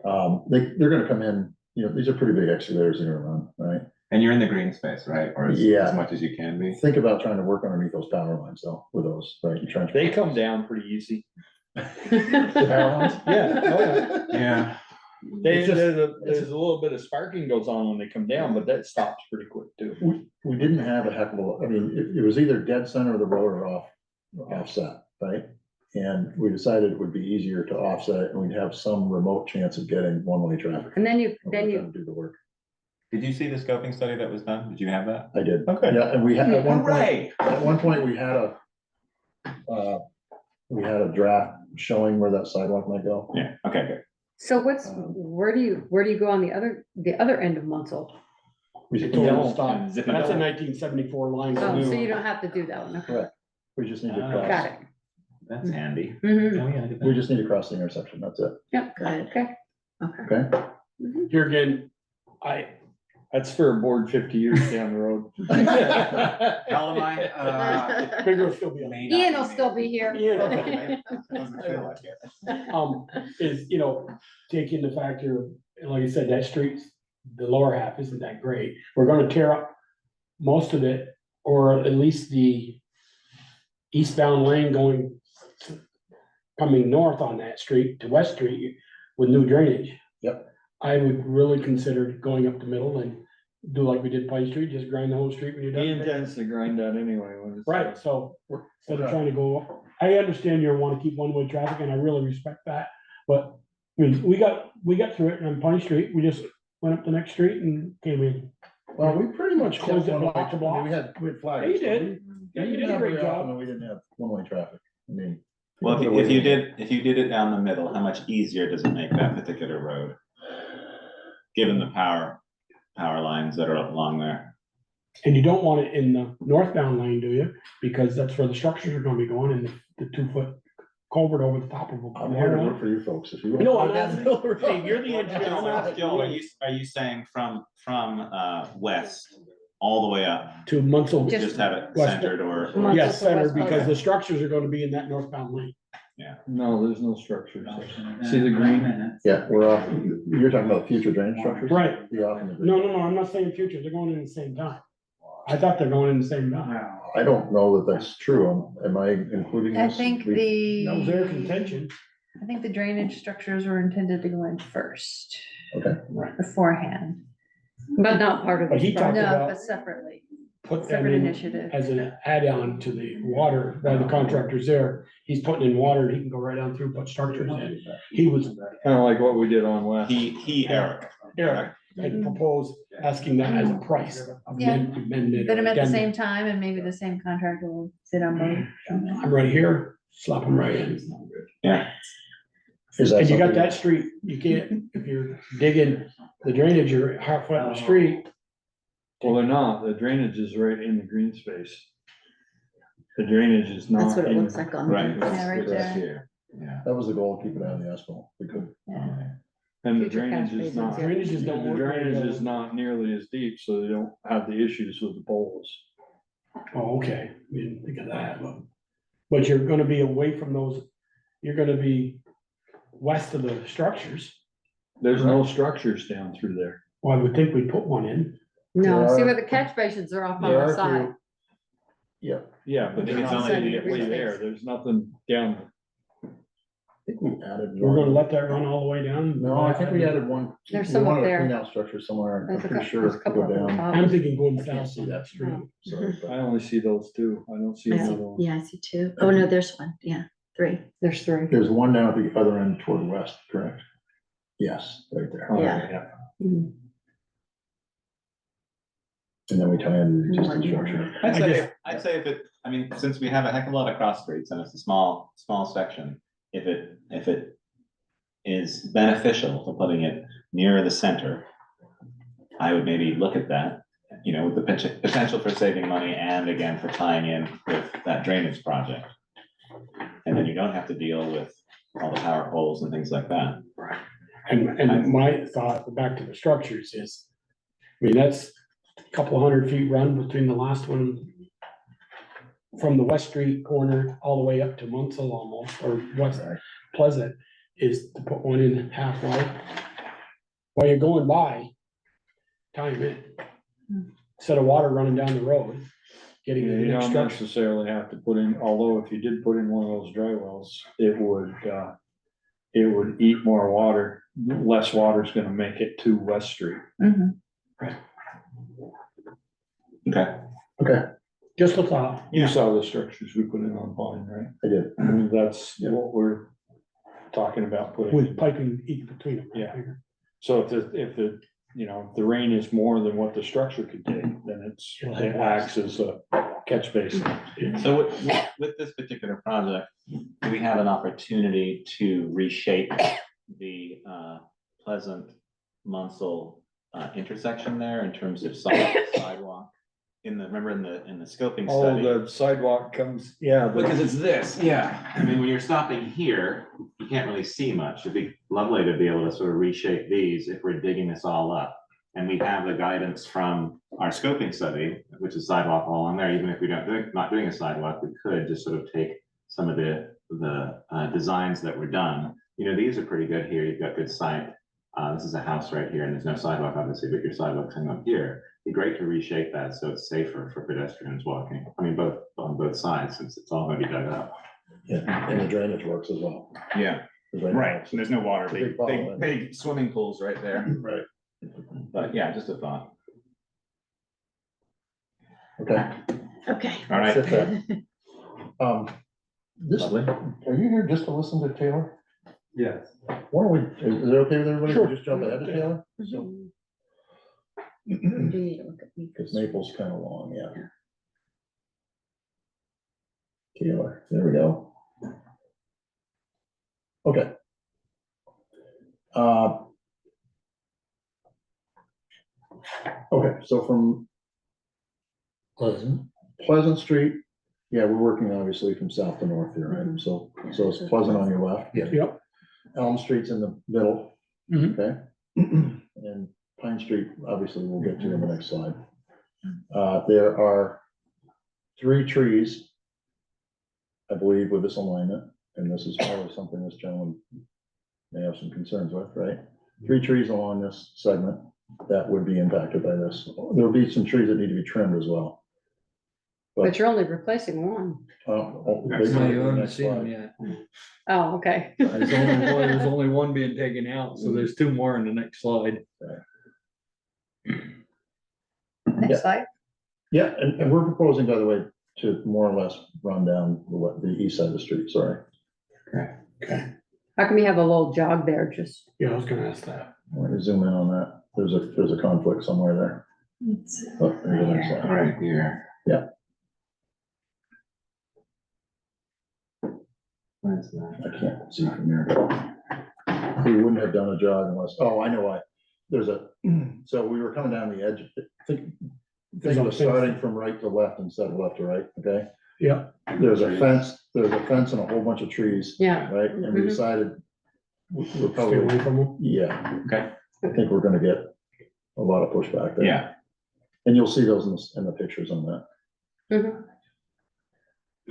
They're gonna come in, you know, these are pretty big excavators they're gonna run, right? And you're in the green space, right? Or Yeah. as much as you can be. Think about trying to work underneath those power lines though, with those, right? You're trying to. They come down pretty easy. The power lines? Yeah, oh yeah. Yeah. There's just- there's a little bit of sparking goes on when they come down, but that stops pretty quick too. We didn't have a heck of a, I mean, it was either dead center of the road or offset, right? And we decided it would be easier to offset it and we'd have some remote chance of getting one-way traffic. And then you, And then we're you, gonna Do the work. Did you see the scoping study that was done? Did you have that? I did. Okay. Yeah, and we had, at one point, Hooray! we had a draft showing where that sidewalk might go. Yeah, okay, good. so where do you go on the other end of Munsell? We They just told need them to to- stop. Zip it That's a up. 1974 line. Oh, so you don't have to do that one, okay. Correct. We just need to Ah. Got cross, it. That's handy. Mhm. Oh, yeah, look at we that. just need to cross the intersection, that's it, Yeah, okay. okay? Here again, That's for a board 50 years down the road. How am I? Bigger will still be on. May not Ian be will me. still be here. Ian. Doesn't feel like it. Is, you know, taking the factor, of, like I said, that street, the lower half isn't that great. We're gonna tear up most of it, or at least the eastbound lane coming north on that street to West Street with new drainage. Yep. I would really consider going up the middle and do like we did Pine Street, just grind the whole street when you're He done. intends to grind that anyway. when it's- Right, so instead of trying to go, I understand you want to keep one-way traffic and I really respect that. But I mean, we got through it on Pine Street. We just went up the next street and came in. Well, we pretty much Closed closed it it block to block. we had flags. Yeah, you did. We Yeah, you didn't did a have great very often job. that we didn't have one-way traffic, I mean. Well, if you did it down the middle, how much easier does it make that particular road? Given the power lines that are along there. And you don't want it in the northbound lane, do you? Because that's where the structures are gonna be going and the 2-foot culvert over the top of them. I'm here to work for you folks, if you. No, I'm asking, hey, you're the engineer, I'm asking Joel, you. are you saying from west all the way up? To Munsell. Just have it West- centered or? Yes, center, because the structures are gonna be in that northbound lane. Yeah. No, there's no structures. See the green? Yeah, we're off, you're talking about future drainage structures? Right. Be off in the green. No, I'm not saying future, they're going in the same time. I thought they're going in the same time. I don't know that that's true. Am I including I this? think That was their the, contention. I think the drainage structures were intended to go in first, Okay. beforehand. But not part of But he the talked project. No, about but separately, put them separate in initiative. as an add-on to the water, while the contractor's there. He's putting in water, and he can go right down through, put structures in. He was, Kind of like what we did on West. Eric. Eric had proposed asking that as a price. Yeah. Amendment. Put them at the addendum. same time and maybe the same contractor will sit on both. I'm right here, slap them right in. Yeah. Is that And you got something- that street, you can't, if you're digging the drainage, you're halfway up the street. Well, they're not. The drainage is right in the green space. The drainage is not. That's what it in- looks like on. the Right. Yeah, right That's there. here. Yeah. That was the goal, keep it out of the asphalt. We could. And the Future drainage catch is basins, not, yeah. Drainages the don't work very drainage well. is not nearly as deep, so they don't have the issues with the poles. Oh, okay, we didn't think of that, but you're gonna be away from those, you're gonna be west of the structures. There's no structures down through there. Well, I would think we put one in. No, see There where the catch basins are off on There the are side. through- Yeah, Yeah, but I think they're it's not only- immediately there. There's nothing down there. I think we added We're gonna one. let that run all the way down? No, I think we added one. There's We some up wanted a there. clean out structure somewhere. I'm There's a pretty cou- sure there's a to couple go of them. down. I'm thinking going I south see on that that street. Sorry, but- I only see those two. I don't see I see, another one. yeah, I see two. Oh, no, there's one. Yeah, 3. There's 3. There's one down at the other end toward west, correct? Yes, right there. Oh, Yeah. Mm-hmm. And then we tie into the existing structure. I'd say if it, I mean, since we have a heck of a lot of cross streets and it's a small section, if it is beneficial to putting it nearer the center, I would maybe look at that, you know, with the potential for saving money and again, for tying in with that drainage project. And then you don't have to deal with all the power poles and things like that. Right. And my thought, back to the structures is, I mean, that's a couple hundred feet run between the last one from the West Street corner all the way up to Munsell almost, or West Pleasant, is to put one in halfway. While you're going by, time it. Instead of water running down the road, getting the You next don't structure. necessarily have to put in, although if you did put in one of those dry wells, it would eat more water. Less water is gonna make it to West Street. Mhm. Okay. Okay, Just a thought. You saw the structures we put in on Vine, right? I did. I mean, that's what we're talking about putting. With piping each between them. Yeah. So if the rain is more than what the structure could take, then it acts as a catch basin. So with this particular project, do we have an opportunity to reshape the Pleasant Munsell intersection there in terms of sidewalk? Remember in the scoping Oh, study? the sidewalk comes, yeah. Because it's this, yeah. I mean, when you're stopping here, you can't really see much. It'd be lovely to be able to sort of reshape these if we're digging this all up. And we have the guidance from our scoping study, which is sidewalk all on there. Even if we not doing a sidewalk, we could just sort of take some of the designs that were done. You know, these are pretty good here. You've got good sight. This is a house right here, and there's no sidewalk, obviously, but your sidewalk's hanging up here. It'd be great to reshape that so it's safer for pedestrians walking. I mean, on both sides, since it's all going to be dug up. Yeah, and the drainage works as well. Yeah. 'Cause right now Right, it's- and there's no water, it's a big problem, isn't it? big swimming pools right there. Right. But yeah, just a thought. Okay. Okay. All right. That's it. This, Lovely. are you here just to listen to Taylor? Yes. Why don't we, is it okay with everybody? Sure. We just jump ahead to Taylor? So, Do you need to look at me? because Maple's kind of long, yeah. Taylor, there we go. Okay. Okay, so from Pleasant Street, yeah, we're working obviously from south to north here, right? So it's Pleasant on your left. Yep. Elm Street's in the middle, Mhm. okay? And Pine Street, obviously, we'll get to in the next slide. There are 3 trees, I believe, with this alignment, and this is probably something this gentleman may have some concerns with, right? 3 trees along this segment that would be impacted by this. There'll be some trees that need to be trimmed as well. But you're only replacing one. No, you haven't seen them yet. Oh, okay. There's only one being taken out, so there's 2 more in the next slide. Next slide. Yeah, and we're proposing, by the way, to more or less run down the east side of the street, sorry. Okay. How come you have a little jog there, just? Yeah, I was gonna ask that. Let me zoom in on that. There's a conflict somewhere there. Oh, there's the next slide. Right here. Yeah. Where's that? I can't see from here. We wouldn't have done a jog unless, oh, I know why. So we were coming down the edge. Think of it starting from right to left instead of left to right, okay? Yeah. There's a fence and a whole bunch of trees. Yeah. Right, and we decided we're Stay probably, away from them. yeah, Okay. I think we're gonna get a lot of pushback there. Yeah. And you'll see those in the pictures on that. Mhm.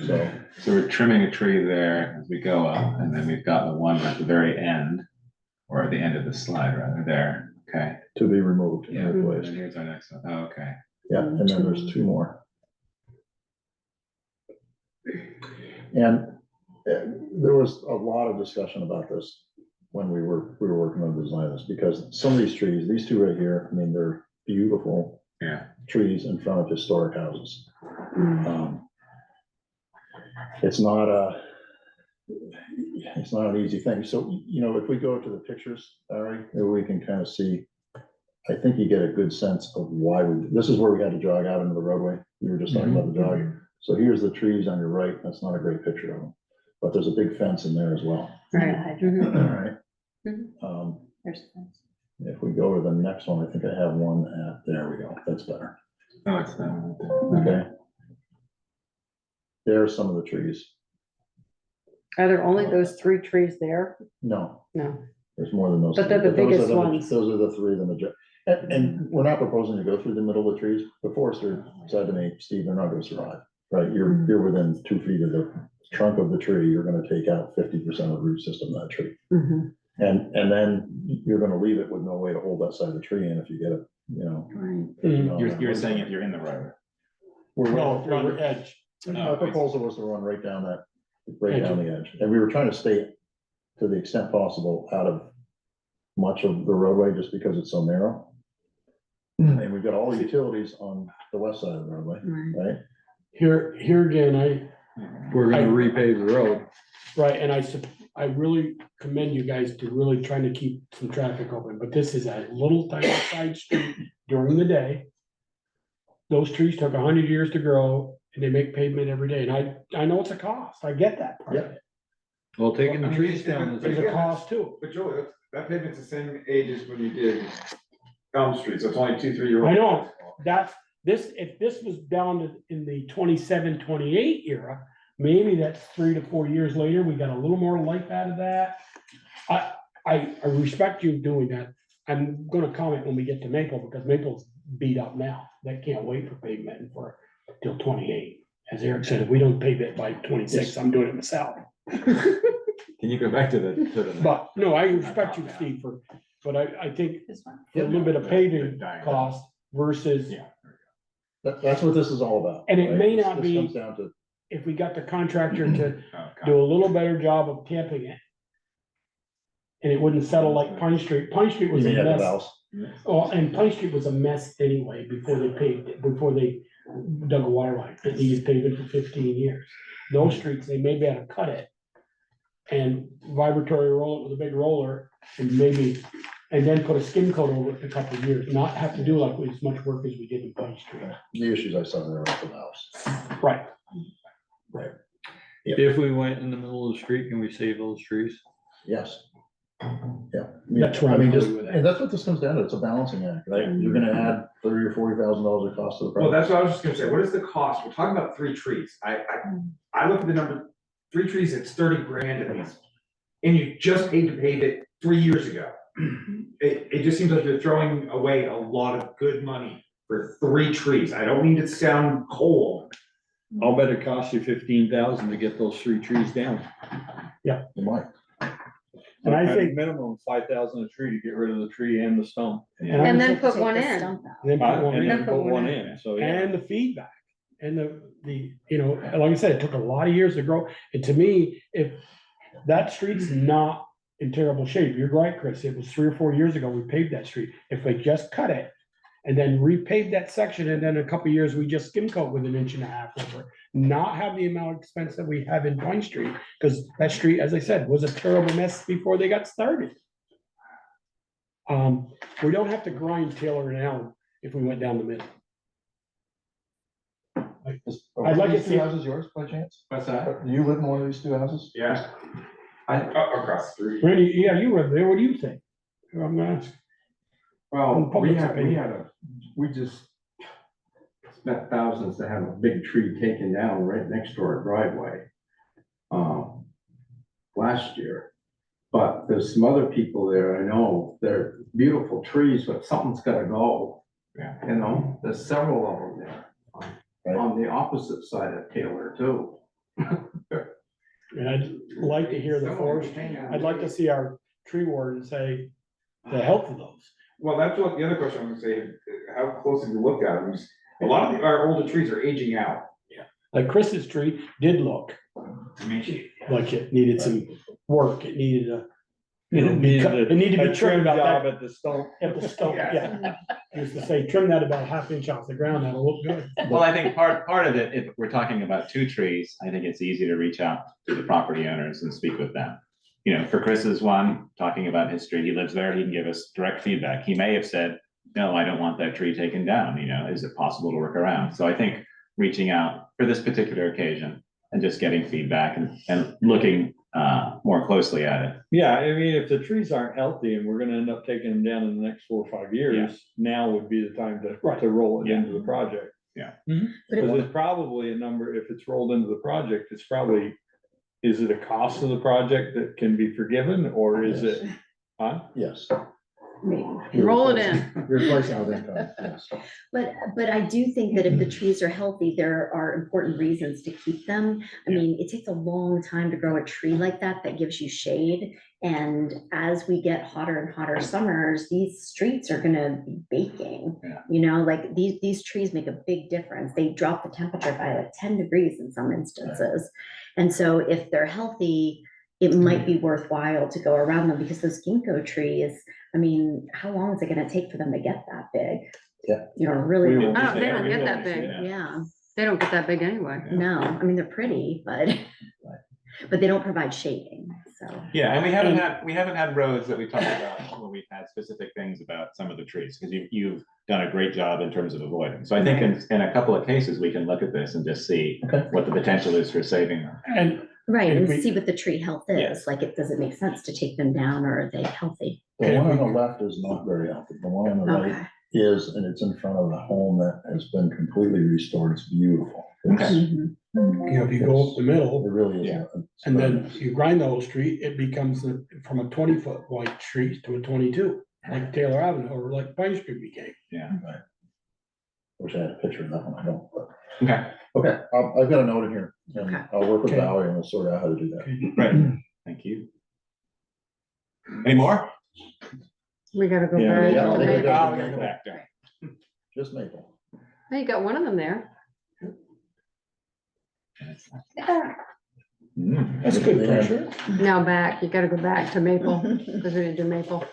So, we're trimming a tree there as we go up, and then we've got the one at the very end, or at the end of the slide rather, there, okay. to be removed Yeah, and and replaced. then here's our next one. Oh, okay. Yeah, and then there's 2 more. And there was a lot of discussion about this when we were working on the design of this, because some of these trees, these 2 right here, I mean, they're beautiful trees in front of historic houses. It's not an easy thing. So, if we go to the pictures, Barry, we can kind of see, I think you get a good sense of why this is where we had to jog out into the roadway. You were just talking about the jog. So here's the trees on your right. That's not a great picture of them, but there's a big fence in there as well. Right. All right. There's the fence. If we go to the next one, I think I have one there we go. That's better. Oh, it's that one. Okay. There are some of the trees. Are there only those 3 trees there? No, No. there's more than those. But they're the those are biggest ones. Those are the 3 that and we're not proposing to go through the middle of the trees. The forester said to me, Steve, they're not gonna survive, right? You're within 2 feet of the trunk of the tree. You're gonna take out 50% of the root system of that tree. Mhm. And then you're gonna leave it with no way to hold that side of the tree in if you get it, Right. You're saying if you're in the road. We're edge. Our proposal was to run right down the edge, and we were trying to stay to the extent possible out of much of the roadway, just because it's so narrow. And we've got all the utilities on the west side of the roadway, right? Here again, We're gonna repave the road. right, and I really commend you guys to really trying to keep some traffic open, but this is a little tiny side street during the day. Those trees took 100 years to grow, and they make pavement every day, and I know it's a cost, I get that part of it. Well, taking the trees down is There's a cost too. But Joey, that pavement's the same age as when you did Elm Street, so it's only 2-3 year old. I know, if this was down in the 27, 28 era, maybe that's 3 to 4 years later, we got a little more life out of that. I respect you doing that. I'm gonna comment when we get to Maple, because Maple's beat up now. They can't wait for pavement till 28. As Eric said, if we don't pave it by 26, I'm doing it myself. Can you go back to the? But, no, I respect you, Steve, but I think a little bit of paving cost versus. That's what this is all about. And it right? may This- not this be- comes down to, If we got the contractor to do a little better job of tamping it. And it wouldn't settle like Pine Street. Pine Street was you a mean at the mess. house? Oh, and Pine Street was a mess anyway, before they paved it, before they dug a water line. It needed paving for 15 years. Those streets, they may be able to cut it. And vibratory roll it with a big roller and and then put a skim coat over it in a couple of years, not have to do like as much work as we did in Pine Street. The issues I saw there at the house. Right. Right. If we went in the middle of the street, can we save those trees? Yes. Yeah. That's where I I'm mean, going just, with it. and that's what this comes down to. It's a balancing act, right? You're gonna add $30,000 or $40,000 of cost to the Well, project. that's what I was just gonna say. What is the cost? We're talking about 3 trees. I look at the number, 3 trees, it's 30 grand at least. And you just paid to pave it 3 years ago. It just seems like you're throwing away a lot of good money for 3 trees. I don't mean to sound cold. I'll bet it costs you 15,000 to get those 3 trees down. Yeah. You might. And I At think- minimum 5,000 a tree to get rid of the tree and the stump. And then put one in. Then put one And in. then put one in, so yeah. And the feedback and the, you know, like I said, it took a lot of years to grow. And to me, if that street's not in terrible shape, you're right, Chris, it was 3 or 4 years ago, we paved that street. If we just cut it and then repaved that section, and then a couple of years, we just skim coat with 1.5 inches over, not have the amount of expense that we have in Pine Street, because that street, as I said, was a terrible mess before they got started. We don't have to grind Taylor and Allen if we went down the middle. I'd like to These see- 2 houses yours by chance? What's that? Do you live in one of these 2 houses? Yeah. Across the street. Randy, yeah, you were there, what do you think? I'm gonna ask. Well, Public's opinion. we just spent thousands to have a big tree taken down right next to our driveway. Last year, but there's some other people there, I know, they're beautiful trees, but something's gotta go. Yeah. You know, there's several of them there, on the opposite side of Taylor too. And I'd like to hear the forest, I'd like to see our tree warden say the health of those. Well, that's what the other question I'm gonna say, how close have you looked at them? A lot of our older trees are aging out. Like Chris's tree did look like it needed some work, it needed a. It needed to be trimmed about job that. at the stump. At the stump, yeah. Used to say, trim that about 1/2 inch off the ground, that'll look good. Well, I think part of it, if we're talking about 2 trees, I think it's easy to reach out to the property owners and speak with them. You know, for Chris's one, talking about his tree, he lives there, he can give us direct feedback. He may have said, no, I don't want that tree taken down, you know, is it possible to work around? So I think reaching out for this particular occasion and just getting feedback and looking more closely at it. Yeah, I mean, if the trees aren't healthy and we're gonna end up taking them down in the next 4 or 5 years, now would be the time to roll it into the project. Yeah. Because it's probably a number, if it's rolled into the project, it's probably, is it a cost of the project that can be forgiven, or is it? Huh? Yes. Roll it in. Replacing with income, yes. But I do think that if the trees are healthy, there are important reasons to keep them. I mean, it takes a long time to grow a tree like that gives you shade. And as we get hotter and hotter summers, these streets are gonna be baking. You know, like these trees make a big difference. They drop the temperature by like 10 degrees in some instances. And so if they're healthy, it might be worthwhile to go around them, because those ginkgo trees, I mean, how long is it gonna take for them to get that big? Yeah. You know, really. They don't get that big. Yeah. They don't get that big anyway. No, I mean, they're pretty, but they don't provide shading, so. Yeah, and we haven't had roads that we talked about where we've had specific things about some of the trees, because you've done a great job in terms of avoiding. So I think in a couple of cases, we can look at this and just see what the potential is for saving them. And Right, and we- see what the tree health is, like, does it make sense to take them down, or are they healthy? The one on the left is not very healthy. The one on the right Okay. is, and it's in front of a home that has been completely restored. It's beautiful. It's- Mhm. You know, if you go up the middle. It really is. And then you grind the whole street, it becomes from a 20-foot wide street to a 22, like Taylor Avenue or like Pine Street became. Yeah. Right. Wish I had a picture of that one. I don't. But. Okay. Okay, I've got a note in here, and Okay. I'll work with Okay. Valerie and we'll sort out how to do that. Right, thank you. Any more? We gotta go Yeah, back. yeah, Okay. we gotta- We're gonna go back there. Just Maple. Oh, you got one of them there. That's good pressure. Now back, you gotta go back to Maple, because we didn't do Maple.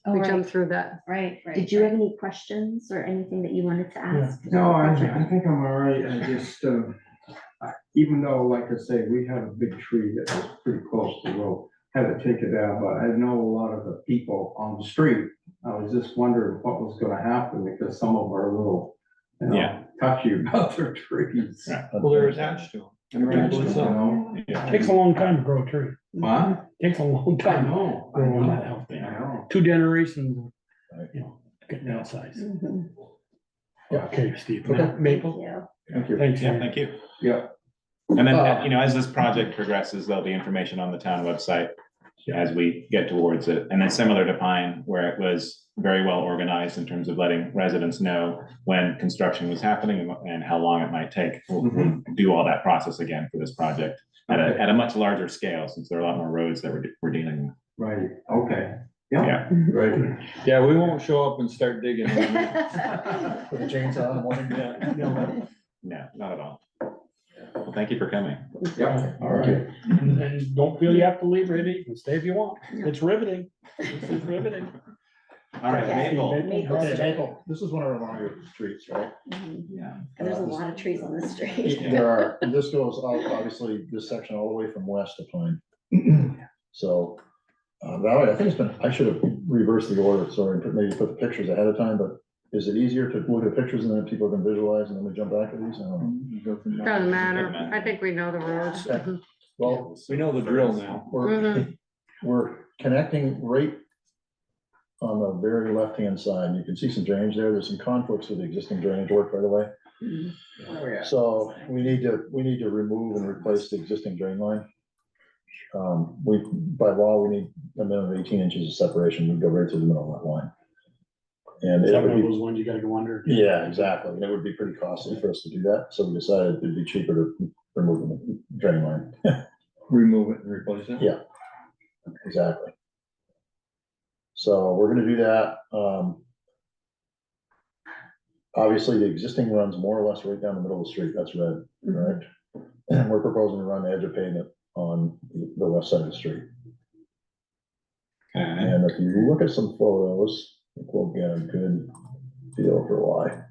Oh, We right. jumped through that. Right, did you have any questions or anything that you wanted to ask? No, I think I'm all right. I just, even though, like I say, we had a big tree that was pretty close to the road, had to take it down, but I know a lot of the people on the street. I was just wondering what was gonna happen, because some of them are a little, you know, Yeah. touchy about their trees. Right. Well, they're attached to them. Rightfully so. Takes a long time to grow a tree. Wow. Takes a long I time. know, I Growing that know, healthy. I know. 2 generations, you know, getting that size. Mhm. Yeah, okay, Steve. Okay. Maple. Yeah. Thank you. Thanks. Yeah, Aaron. thank you. Yeah. And then, you know, as this project progresses, there'll be information on the town website as we get towards it. And then similar to Pine, where it was very well organized in terms of letting residents know when construction was happening and how long it might take. We'll do all that process again for this project at a much larger scale, since there are a lot more roads that we're dealing with. Right, okay. Yeah. Right. Yeah, we won't show up and start digging. With a chainsaw in the morning. Yeah. No, not at all. Well, thank you for coming. Yeah. All right. And don't feel you have to leave, Randy. You can stay if you want. It's riveting. This is riveting. All right, Okay. Maple. Okay, Maple, this is one of our longer streets, right? Yeah. And there's a lot of trees on the street. There are, and this goes out, obviously, this section all the way from west to Pine. So, Valerie, I think it's been, I should have reversed the order, sorry, maybe put the pictures ahead of time, but is it easier to look at the pictures and then people can visualize and then we jump back to these? I don't know. Doesn't matter. I think we know the roads. Okay. Well, We know the drill now. we're connecting right on the very left-hand side. You can see some drainage there. There's some conflicts with the existing drainage work right away. So we need to remove and replace the existing drain line. By law, we need a minimum of 18 inches of separation. We go right through the middle of that line. And Is it that would one of be, those ones you gotta go under? yeah, exactly. And it would be pretty costly for us to do that. So we decided it'd be cheaper to remove the drain line. Remove it and replace it. Yeah, exactly. So we're gonna do that. Obviously, the existing runs more or less right down the middle of the street. That's red, correct? And we're proposing to run the edge of pavement on the west side of the street. Okay. And if you look at some photos, I think we'll get a good feel for why.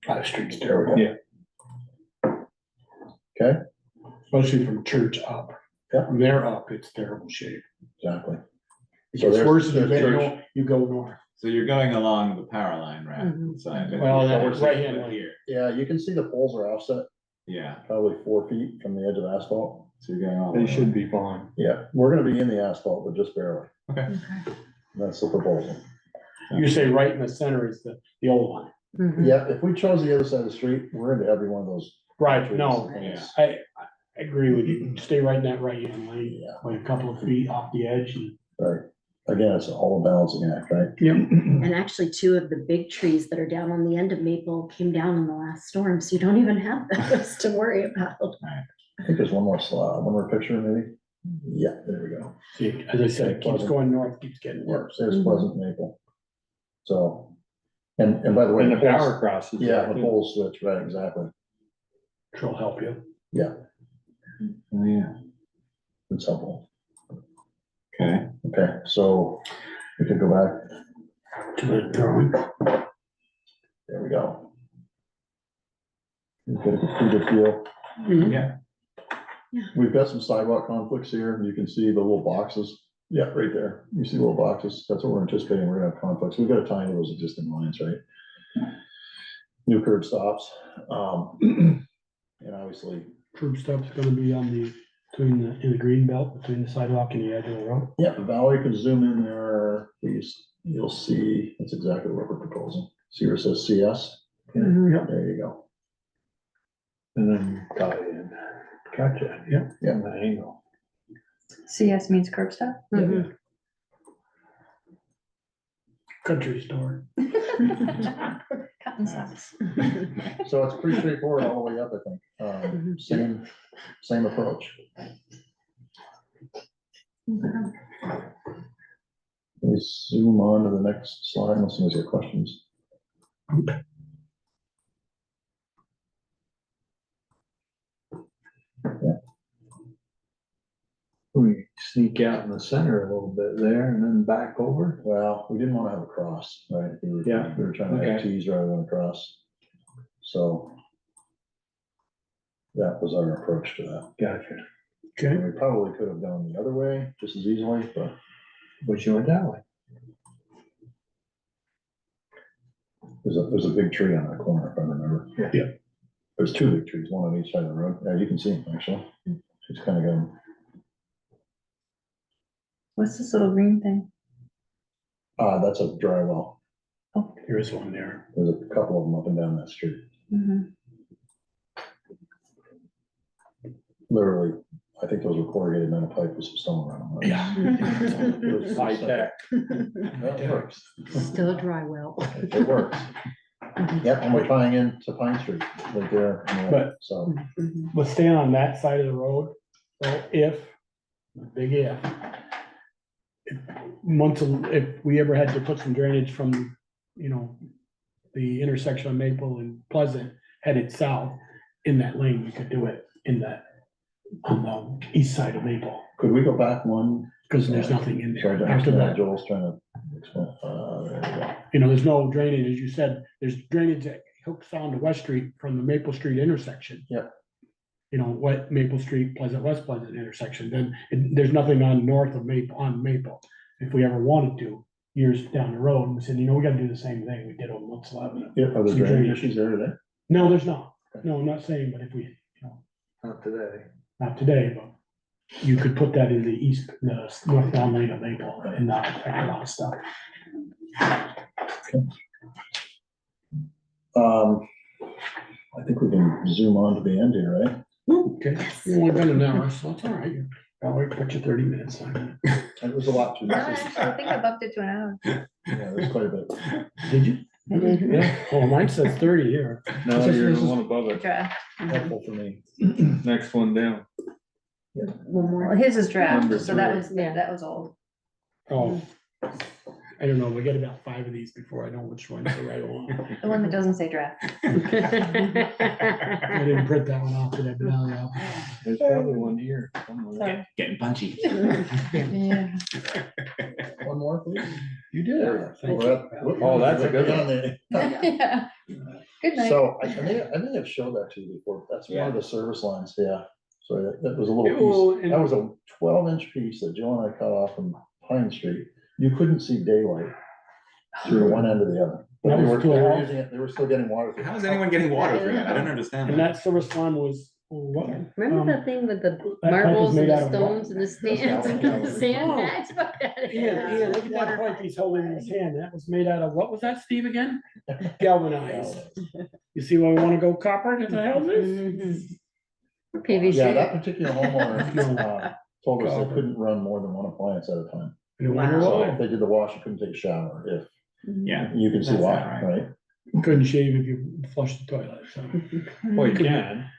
That street's terrible. Yeah. Okay, Especially from church up. Yeah. From there up, it's terrible shape. exactly. It So gets there's- worse as you there's get church. north, you go north. So you're going along the power line, right? Mhm. Side. Well, that Or right-hand with lane. here. Yeah, you can see the poles are offset, Yeah, probably 4 feet from the edge of asphalt. so you're going all the They way. should be fine. Yeah, we're gonna be in the asphalt, but just barely. Okay. That's the proposal. You say right in the center is the old one. Mhm. Yeah, if we chose the other side of the street, we're into every one of those. Right, no, Yeah. I agree with you. Stay right in that right-hand lane, Yeah. like a couple of feet off the edge. And Right. Again, it's all a balancing act, right? Yep. And actually, 2 of the big trees that are down on the end of Maple came down in the last storm, so you don't even have those to worry about. I think there's one more slide, one more picture maybe. Yeah, there we go. See, as I said, it keeps going north, keeps getting Yeah, worse. there's Pleasant Maple. So, and by the way. And the poles- power crosses. Yeah, the poles switch, right, exactly. Which will help you. Yeah, Oh, yeah. it's helpful. Okay. Okay, so we can go back. To the drawing. There we go. You get a pretty good feel. Yeah. We've got some sidewalk conflicts here. You can see the little boxes. Yeah, right there. You see little boxes. That's what we're anticipating. We're gonna have conflicts. We've got to tie into those existing lines, right? New curb stops. And obviously, Curb stop's gonna be on the, in the green belt, between the sidewalk and the edge of the road. yeah, Valerie can zoom in there, please. You'll see, that's exactly what we're proposing. See where it says CS? Yep. There you go. And then tie in. Gotcha. Yeah. Yeah. The angle. CS means curb stop? Mhm. Country store. Cotton socks. So it's pretty straightforward all the way up, I think. Same approach. Let me zoom on to the next slide unless there's any questions. We sneak out in the center a little bit there and then back over. Well, we didn't want to have a cross, right? Yeah. We were trying to have Okay. T's rather than a cross. So that was our approach to that. Gotcha. Okay. And we probably could have gone the other way just as easily, but But you went that way. there's a big tree on that corner, if I remember. Yeah. There's two big trees, one on each side of the road. Yeah, you can see them actually. She's kind of got them. What's this little green thing? That's a dry well. Oh, There is one there. There's a couple of them up and down that street. mhm. Literally, I think those were corrugated metal pipe with some stone around them. Yeah. It was High tech. That works. Still a dry well. It works. Yep, and we're tying into Pine Street right there. But- So, But staying on that side of the road, so big if if we ever had to put some drainage from, you know, the intersection of Maple and Pleasant headed south in that lane, we could do it in that, on the east side of Maple, could we go back one? because there's nothing in Sorry, there. to After understand that, Joel's trying to explain. There you go. you know, there's no drainage, as you said, there's drainage that hooks on to West Street from the Maple Street intersection. Yep. You know, what Maple Street, Pleasant, West Pleasant intersection, then there's nothing on north of Maple, on Maple. If we ever wanted to, years down the road, we said, you know, we gotta do the same thing we did on 111. Yeah, are there Some drainage drainage. issues there today? No, there's not. No, I'm not saying, but if we, you know, Not today. not today, but you could put that in the east, the northbound lane of Maple and not affect a lot of stuff. I think we can zoom on to the end here, right? Okay, you only been an hour, so that's all right. I'll wait, put you 30 minutes on. It was a lot too. No, actually, I think I bumped it to an hour. Yeah, there's quite a bit. Did you? I did. Yeah, oh, mine says 30 here. No, This is- you're this the is- one above it. Draft. Helpful for me. Next one down. One more. Well, his is draft, Number so that three. was, that was old. Oh, I don't know, we get about 5 of these before I know which one's the right one. The one that doesn't say draft. I didn't print that one off today, but now, yeah. There's probably one here. Sorry. Getting punchy. Yeah. One more, please. You did. Thank you. Oh, that's a good one. Yeah. Good night. So I may have showed that to you before. That's one of the service lines, yeah. So that was a little Well, piece. and- That was a 12-inch piece that Joe and I cut off from Pine Street. You couldn't see daylight through one end to the other. But That they was were, to a they were house? using it, they were still getting water through. How is anyone getting water through that? I don't understand And that. that service line was, what? Remember Um, that thing with the pipe was marbles and made the out of what? stones and the stands and the sandbags? Fuck that. Ian, look at that pipe he's holding in his hand. That was made out of, what was that, Steve, again? Galvanized. You see why we wanna go copper? What the hell is this? PVC. Yeah, that particular homeowner No. told us they Copper. couldn't run more than one appliance at a time. I wonder So why. if they did the wash, you couldn't take a shower. If, Yeah. you can see That's why, not right. right? Couldn't shave if you flushed the toilet, so. Well, you can.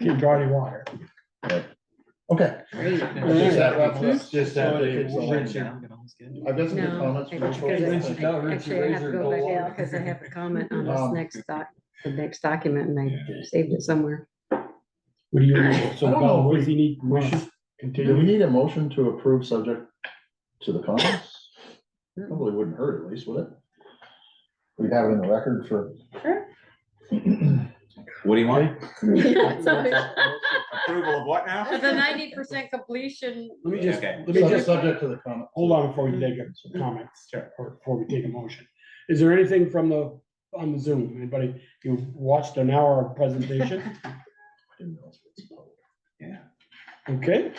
Can't draw any water. Okay. Great. Just that wraps it up. Just that Sorry to they take so long. rinse it. I've got some good No, comments. from actually, you rinse folks. it down, rinse actually, your I have to razor, go go back, on. yeah, because I have a comment on Um, the next document and I saved it somewhere. What do you, so I don't know Val, if what we- does he need? Motion? Do we Continue. need a motion to approve subject to the comments? Probably wouldn't hurt at least, would it? We have it in the record for. What do you want? Yeah, so- Approval of what now? The 90% completion. Let me just, Okay. let me just, Subject to the comment. hold on before we take a comments, or before we take a motion. Is there anything from on the Zoom? Anybody, you watched an hour of presentation? Yeah. Okay,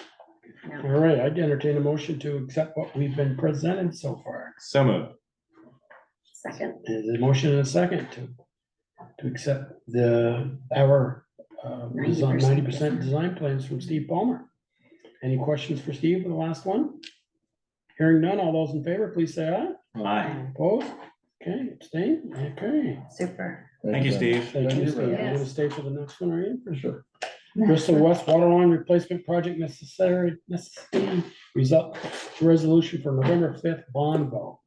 No. all right, I'd entertain a motion to accept what we've been presented so far. So moved. Second. There's a motion and a second to accept our 90% design plans from Steve Palmer. Any questions for Steve for the last one? Hearing none, all those in favor, please say aye. Aye. Opposed? Okay, abstain, okay. Super. Thank you, Steve. Thank you, Steve. You Yes. gonna stay for the next one, are you? For sure. Bristol West Water Line Replacement Project necessity result resolution for November 5th bond vote.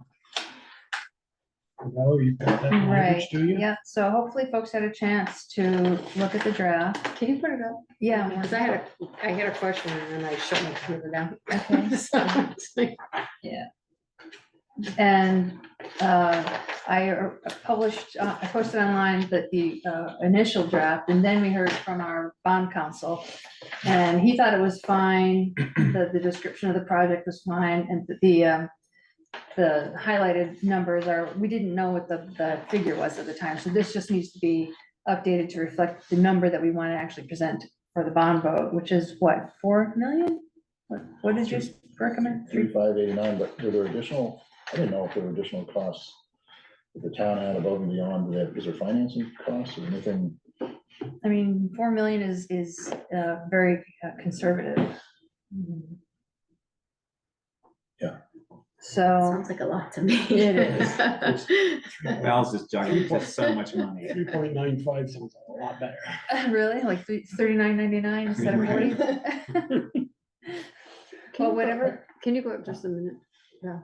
Valerie, you've got that Right, language, do you? yeah, so hopefully folks had a chance to look at the draft. Can you put it up? Yeah. Because I had a question and I shut my computer down. Okay. So, Yeah. And I published, I posted online the initial draft, and then we heard from our bond counsel. And he thought it was fine, the description of the project was fine, and the highlighted numbers are, we didn't know what the figure was at the time, so this just needs to be updated to reflect the number that we want to actually present for the bond vote, which is what, 4 million? What did you recommend? 3,589, but were there additional, I didn't know if there were additional costs that the town had above and beyond that. Is there financing costs or anything? I mean, 4 million is very conservative. Yeah. So. Sounds like a lot to me. It is. Val's just juggling just so much money. 3.95 sounds a lot better. Really? Like 39.99 instead of 40? Well, whatever. Can you go up just a minute? Yeah.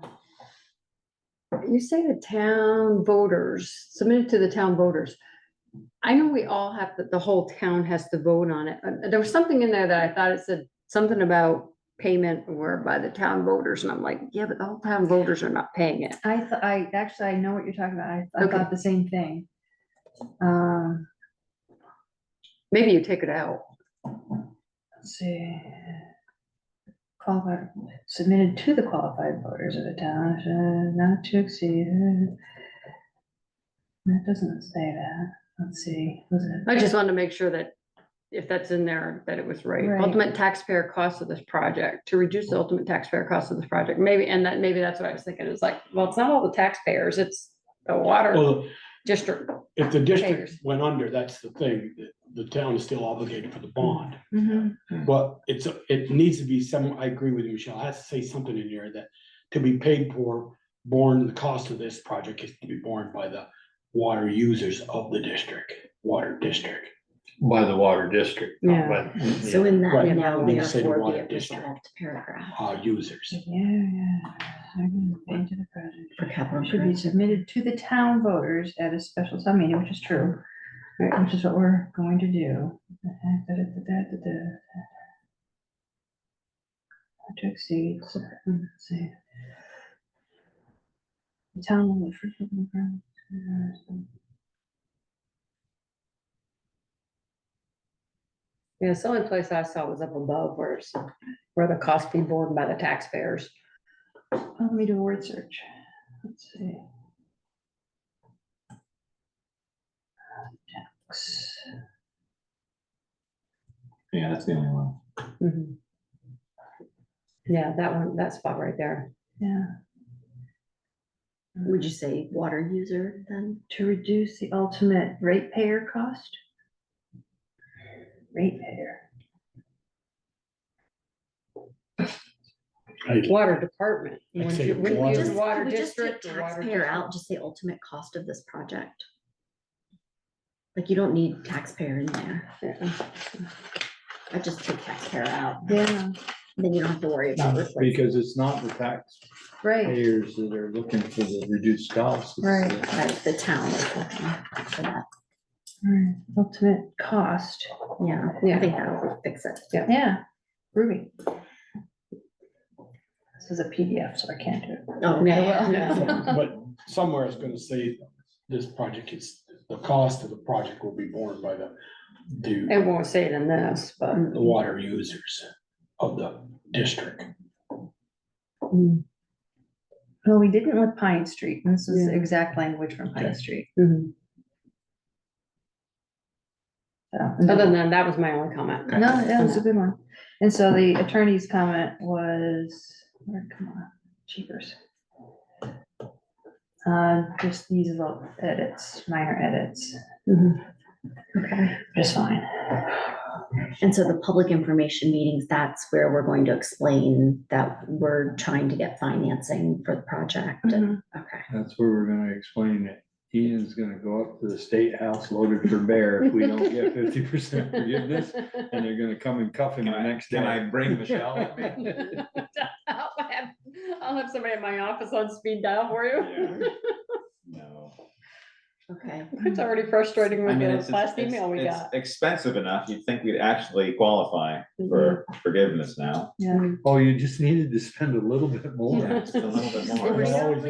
You say the town voters, submitted to the town voters. I know we all have to, the whole town has to vote on it. There was something in there that I thought it said something about payment or by the town voters, and I'm like, yeah, but the whole town voters are not paying it. I actually, I know what you're talking about. I Okay. thought the same thing. Maybe you take it out. Let's see. Qualified, submitted to the qualified voters of the town, not to exceed. That doesn't say that. Let's see. Was it? I just wanted to make sure that if that's in there, that it was right. Right. Ultimate taxpayer cost of this project, to reduce the ultimate taxpayer cost of this project. Maybe, and that, maybe that's what I was thinking, is like, well, it's not all the taxpayers, it's the water Well, district. if the district Payers. went under, that's the thing, the town is still obligated for the bond. Mhm. But it needs to be some, I agree with you, Michelle, it has to say something in there that to be paid for, the cost of this project is to be borne by the water users of the district, water district. By the water district. not Yeah. by- So in that Right. now, Need to say the therefore, water be a district. resolved paragraph Users. Yeah. I'm gonna pay to the project. for capital Should be improvement. submitted to the town voters at a special town meeting, which is true, which is what we're going to do. Not to exceed, let's see. The town will. Yeah, the only place I saw was up above where the cost be borne by the taxpayers. Let me do a word search. Let's see. Tax. Yeah, that's the only one. Mhm. Yeah, that one, that spot right there. Yeah. Would you say water user then? To reduce the ultimate ratepayer cost? Ratepayer. Water department. I'd Wouldn't say you- wouldn't water- you use Just, water we just take district or water taxpayer out, district? just the ultimate cost of this project. Like you don't need taxpayer in there. Yeah. I just take taxpayer out. Yeah, Then you don't have to worry about replacing. Because it's not the right, taxpayers that are looking for the reduced costs. it's Right. the- Right, the town is looking for that. right. Ultimate cost. Yeah, Yeah. I think that'll fix it. Yeah, Ruby. This is a PDF, so I can't do it. Oh, Yeah, okay. yeah. But somewhere it's gonna say this project is, the cost of the project will be borne by the It won't say it in this, but. water users of the district. Well, we didn't with Pine Street. This is the Yeah. exact language from Pine Okay. Street. Mhm. So, Other than that, that was my only comment. no, that was a good one. And so the attorney's comment was, come on, cheapers. Just these little edits, minor edits, Mhm. Okay. just fine. And so the public information meetings, that's where we're going to explain that we're trying to get financing for the project. Mhm. Okay. That's where we're gonna explain that Ian's gonna go up to the state house loaded for bear if we don't get 50% forgiveness. And they're gonna come and cuff him the next day. Can I bring Michelle with me? I'll have somebody in my office on speed dial for you. No. Okay. It's already frustrating I with mean, the last email we it's got. expensive enough. You'd think we'd actually qualify for forgiveness now. Yeah. Oh, you just needed to spend a little bit more. Yeah, just a little bit more.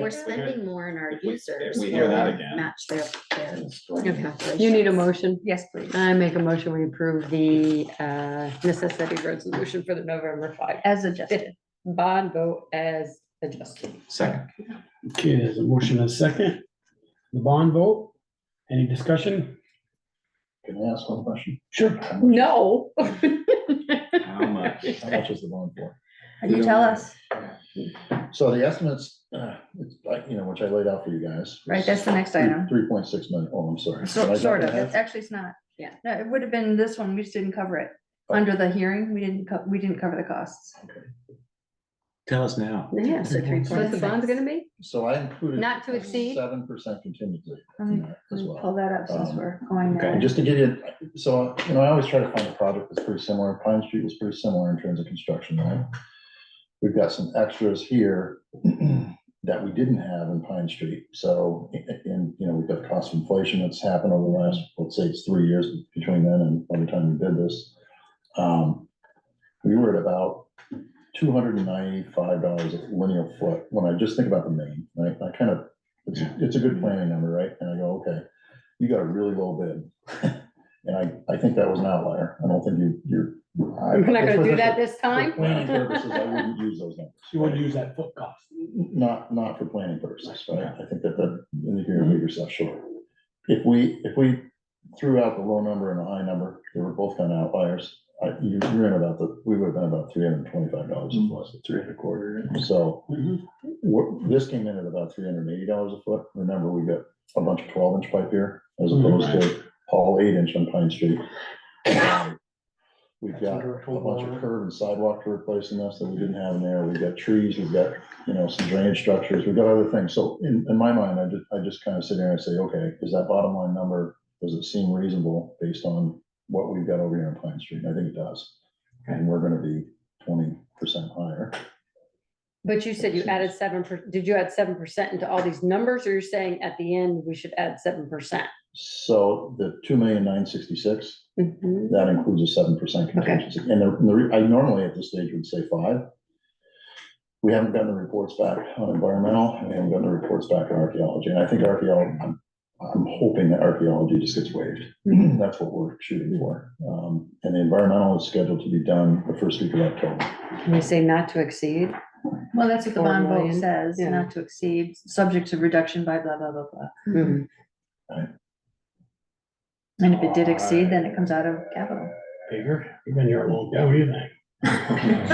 We're spending more in our If we- users. if we hear that will again. Match their Okay. calculations. You need a motion? Yes, please. I make a motion, we approve the necessity resolution for the November 5 As adjusted. bond vote as adjusted. Second. Okay, there's a motion and a second. The bond vote, any discussion? Can I ask one question? Sure. No. How much? How much is the bond for? You tell us, So the estimates, it's like, which I laid out for you guys. right, that's the next item. 3.6 million. Oh, I'm sorry. Did I Sort jump of, ahead? it's actually it's not. Yeah. No, it would have been this one, we just didn't cover it. Under the hearing, we didn't cover the costs. Tell us now. Yeah, so 3.6. What's the bond's gonna be? So I included. Not to exceed? 7% contingency Let in me there as well. pull that up since we're going Okay, there. just to give you, so, I always try to find a project that's pretty similar. Pine Street was pretty similar in terms of construction, right? We've got some extras here that we didn't have in Pine Street. So, we've got the cost of inflation that's happened over the last, let's say it's 3 years between then and by the time we did this. We were at about $295 a linear foot when I just think about the main, right? I kind of, it's a good planning number, right? And I go, okay, you got a really low bid. And I think that was an outlier. I don't think you're. We're not gonna do that this time? For planning purposes, I wouldn't use those numbers. You wouldn't use that foot cost. Not for planning purposes, right? I think that you're gonna leave yourself short. If we threw out the low number and the high number, they were both kind of outliers. You're in about we would have been about $325 a foot. 3.25. So this came in at about $380 a foot. Remember, we got a bunch of 12-inch pipe here as opposed to all 8-inch on Pine Street. We've got a bunch of curb and sidewalk to replace in this that we didn't have in there. We've got trees, we've got, some drainage structures, we've got other things. So in my mind, I just kind of sit there and say, okay, is that bottom line number, does it seem reasonable based on what we've got over here on Pine Street? I think it does. And we're gonna be 20% higher. But you said you added 7%, did you add 7% into all these numbers, or you're saying at the end, we should add 7%? So the 2,966,000, Mhm. that includes a 7% contingency. And I normally at this stage would say 5. We haven't gotten the reports back on environmental, and we haven't gotten the reports back on archaeology. And I think archaeology, I'm hoping that archaeology just gets waived. That's what we're shooting for. And the environmental is scheduled to be done the first week of October. Can we say not to exceed? Well, that's what the 4 bond vote million. says, Yeah. not to exceed, subject to reduction by blah, blah, blah, blah. Mhm. And if it did exceed, then it comes out of capital. Bigger, you've been here a long time, what do you think?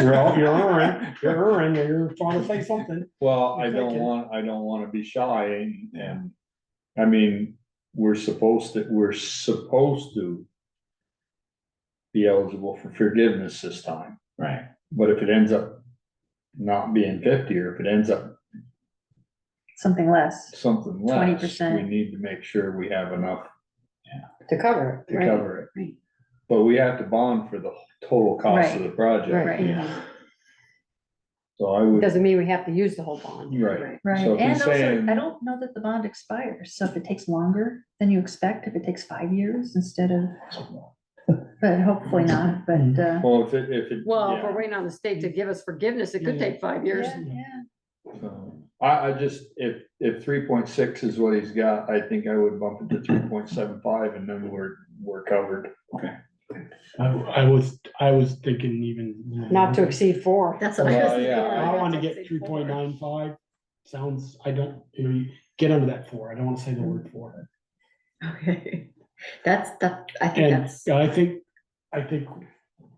You're erring, you're trying to say something. Well, I don't want to be shy and I mean, we're supposed to be eligible for forgiveness this time. Right. But if it ends up not being 50, or if it ends up Something less. something less, 20%. we need to make sure we have enough To cover it. to right? cover it. Right. But we have to bond for the total cost of the project. Right. So I would, Doesn't mean we have to use the whole bond. right. Right, So if and he's also, saying- I don't know that the bond expires, so if it takes longer than you expect, if it takes 5 years instead of, but hopefully not, but, Well, if it. Well, if yeah. we're waiting on the state to give us forgiveness, it could take 5 years. yeah. So, I just, if 3.6 is what he's got, I think I would bump it to 3.75 and then we're covered. Okay. I was thinking even. Not to exceed 4. That's what I was Well, thinking. yeah. I want to get 3.95, sounds, I don't, get under that 4, I don't want to say the word 4. Okay, I think And that's, I think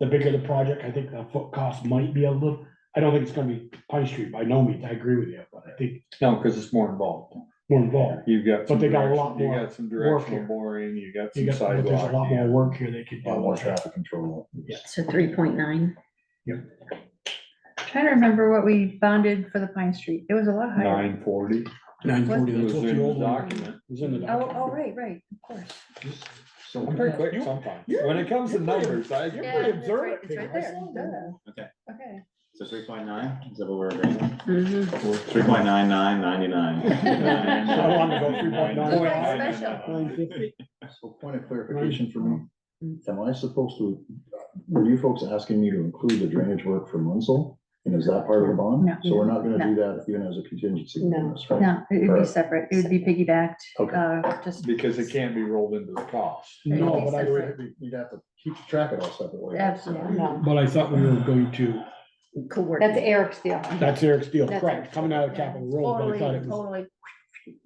the bigger the project, I think the foot cost might be a little, I don't think it's gonna be Pine Street by no means, I agree with you, but I think No, because it's more involved. more involved. You've got. But some they got a direction- lot more You got some work directional here. boring, you got You some got, but there's a lot sidewalk. more work here they could A lot more do. traffic control. so 3.9. Trying to remember what we bonded for the Pine Street, it was a lot higher. 940. 940, It that's was what in the the old one document. was in the Oh, document. right, of course. So I'm pretty quick sometimes. When it comes to numbers, Yeah, it's right there. Okay. Okay. So 3.9, is that what we're agreeing? Mhm. 3.9999. I wanted to go 3.95. Special. 950. So point of clarification for me, am I supposed to, were you folks asking me to include the drainage work for Munsell? And is that part of the bond? No. So we're not gonna do No. that even as a contingency? No. in this, right? No, it would be Correct. separate, it would be piggybacked, Okay. just. Because it can't be rolled into the cost. No, but You'd have to keep track of all separately. Absolutely. No, but I thought we were going to, that's Eric's deal. that's Eric's deal, That's correct, Eric's coming out of Capitol Road, but I thought it was. Totally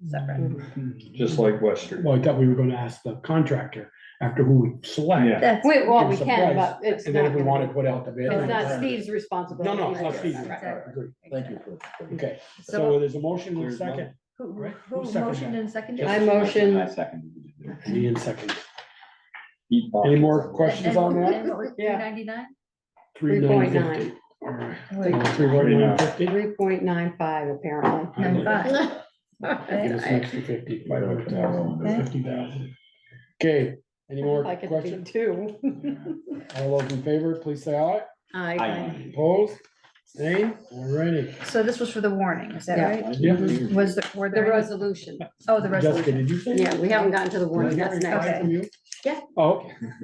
separate. Just like Western. Well, I thought we were gonna ask the contractor, after who we select. That's, Wait, well, Give we us a can, price, but it's And then not if we gonna want to be- put out the bid. It's not Right. Steve's responsibility. No, it's not either. Steve's. Right. I agree. Thank you for. Okay, So- so there's a motion and a There's none. second. who, Right. who Who seconded motioned that? and seconded? I motion. I second. Ian second. Any more questions on that? Yeah. 399? 3,950. All right. 3,950. 3.95 apparently. 95. Give us an extra 50, 500,000, 50,000. Okay, any more Like it questions? too. All those in favor, please say aye. Aye. Opposed? Same? All righty. So this was for the warning, is that Yeah. right? Yep. Was there, were The there? any- resolution. Oh, the Jessica, resolution. did you say? Yeah, we haven't gotten to the warning. That's Did I hear next. aye from you? Yeah. Oh,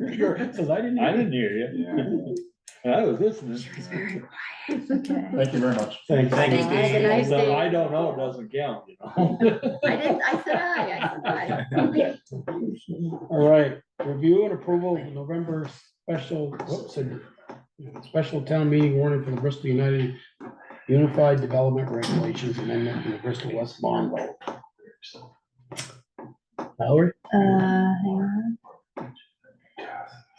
okay. Sure, it says I didn't hear. hear you. I was listening. Okay. Thank you very much. Thanks. Thank you, Have a Steve. nice day. I don't know, it doesn't count, you know? I said aye. Okay. All right, review and approval of November special town meeting warning for the Bristol Unified Development Regulations Amendment in the Bristol West Bond Vote. Valerie? Hang on.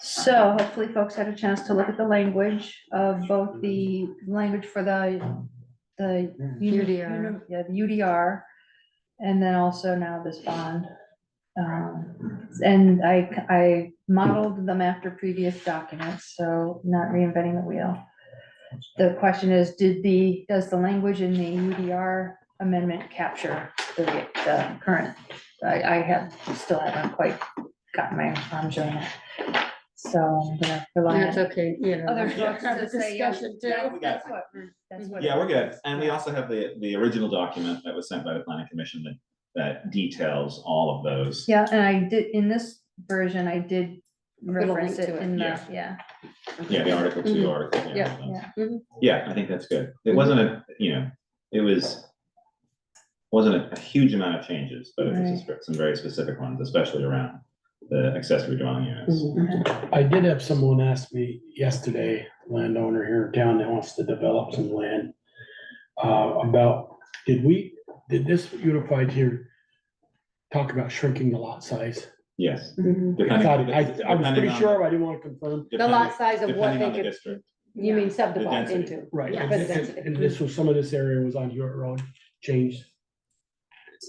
So hopefully folks had a chance to look at the language of both the language for the UDR. Yeah, the UDR, and then also now this bond. And I modeled them after previous documents, so not reinventing the wheel. The question is, does the language in the UDR amendment capture the current? Still haven't quite gotten my arms around it. So I'm gonna rely That's on okay, you know. other Yeah. folks to say, yeah, Discussion too. that's what. Yeah, we're good. And we also have the original document that was sent by the planning commission that details all of those. Yeah, and I did, in this version, I did Put a reference link it to it. in the, Yeah. yeah. Yeah, the article 2 Mhm. article. Yeah. Yeah. Yeah, I think that's good. It wasn't it wasn't a huge amount of changes, but it was some very specific ones, especially around the accessory dwelling units. I did have someone ask me yesterday, landowner here in town that wants to develop some land. About, did this unified here talk about shrinking the lot size? Yes. Mhm. I thought, I was Depending pretty on sure, the- but I didn't want to confirm. The lot size of what Depending they on the could, district. you mean subdivide density. into. Right, Yeah, and, for the and- density. and this was, some of this area was on Hewitt Road, changed.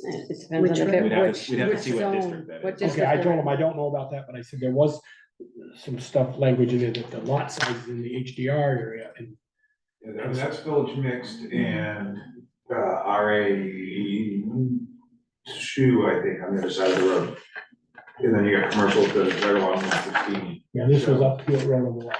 It depends on if it- We'd have to- which, we'd have to which see what zone, district that what is. district. Okay, I they're told in. him I don't know about that, but I said there was some stuff, language in there that the lot sizes in the HDR area and. And that's village mixed and, RA 2, I think, on the other side of the road. And then you got commercial that goes right along 116. Yeah, this was up Hewitt Road a lot.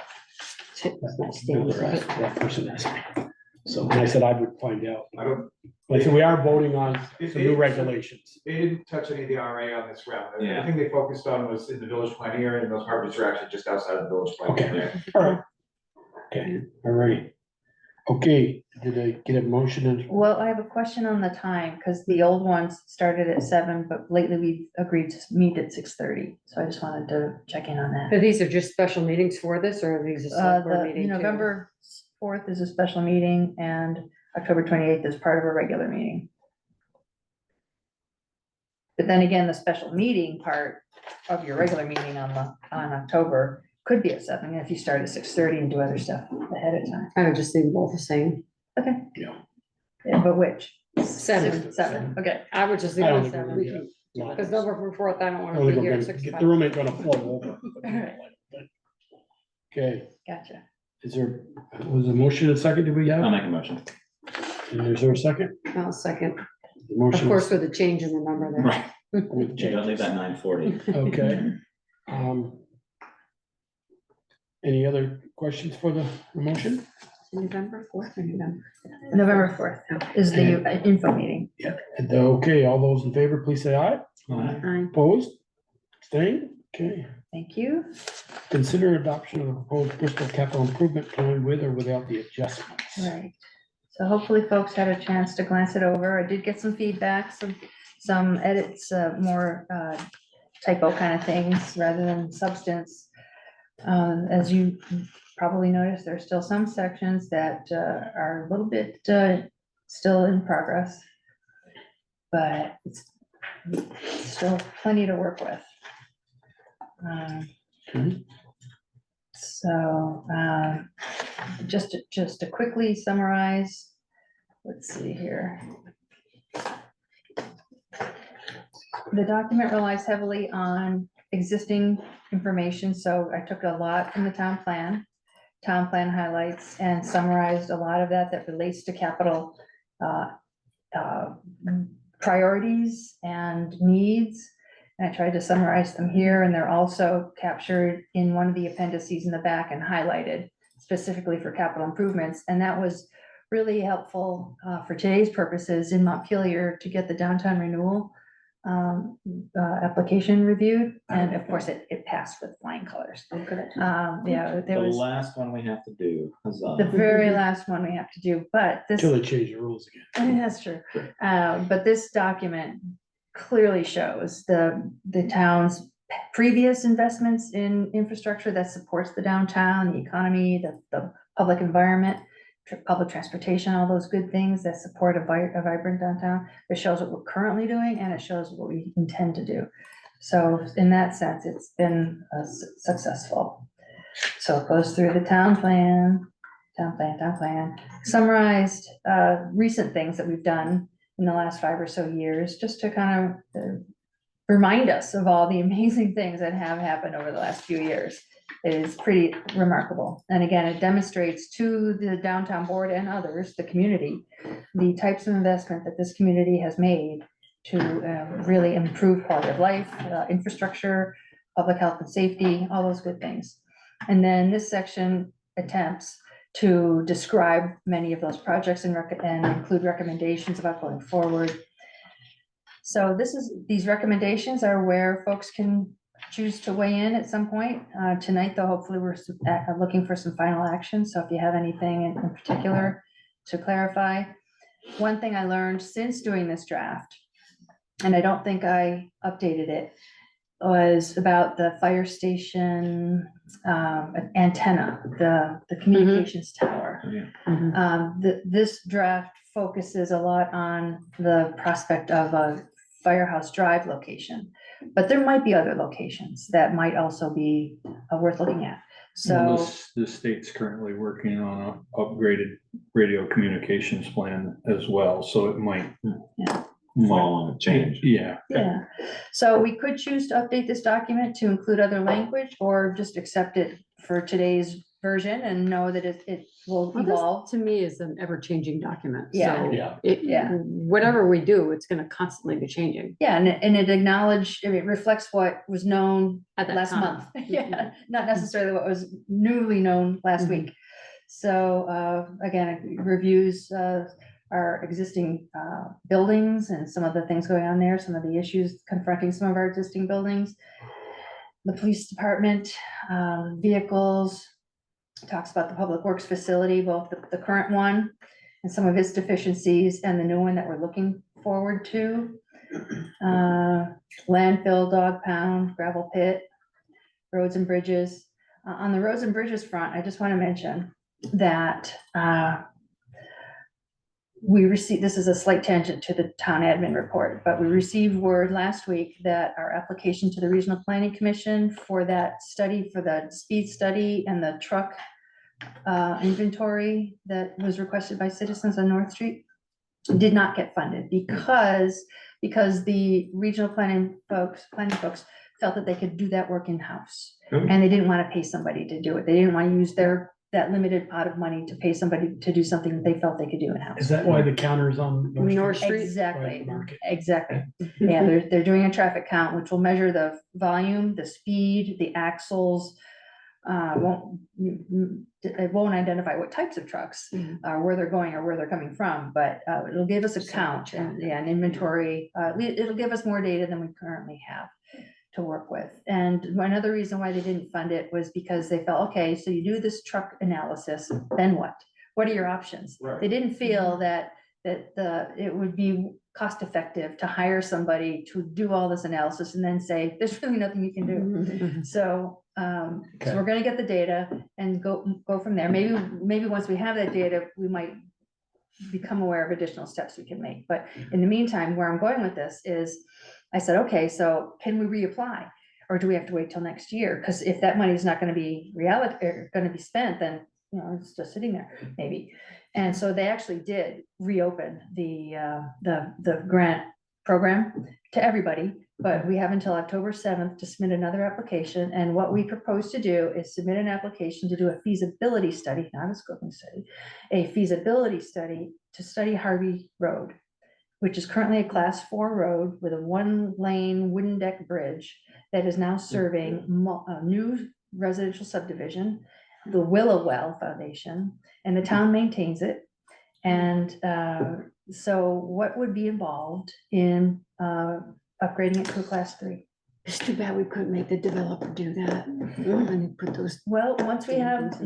It's not standard, right? That person asked me. So, and I said I would find out. I don't, Like, so we are voting on It- some new it- regulations. they didn't touch any of the RA on this round. Yeah. Everything they focused on was in the village planning area, and those harbors are actually just outside of the village planning Okay. area. All right. Okay, all right. Okay, did I get a motion and? Well, I have a question on the time, because the old ones started at 7, but lately we've agreed to meet at 6:30. So I just wanted to check in on that. But these are just special meetings for this, or are these a select board meeting too? November 4th is a special meeting, and October 28th is part of a regular meeting. But then again, the special meeting part of your regular meeting on October could be at 7, if you start at 6:30 and do other stuff ahead of time. I would just leave them both the same. Okay. Yeah. Yeah, but which? 7. 7, okay. I would just leave I it don't at think we're 7. gonna get lots. Because November 4th, I don't I want don't to think be we're here at gonna 6 get, o'clock. the room ain't gonna flow over. Alright. Okay, Gotcha. is there, was a motion and second, did we I'll have? make a motion. And is there a second? I'll second. The Of motion course, with a change in the number there. Right. with You don't leave changes. that 940. Okay. Any other questions for the motion? November 4th or November? November 4th is the info meeting. And, okay, all those in favor, please say aye. Aye. Opposed? Abstained? Okay. Thank you. Consider adoption of the proposed Bristol capital improvement plan with or without the adjustments. Right. So hopefully folks had a chance to glance it over. I did get some feedback, some edits, more typo kind of things rather than substance. As you probably noticed, there's still some sections that are a little bit still in progress. But it's still plenty to work with. So, just to quickly summarize, let's see here. The document relies heavily on existing information, so I took a lot from the town plan highlights and summarized a lot of that relates to capital priorities and needs. And I tried to summarize them here, and they're also captured in one of the appendices in the back and highlighted specifically for capital improvements. And that was really helpful for today's purposes in Montpelier to get the downtown renewal application reviewed. And of course, it passed with flying colors. Oh, good. Yeah, there The was last one we have to do. the very last one we have to do, but this. Till they change the rules again. I mean, that's true. But this document clearly shows the town's previous investments in infrastructure that supports the downtown, the economy, the public environment, public transportation, all those good things that support a vibrant downtown. It shows what we're currently doing, and it shows what we intend to do. So in that sense, it's been successful. So it goes through the town plan, summarized recent things that we've done in the last 5 or so years, just to kind of remind us of all the amazing things that have happened over the last few years. It is pretty remarkable. And again, it demonstrates to the downtown board and others, the community, the types of investment that this community has made to really improve quality of life, infrastructure, public health and safety, all those good things. And then this section attempts to describe many of those projects and include recommendations about going forward. So these recommendations are where folks can choose to weigh in at some point. Tonight, though, hopefully we're looking for some final action. So if you have anything in particular to clarify. One thing I learned since doing this draft, and I don't think I updated it, was about the fire station antenna, the communications tower. This draft focuses a lot on the prospect of a Firehouse Drive location, but there might be other locations that might also be worth looking at. So the state's currently working on an upgraded radio communications plan as well, so it might fall on a change. Yeah. So we could choose to update this document to include other language, or just accept it for today's version and know that it will evolve. To me is an ever-changing document. Yeah. So whatever we do, it's gonna constantly be changing. Yeah, and it reflects what was known At that last time. month. Yeah, not necessarily what was newly known last week. So again, it reviews our existing buildings and some of the things going on there, some of the issues confronting some of our existing buildings. The police department, vehicles, talks about the public works facility, both the current one and some of its deficiencies, and the new one that we're looking forward to. Landfill, dog pound, gravel pit, roads and bridges. On the roads and bridges front, I just want to mention that we received, this is a slight tangent to the town admin report, but we received word last week that our application to the Regional Planning Commission for that study, for the speed study and the truck inventory that was requested by citizens on North Street, did not get funded because the regional planning folks felt that they could do that work in-house. And they didn't want to pay somebody to do it. They didn't want to use that limited pot of money to pay somebody to do something that they felt they could do in-house. Is that why the counter's on North Street? Exactly, Market. exactly. Yeah, they're doing a traffic count, which will measure the volume, the speed, the axles. It won't identify what types of trucks, where they're going or where they're coming from, but it'll give us a count and an inventory. It'll give us more data than we currently have to work with. And another reason why they didn't fund it was because they felt, okay, so you do this truck analysis, then what? What are your options? Right. They didn't feel that it would be cost effective to hire somebody to do all this analysis and then say, there's really nothing you can do. So we're gonna get the data and go from there. Maybe once we have that data, we might become aware of additional steps we can make. But in the meantime, where I'm going with this is, I said, okay, so can we reapply? or do we have to wait till next year? Because if that money is not gonna be gonna be spent, then, you know, it's just sitting there, maybe. And so they actually did reopen the grant program to everybody, but we have until October 7th to submit another application. And what we propose to do is submit an application to do a feasibility study, not a scoping study, a feasibility study to study Harvey Road, which is currently a class 4 road with a 1-lane wooden deck bridge that is now serving a new residential subdivision, the Willow Well Foundation, and the town maintains it. And so what would be involved in upgrading it to a class 3? It's too bad we couldn't make the developer do that. And put those. Well, once we have,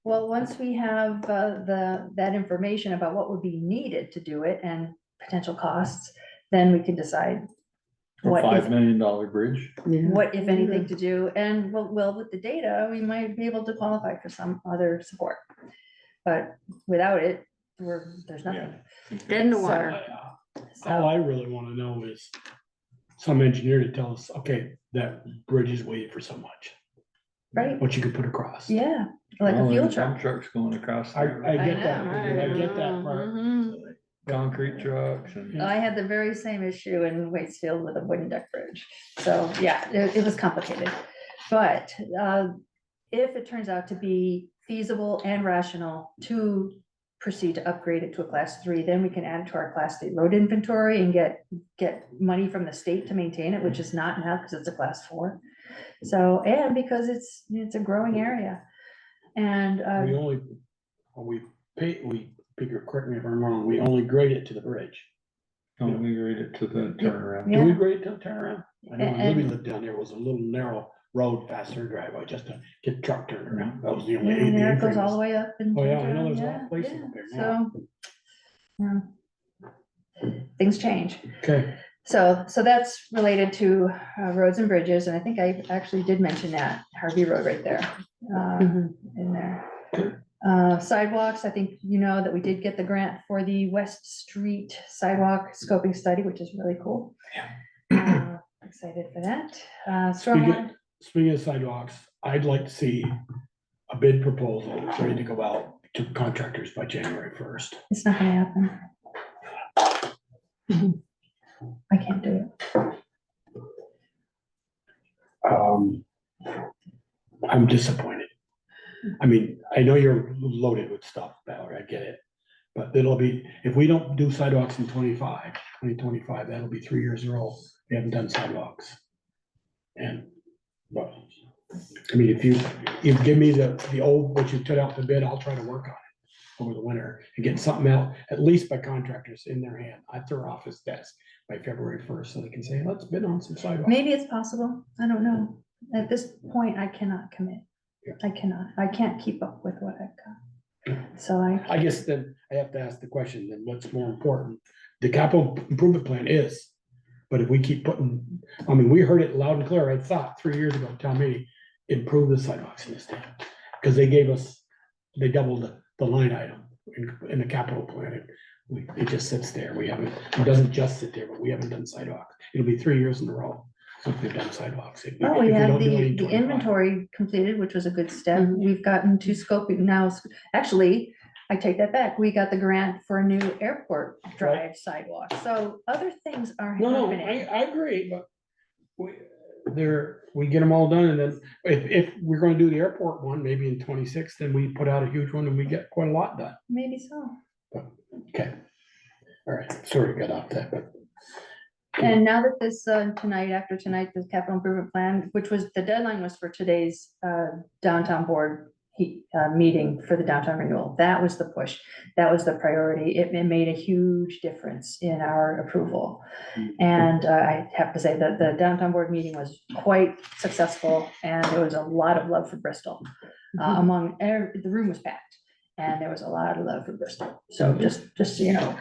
once we have that information about what would be needed to do it and potential costs, then we can decide A what $5 if, million bridge. what if anything to do. And well, with the data, we might be able to qualify for some other support. But without it, there's nothing. Dead in the water. All I really want to know is some engineer to tell us, okay, that bridge is weighted for so much. Right. What you could put across. Yeah, like Well, a fuel and truck. Trucks going across. I there. get that, I get that part. Concrete trucks and. I had the very same issue in Waitsfield with a wooden deck bridge. So, yeah, it was complicated. But if it turns out to be feasible and rational to proceed to upgrade it to a class 3, then we can add it to our class 3 road inventory and get money from the state to maintain it, which is not now because it's a class 4. So, and because it's a growing area. And we figure, correct me if I'm wrong, we only grade it to the bridge. Oh, we grade it to the turnaround. Do we grade it to the turnaround? I know when And- Libby lived down there, was a little narrow road past her driveway just to get the truck turned around. That was the only. and there it goes all the way up. And Oh, yeah, I know there's a lot yeah, of places yeah. up there now. So, yeah. Things change. Okay. So that's related to roads and bridges, and I think I actually did mention that, Harvey Road right there, in there. Sidewalks, I think you know that we did get the grant for the West Street sidewalk scoping study, which is really cool. Excited for that. Stormwater. Speaking of sidewalks, I'd like to see a bid proposal ready to go out to contractors by January 1st. It's not gonna happen. I can't do it. I'm disappointed. I mean, I know you're loaded with stuff, Valerie, I get it. But it'll be, if we don't do sidewalks in 2025, that'll be 3 years in a row. We haven't done sidewalks. And, but, I mean, if you give me the old, what you put out the bid, I'll try to work on it over the winter and get something out, at least by contractors in their hand. I throw off his desk by February 1st, so they can say, let's bid on some sidewalks. Maybe it's possible. I don't know. At this point, I cannot commit. I cannot. I can't keep up with what I've got. So I guess then I have to ask the question, then what's more important? The capital improvement plan is, but if we keep putting, I mean, we heard it loud and clear, I thought 3 years ago, tell me, improve the sidewalks in this town. Because they doubled the line item in the capital plan. It just sits there. It doesn't just sit there, but we haven't done sidewalks. It'll be 3 years in a row since we've done sidewalks. well, we had the inventory completed, which was a good step. We've gotten to scoping now. Actually, I take that back. We got the grant for a new airport drive sidewalk. So other things are No, happening. I agree, but we get them all done, and then if we're gonna do the airport one, maybe in 26, then we put out a huge one and we get quite a lot done. Maybe so. Okay. All right, sorry to get off that, but. And now that this, after tonight, the capital improvement plan, which was, the deadline was for today's downtown board meeting for the downtown renewal. That was the push. That was the priority. It made a huge difference in our approval. And I have to say that the downtown board meeting was quite successful, and there was a lot of love for Bristol. The room was packed. And there was a lot of love for Bristol. So just so you know.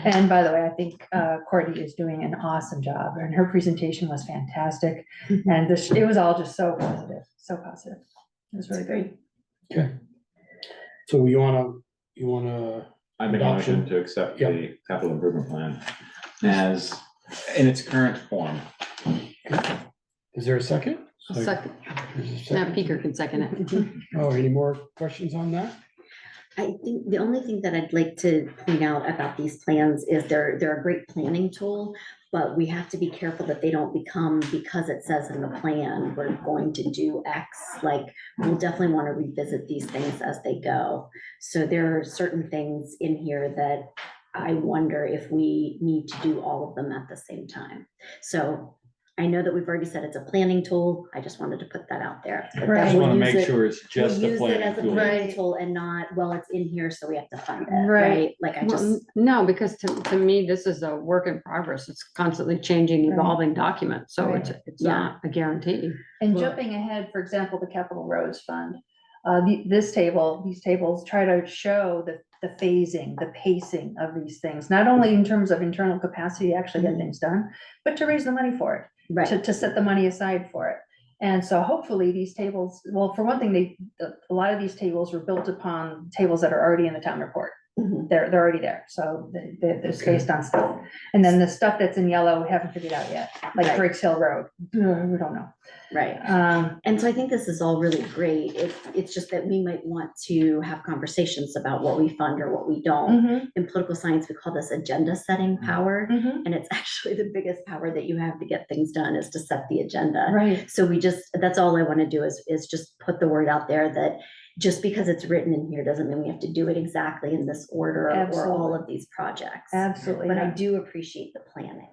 And by the way, I think Courtney is doing an awesome job, and her presentation was fantastic. And it was all just so positive, so positive. It was really great. Okay. So you wanna. I make a motion to accept the capital improvement plan as in its current form. Is there a second? Second. There's a Now second. Peter can second it. Oh, any more questions on that? I think the only thing that I'd like to point out about these plans is they're a great planning tool, but we have to be careful that they don't become, because it says in the plan, we're going to do X, like, we'll definitely want to revisit these things as they go. So there are certain things in here that I wonder if we need to do all of them at the same time. So I know that we've already said it's a planning tool. I just wanted to put that out there. But I just we'll want to use make it- sure it's we'll just a use it as a planning tool. planning tool and not, well, it's in here, so we have to fund it, Right. right? Like I Well, just, no, because to me, this is a work in progress. It's constantly changing, Right. evolving document, so Right. it's not a guarantee. And Well- jumping ahead, for example, the capital roads fund, these tables try to show the phasing, the pacing of these things, not only in terms of internal capacity to actually get things done, but to raise the money for it, right, to set the money aside for it. And so hopefully these tables, well, for one thing, a lot of these tables were built upon tables that are already in the town report. Mhm. They're already there, so they're based on stuff. And then the stuff that's in yellow, we haven't figured out yet, like Right. Briggs Hill Road, we don't know. right. Um, And so I think this is all really great. It's just that we might want to have conversations about what we fund or what we don't. mhm, In political science, we call this agenda setting power. mhm. And it's actually the biggest power that you have to get things done is to set the agenda. Right. So that's all I want to do is just put the word out there that just because it's written in here doesn't mean we have to do it exactly in this order or all Absolutely. of these projects. Absolutely. But I not. do appreciate the planning.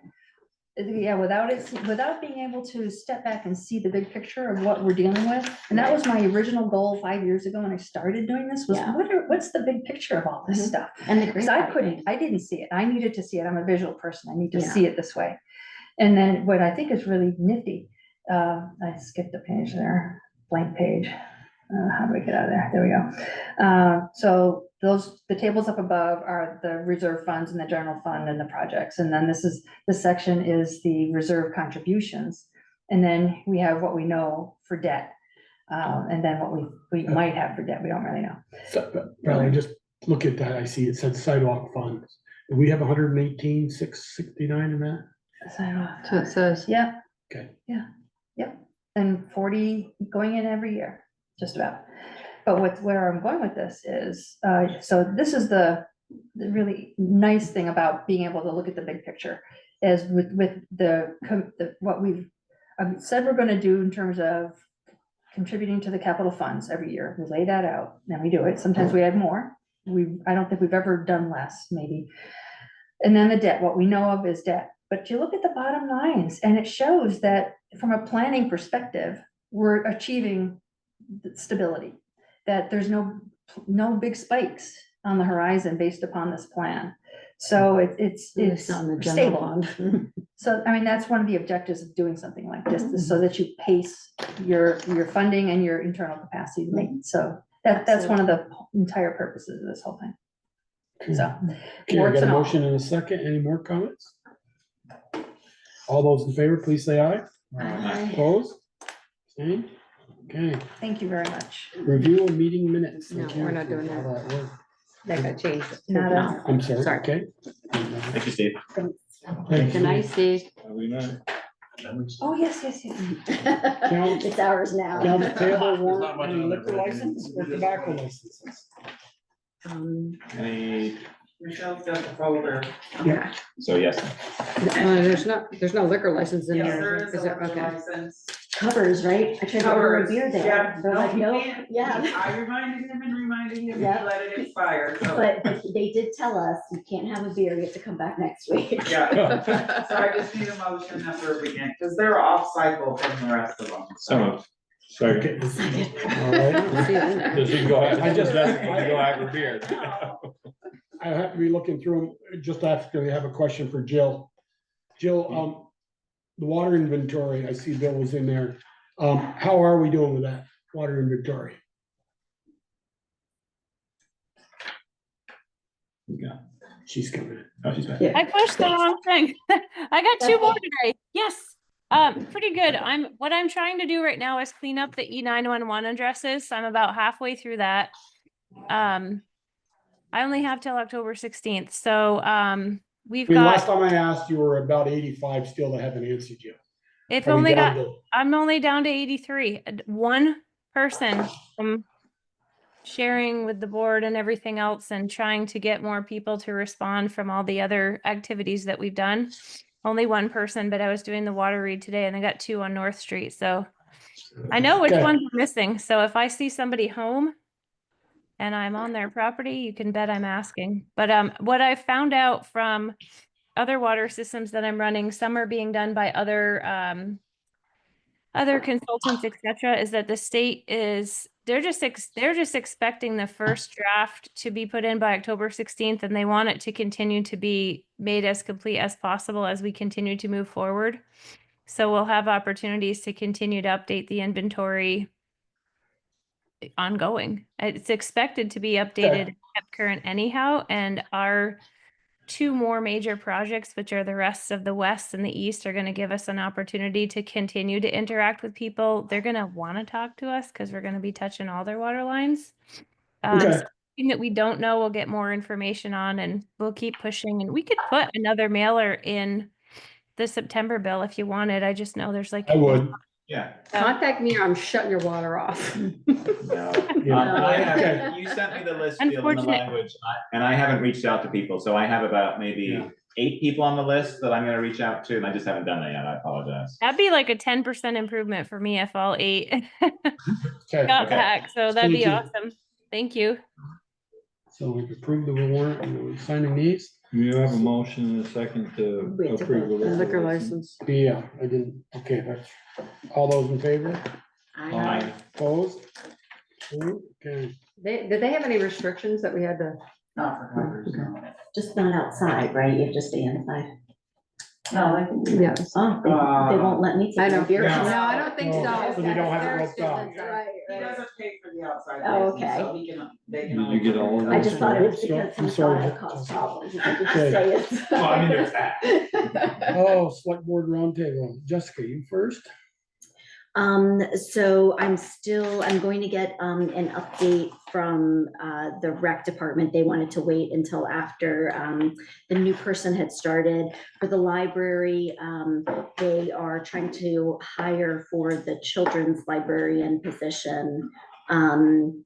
Yeah, without being able to step back and see the big picture of what we're dealing with. And that was my original goal 5 years ago when I started doing this, was Yeah. what's the big picture of all this Mhm. stuff? And the Because great I didn't see it. I needed to see it. I'm a visual person. I need to Yeah. see it this way. And then what I think is really nifty, I skipped a page there, blank page. How do we get out of there? There we go. So the tables up above are the reserve funds and the general fund and the projects. And then this section is the reserve contributions. And then we have what we know for debt. And then what we might have for debt, we don't really know. Well, I just look at that, I see it said sidewalk funds. Do we have 118,669 in that? So it says, Yeah, Okay. yep. And 40 going in every year, just about. But where I'm going with this is, so this is the really nice thing about being able to look at the big picture, is with what we've said we're gonna do in terms of contributing to the capital funds every year. We lay that out, then we do it. Sometimes we add more. I don't think we've ever done less, maybe. And then the debt, what we know of is debt. But you look at the bottom lines and it shows that from a planning perspective, we're achieving stability, that there's no big spikes on the horizon based upon this plan. So it's not in the general stable. fund. So, I mean, that's one of the objectives of doing something like this, is so that you pace your funding and your internal capacity to make, so that's one of the entire purposes of this whole thing. So. Okay, I works got a and all. motion and a second. Any more comments? All those in favor, please say aye. Opposed? Same? Okay, Thank you very much. review of meeting minutes. No, Thank you we're not for doing how that. worked. That got changed. Not a- I'm sorry, Sorry. okay. Thank you, Steve. Thank Good you. night, Steve. Oh, yes. It's ours now. Accounts payable warrant and liquor license or tobacco licenses? Any, Michelle's got the folder. Yeah. so yes, There's no liquor license in Yes, there. there is a Is there? liquor Okay. license. Covers, right? I tried to order a Covers, beer there. yeah. They're like, you no, can't. yeah. I reminded him and reminded him, Yeah. he let it expire, so. But they did tell us you can't have a beer, you have to come back next week. Yeah, so I just need a motion that we're beginning, because they're off cycle from the rest of them. so moved. Okay. All right. See it in there. Does he go ahead? I just- Go have a beer. I have to be looking through them, just after I have a question for Jill. Jill, the water inventory, I see Bill was in there. How are we doing with that water inventory? Yeah. She's coming. Oh, she's back. I pushed the wrong thing. I got two more today. Yes. Pretty good. What I'm trying to do right now is clean up the E911 addresses. I'm about halfway through that. I only have till October 16th. So, we've I mean, got. last time I asked, you were about 85 still that haven't answered you. It's Are we only down got, to- I'm only down to 83. One person from sharing with the board and everything else and trying to get more people to respond from all the other activities that we've done. Only one person, but I was doing the water read today and I got 2 on North Street. So I know which Okay. ones are missing. So if I see somebody home and I'm on their property, you can bet I'm asking. But what I found out from other water systems that I'm running, some are being done by other consultants, etc., is that the state is they're just expecting the first draft to be put in by October 16th, and they want it to continue to be made as complete as possible as we continue to move forward. So we'll have opportunities to continue to update the inventory ongoing. It's expected to be updated, kept current anyhow, and our 2 more major projects, which are the rest of the West and the East, are going to give us an opportunity to continue to interact with people. They're going to want to talk to us because we're going to be touching all their water lines. Okay. Something that we don't know, we'll get more information on, and we'll keep pushing. And we could put another mailer in the September bill if you wanted. I just know there's like I would. Yeah. Contact me or I'm shutting your water off. No. You sent me the list, field and the Unfortunate. language, and I haven't reached out to people, so I have about maybe Yeah. 8 people on the list that I'm gonna reach out to, and I just haven't done that yet. I apologize. That'd be like a 10% improvement for me if all 8 Okay. got Okay. back. So that'd be Thank you. awesome. Thank you. So we've approved the warrant and we're signing these. You have a motion and a second to Wait, approve the liquor license. license. Yeah, I didn't, okay, that's, all those in favor? Aye. Opposed? Okay. Did they have any restrictions that we had to? Not for covers, no. Just not outside, right? You have to stay inside. No, Yes. Oh, they won't let me I take know. my beer. No, out. I don't think so. So they don't have it roped off. he doesn't pay for the outside. Oh, license, okay. So he can, they Did can. you only get all of put I it just on. thought it was Oops, because I'm he sorry. thought it caused problems. I could just Okay. say it. Well, I mean, there's that. Oh, select board roundtable. Jessica, you first? So I'm going to get an update from the rec department. They wanted to wait until after the new person had started. For the library, they are trying to hire for the children's librarian position. And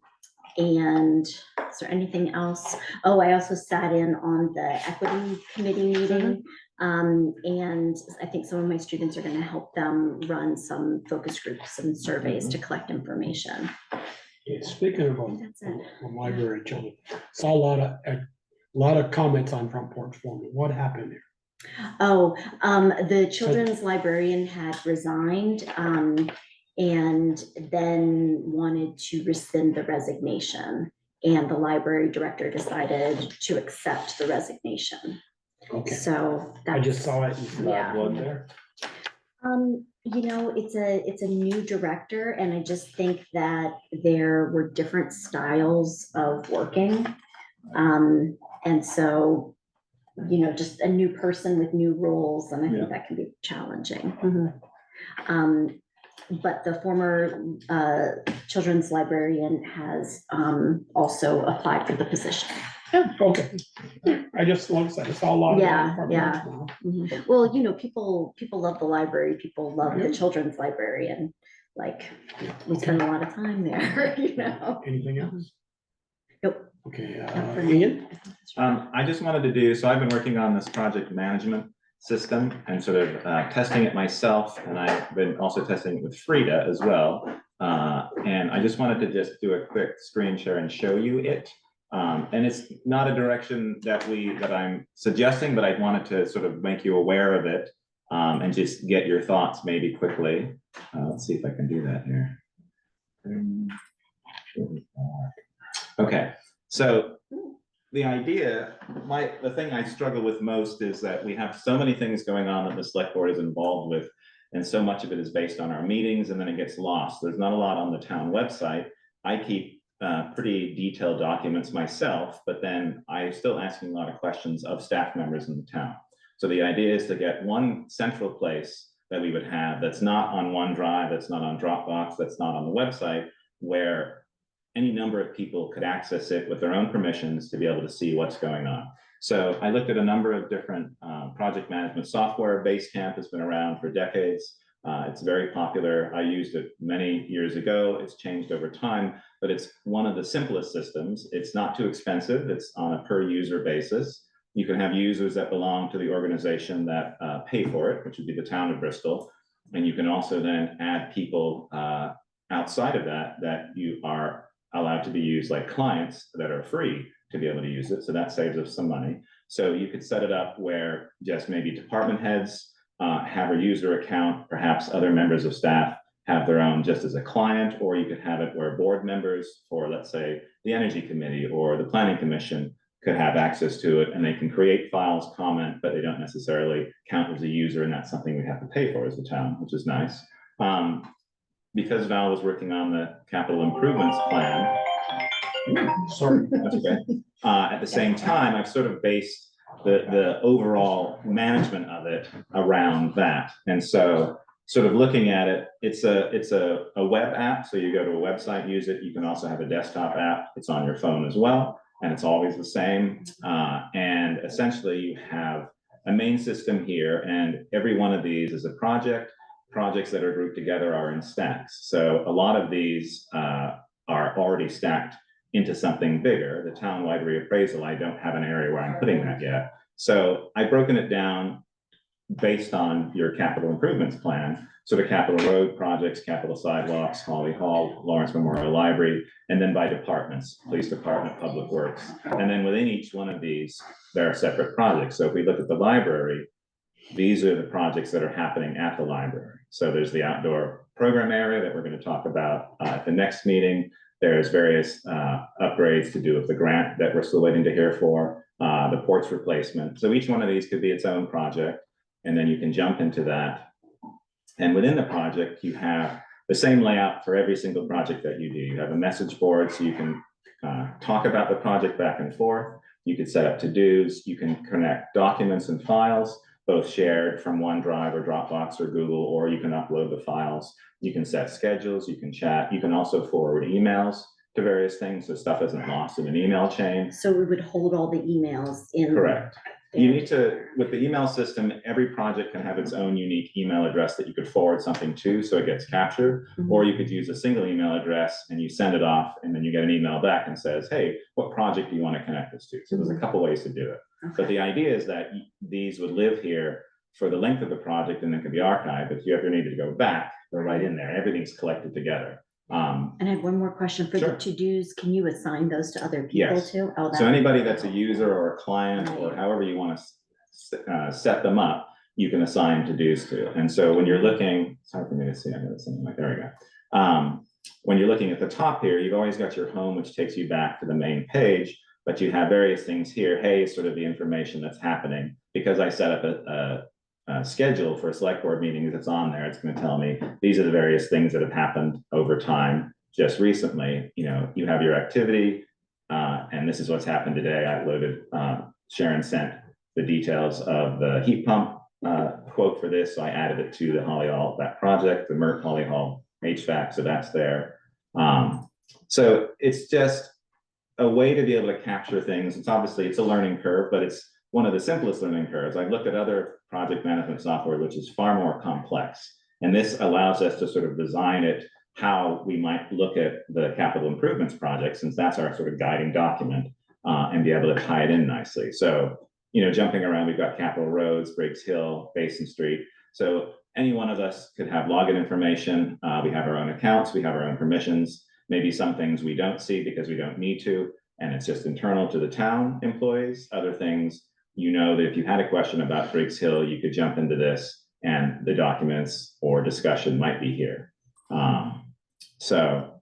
is there anything else? Oh, I also sat in on the equity committee meeting. And I think some of my students are gonna help them run some focus groups and surveys to collect information. Yeah, speaking of That's it. library children, saw a lot of comments on Front Porch Forum. What happened there? Oh, the children's librarian had resigned, and then wanted to rescind the resignation. And the library director decided to accept the resignation. Okay, So I just saw it. Yeah. Blood there. You know, it's a new director, and I just think that there were different styles of working. And so, you know, just a new person with new roles, and I think that can be challenging. But the former children's librarian has also applied for the position. Okay, I just, like I said, I saw a lot. Yeah, Front yeah. Porch Forum. Mhm. Well, you know, people love the library, people love the children's library, and like, we spend a lot of time there, you know? Anything else? Nope. Okay, Not for me. Ian? I just wanted to do, so I've been working on this project management system and sort of testing it myself, and I've been also testing it with Frida as well. And I just wanted to just do a quick screen share and show you it. And it's not a direction that I'm suggesting, but I wanted to sort of make you aware of it and just get your thoughts maybe quickly. Let's see if I can do that here. Okay, so the idea, the thing I struggle with most is that we have so many things going on that the select board is involved with, and so much of it is based on our meetings, and then it gets lost. There's not a lot on the town website. I keep pretty detailed documents myself, but then I'm still asking a lot of questions of staff members in the town. So the idea is to get one central place that we would have that's not on OneDrive, that's not on Dropbox, that's not on the website, where any number of people could access it with their own permissions to be able to see what's going on. So I looked at a number of different project management software. Basecamp has been around for decades. It's very popular. I used it many years ago. It's changed over time, but it's one of the simplest systems. It's not too expensive. It's on a per user basis. You can have users that belong to the organization that pay for it, which would be the town of Bristol. And you can also then add people outside of that you are allowed to be used, like clients that are free to be able to use it. So that saves us some money. So you could set it up where just maybe department heads have a user account, perhaps other members of staff have their own just as a client, or you could have it where board members for, let's say, the Energy Committee or the Planning Commission could have access to it, and they can create files, comment, but they don't necessarily count as a user, and that's something we have to pay for as a town, which is nice. Because Val was working on the capital improvements plan, sorry, that's okay. At the same time, I've sort of based the overall management of it around that. And so sort of looking at it, it's a web app. So you go to a website, use it. You can also have a desktop app. It's on your phone as well. And it's always the same. And essentially you have a main system here, and every one of these is a project. Projects that are grouped together are in stacks. So a lot of these are already stacked into something bigger. The townwide reappraisal, I don't have an area where I'm putting that yet. So I've broken it down based on your capital improvements plan. So the capital road projects, capital sidewalks, Holly Hall, Lawrence Memorial Library, and then by departments, police department, public works. And then within each one of these, there are separate projects. So if we look at the library, these are the projects that are happening at the library. So there's the outdoor program area that we're going to talk about at the next meeting. There's various upgrades to do with the grant that we're still waiting to hear for, the porch replacement. So each one of these could be its own project, and then you can jump into that. And within the project, you have the same layout for every single project that you do. You have a message board, so you can talk about the project back and forth. You could set up to-dos. You can connect documents and files, both shared from OneDrive or Dropbox or Google, or you can upload the files. You can set schedules, you can chat. You can also forward emails to various things, so stuff isn't lost in an email chain. So we would hold all the emails in. Correct. You need to, with the email system, every project can have its own unique email address that you could forward something to so it gets captured, or you could use a single email address and you send it off and then you get an email back and says, hey, what project do you want to connect this to? So there's a couple ways to do it. Okay. But the idea is that these would live here for the length of the project and then could be archived. But if you ever needed to go back, they're right in there. Everything's collected together. And I have one more question for the to-dos. Can you assign those to other people yes. too? Oh, so anybody that's a user or a client or however you want to set them up, you can assign to-dos to. And so when you're looking, it's hard for me to see. I know something like, there we go. When you're looking at the top here, you've always got your home, which takes you back to the main page, but you have various things here. Hey, sort of the information that's happening. Because I set up a schedule for a select board meeting that's on there, it's going to tell me these are the various things that have happened over time. Just recently, you know, you have your activity, and this is what's happened today. I loaded, Sharon sent the details of the heat pump quote for this, so I added it to the Holly Hall, that project, the Merck Holly Hall HVAC, so that's there. So it's just a way to be able to capture things. It's obviously, it's a learning curve, but it's one of the simplest learning curves. I've looked at other project management software, which is far more complex. And this allows us to sort of design it how we might look at the capital improvements project, since that's our sort of guiding document, and be able to tie it in nicely. So, you know, jumping around, we've got Capitol Roads, Briggs Hill, Basin Street. So any one of us could have login information. We have our own accounts, we have our own permissions. Maybe some things we don't see because we don't need to, and it's just internal to the town employees. Other things, you know, that if you had a question about Briggs Hill, you could jump into this and the documents or discussion might be here. So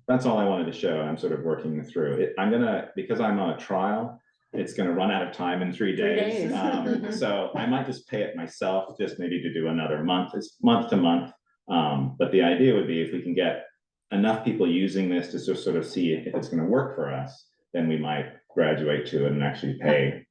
that's all I wanted to show. I'm sort of working through it. I'm gonna, because I'm on a trial, it's gonna run out of time in 3 days. So I might just pay it myself, just maybe to do another month. It's month to month. But the idea would be if we can get enough people using this to sort of see if it's gonna work for us, then we might graduate to it and actually pay.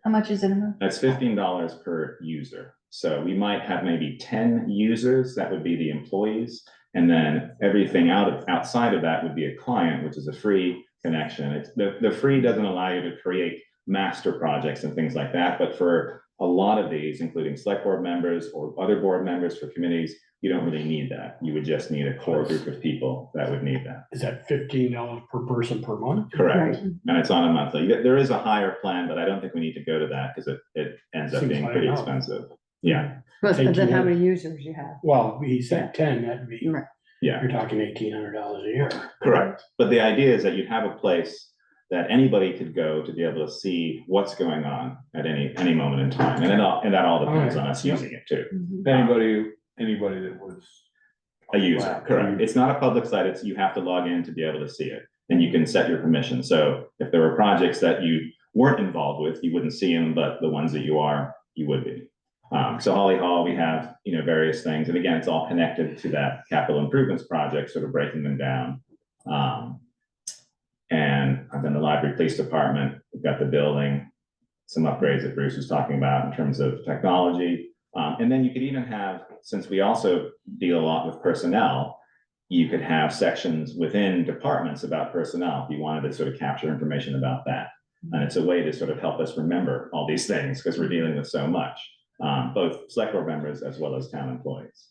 How much is it a month? That's $15 per user. So we might have maybe 10 users, that would be the employees. And then everything outside of that would be a client, which is a free connection. It's the free doesn't allow you to create master projects and things like that. But for a lot of these, including select board members or other board members for committees, you don't really need that. You would just need a core group of people that would need that. Is that $15 per person per month? Correct. And it's on a monthly. There is a higher plan, but I don't think we need to go to that because it ends up Seems being high pretty enough. expensive. Yeah. But then how 1800. many users you have? Well, he said 10, that'd be, Right. Yeah. you're talking $1,800 a year. Correct. But the idea is that you'd have a place that anybody could go to be able to see what's going on at any moment in time. And that all depends on us using it too. Anybody that was. A user, correct. It's not a public site. It's, you have to log in to be able to see it. And you can set your permission. So if there were projects that you weren't involved with, you wouldn't see them, but the ones that you are, you would be. So Holly Hall, we have, various things. And again, it's all connected to that capital improvements project, sort of breaking them down. And I've been the library police department. We've got the building, some upgrades that Bruce was talking about in terms of technology. And then you could even have, since we also deal a lot with personnel, you could have sections within departments about personnel if you wanted to sort of capture information about that. And it's a way to sort of help us remember all these things because we're dealing with so much, both select board members as well as town employees.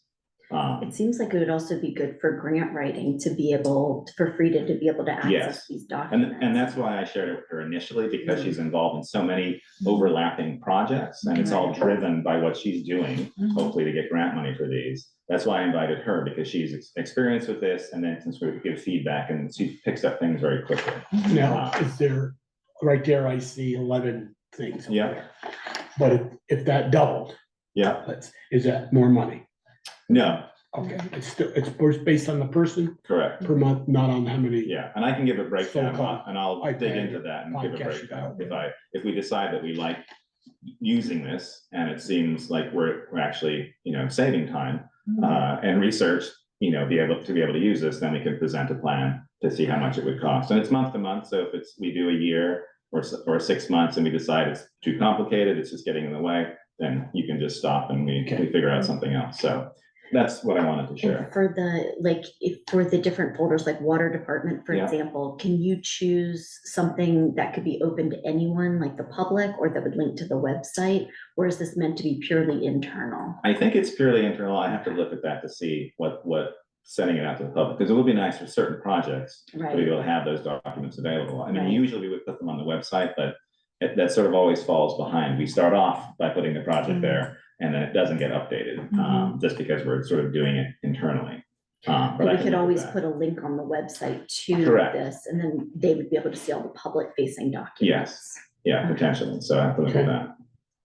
It seems like it would also be good for grant writing to be able, for Frida to be able to access Yes. these documents. And that's why I shared it with her initially, because she's involved in so many overlapping projects and it's all driven by what she's doing, hopefully to get grant money for these. That's why I invited her, because she's experienced with this and then can sort of give feedback and she picks up things very quickly. Now, is there, right there, I see 11 things. Yeah. There. But if that doubled, yeah, is that more money? No. Okay, it's based on the person Correct. per month, not on how many. Yeah, and I can give a breakdown So-called and I'll dig into that and give a breakdown. If we decide that we like using this and it seems like we're actually, saving time and research, be able to use this, then we can present a plan to see how much it would cost. And it's month to month. So if we do a year or 6 months and we decide it's too complicated, it's just getting in the way, then you can just stop and we figure out something else. So that's what I wanted to share. And for for the different folders, like water department, for example, can you choose something that could be open to anyone, like the public, or that would link to the website? Or is this meant to be purely internal? I think it's purely internal. I have to look at that to see what sending it out to the public, because it would be nice for certain projects to be able to have those documents available. I mean, usually we would put them on the website, but that sort of always falls behind. We start off by putting the project there, and then it doesn't get updated, just because we're sort of doing it internally. But we could always put a link on the website to this, and then they would be able to see all the public facing documents. Yes, yeah, potentially. So I have to look at that.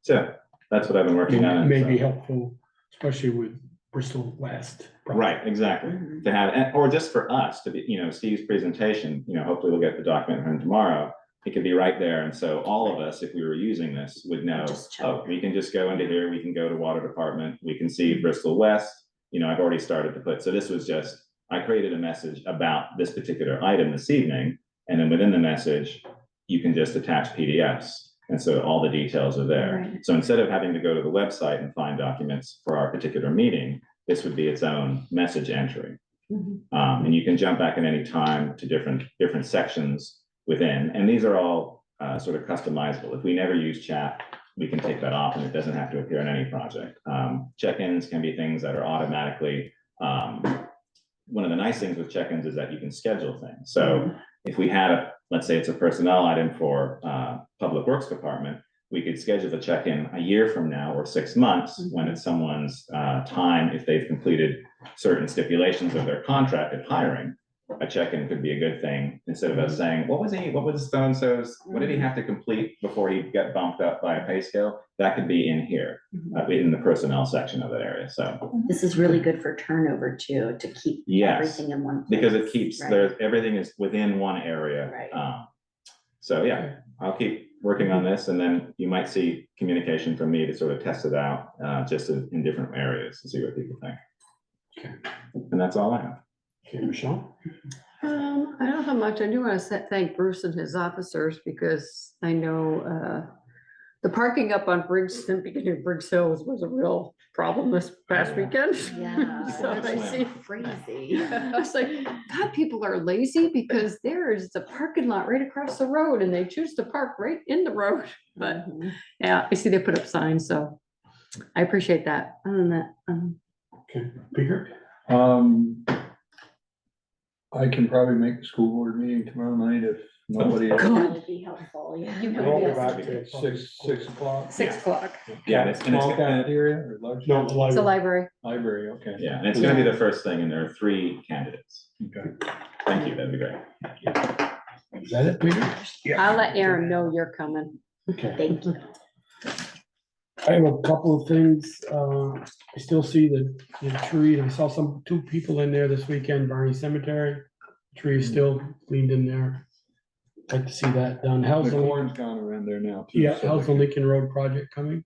So that's what I've been working on. May be helpful, especially with Bristol West. Right, exactly. To have, or just for us to be, Steve's presentation, hopefully we'll get the document from him tomorrow. It could be right there. And so all of us, if we were using this, would know, oh, we can just go into here, we can go to water department, we can see Bristol West. I've already started to put, so this was just, I created a message about this particular item this evening. And then within the message, you can just attach PDFs. And so all the details are there. Right. So instead of having to go to the website and find documents for our particular meeting, this would be its own message entry. And you can jump back at any time to different sections within, and these are all sort of customizable. If we never use chat, we can take that off and it doesn't have to appear in any project. Check-ins can be things that are automatically, one of the nice things with check-ins is that you can schedule things. So if we had let's say it's a personnel item for Public Works Department, we could schedule the check-in a year from now or 6 months when it's someone's time, if they've completed certain stipulations of their contract of hiring. A check-in could be a good thing instead of us saying, what was so-and-so's, what did he have to complete before he got bumped up by a pay scale? That could be in here, in the personnel section of that area. So this is really good for turnover too, to keep everything in one place. Because it keeps everything is within one area. So yeah, I'll keep working on this, and then you might see communication from me to sort of test it out just in different areas and see what people think. And that's all I have. Okay, Michelle? I don't have much. I do want to thank Bruce and his officers, because I know The parking up on Briggs, the beginning of Briggs Hills was a real problem this past weekend. Yeah. So I see. Crazy. I was like, God, people are lazy because there's a parking lot right across the road and they choose to park right in the road. But yeah, I see they put up signs, so I appreciate that. Other than that, Okay, Peter? I can probably make the school board meeting tomorrow night if nobody. That would be helpful, yeah. You We'll can go back to 6 o'clock. 6 o'clock. Yeah, and it's Small gonna- cafeteria or large? No, It's a library. library. Library, okay. Yeah, and it's gonna be the first thing, and there are 3 candidates. Okay. Thank you, that'd be great. Is that it, Peter? I'll let Aaron know you're coming. Okay. Thank you. I have a couple of things. I still see the tree, and I saw 2 people in there this weekend, Barney Cemetery. Tree is still cleaned in there. Like to see that done. How's The the corn's gone around there now too. Yeah, so how's the they- Lincoln Road project coming?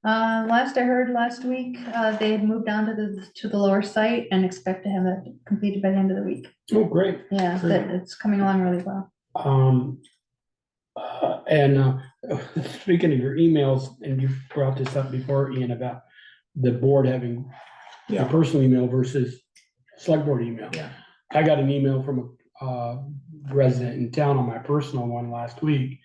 Last I heard last week, they had moved on to the lower site and expect to have it completed by the end of the week. Oh, great. Yeah, Great. it's coming along really well. Speaking of your emails, and you brought this up before, Ian, about the board having a personal email versus select board email. Yeah. I got an email from a resident in town on my personal one last week.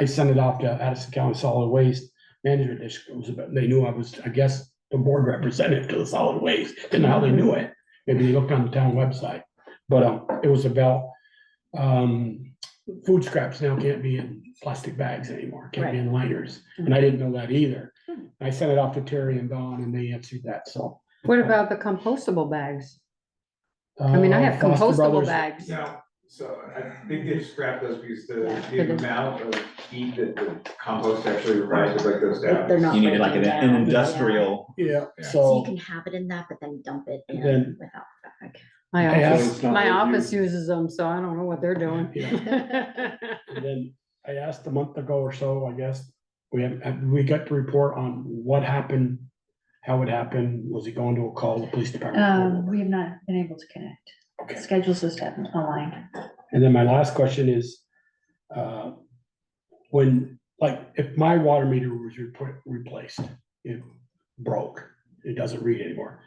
I sent it off to Addison County Solid Waste Management District. It was about, they knew I was, I guess, the board representative to the solid waste. Didn't know how they knew it. Maybe they looked on the town website. But it was about food scraps now can't be in plastic bags anymore, can't be in liners. And I didn't know that either. I sent it off to Terry and Don and they answered that, so. What about the compostable bags? I mean, I have Foster compostable Brothers- bags. No, so I think they've scrapped those because the but amount of heat that the compost actually requires to break those down. They're not You needed like an breaking down. industrial. Yeah, So you so can have it in that, but then dump it in Then- without the bag. My I office, asked- my office uses them, so I don't know what they're doing. and then I asked a month ago or so, I guess, we got the report on what happened, how it happened. Was he going to a call the police department? We have not been able to connect. Okay. Schedules just haven't aligned. And then my last question is, when, like, if my water meter was replaced, it broke, it doesn't read anymore.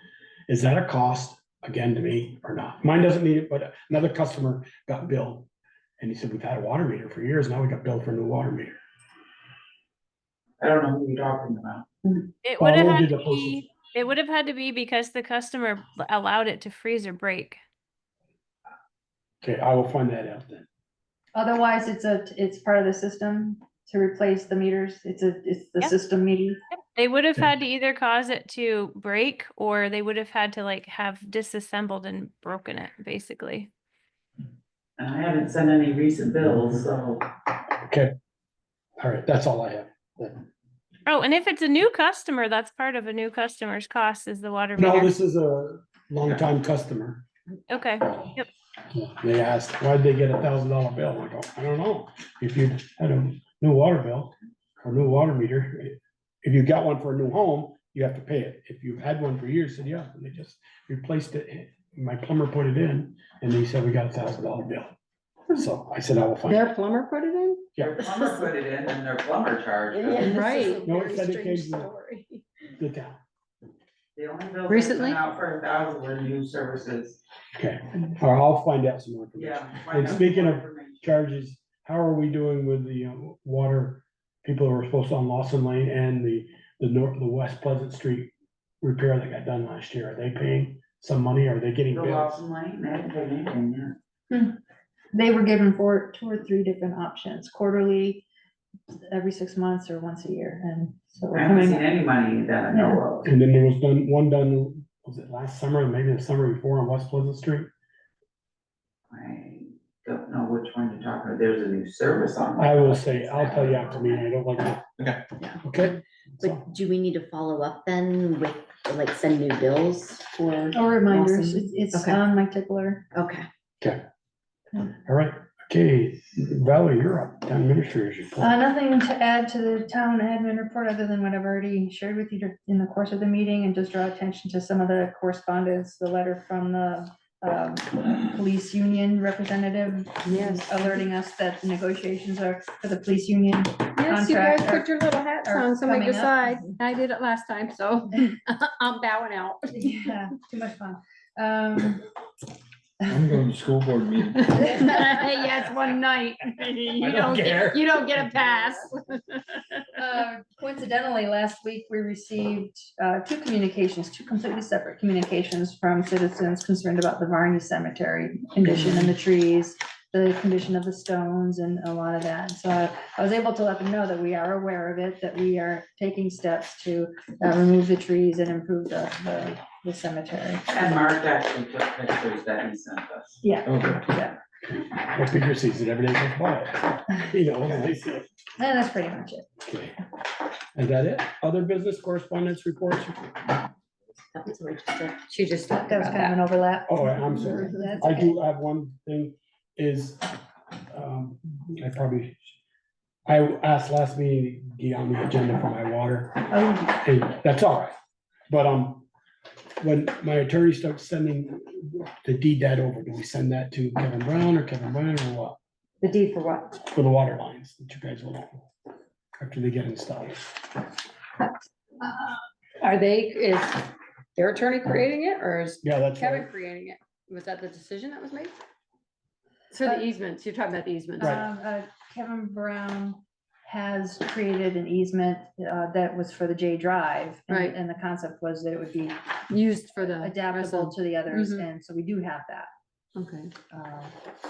Is that a cost again to me or not? Mine doesn't need it, but another customer got billed. And he said, we've had a water meter for years, now we got billed for a new water meter. I don't know who you're talking about. It Well, would have we'll had do to the postage. be, it would have had to be because the customer allowed it to freeze or break. Okay, I will find that out then. Otherwise, it's part of the system to replace the meters. It's the Yep. system meter. They would have Okay. had to either cause it to break or they would have had to like have disassembled and broken it, basically. And I haven't sent any recent bills, so. Okay. All right, that's all I have. then. Oh, and if it's a new customer, that's part of a new customer's cost is the water No, meter. this is a longtime customer. Okay, yep. They asked, why'd they get $1,000 bill? I go, I don't know. If you had a new water bill or new water meter, if you got one for a new home, you have to pay it. If you've had one for years, said, yeah, and they just replaced it. My plumber put it in and he said, we got $1,000 bill. So I said, I will find Their it. plumber put it in? Their plumber put it in and their plumber charged them. Yeah, right. No, it said it came from the town. The only bills that Recently? went out for 1,000 were new services. Okay, all right, I'll find out some more information. Yeah. find And out speaking more of information. charges, how are we doing with the water? People who were supposed to on Lawson Lane and the West Pleasant Street repair that got done last year. Are they paying some money? Are they getting The bills? Lawson Lane, they haven't paid anything yet. They were given 2 or 3 different options, quarterly, every 6 months or once a year, and so we're I haven't coming. seen any money that I know of. And then there was one done, was it last summer, maybe the summer before on West Pleasant Street? I don't know which one you're talking about. There's a new service on. I will say, I'll tell you after meeting, I don't like that. Okay. Okay? But do we need to follow up then with, like, send new bills for? Or reminders, Lawson? it's Okay. on my tickler. Okay. Okay. All right, okay, Valerie, you're up, town administrator's report. Nothing to add to the town admin report other than what I've already shared with you in the course of the meeting and just draw attention to some of the correspondence, the letter from the police union representative. Yes. Alerting us that the negotiations are for the police union. Yes, you guys contract put your little hats are on, somebody coming up. decide. I did it last time, so I'm bowing out. Yeah, too much fun. I'm going to school board meeting. Yes, one night. You don't care. You don't get a pass. Coincidentally, last week we received two completely separate communications from citizens concerned about the Varney Cemetery condition and the trees, the condition of the stones and a lot of that. So I was able to let them know that we are aware of it, that we are taking steps to remove the trees and improve the cemetery. And Mark actually took pictures that he sent us. Yeah. Okay. Yeah. Well, Peter sees it every day goes by. You know, and I see it. And that's pretty much it. Okay. Is that it? Other business correspondence reports? She just talked That was about kind of that. an overlap. Oh, I'm sorry. That's I okay. do have one thing is, I asked last meeting to get on the agenda for my water, Oh, and that's all right. But, when my attorney starts sending the deed over, do we send that to Kevin Brown or what? The deed for what? For the water lines that you guys will know after they get installed. Is their attorney creating it or is Yeah, that's Kevin right. creating it? Was that the decision that was made? So the easements, you're talking about the easements. Kevin Brown has created an easement that was for the J Drive. Right. And the concept was that it would be Used for the. adaptable to the others, Mhm. and so we do have that. Okay.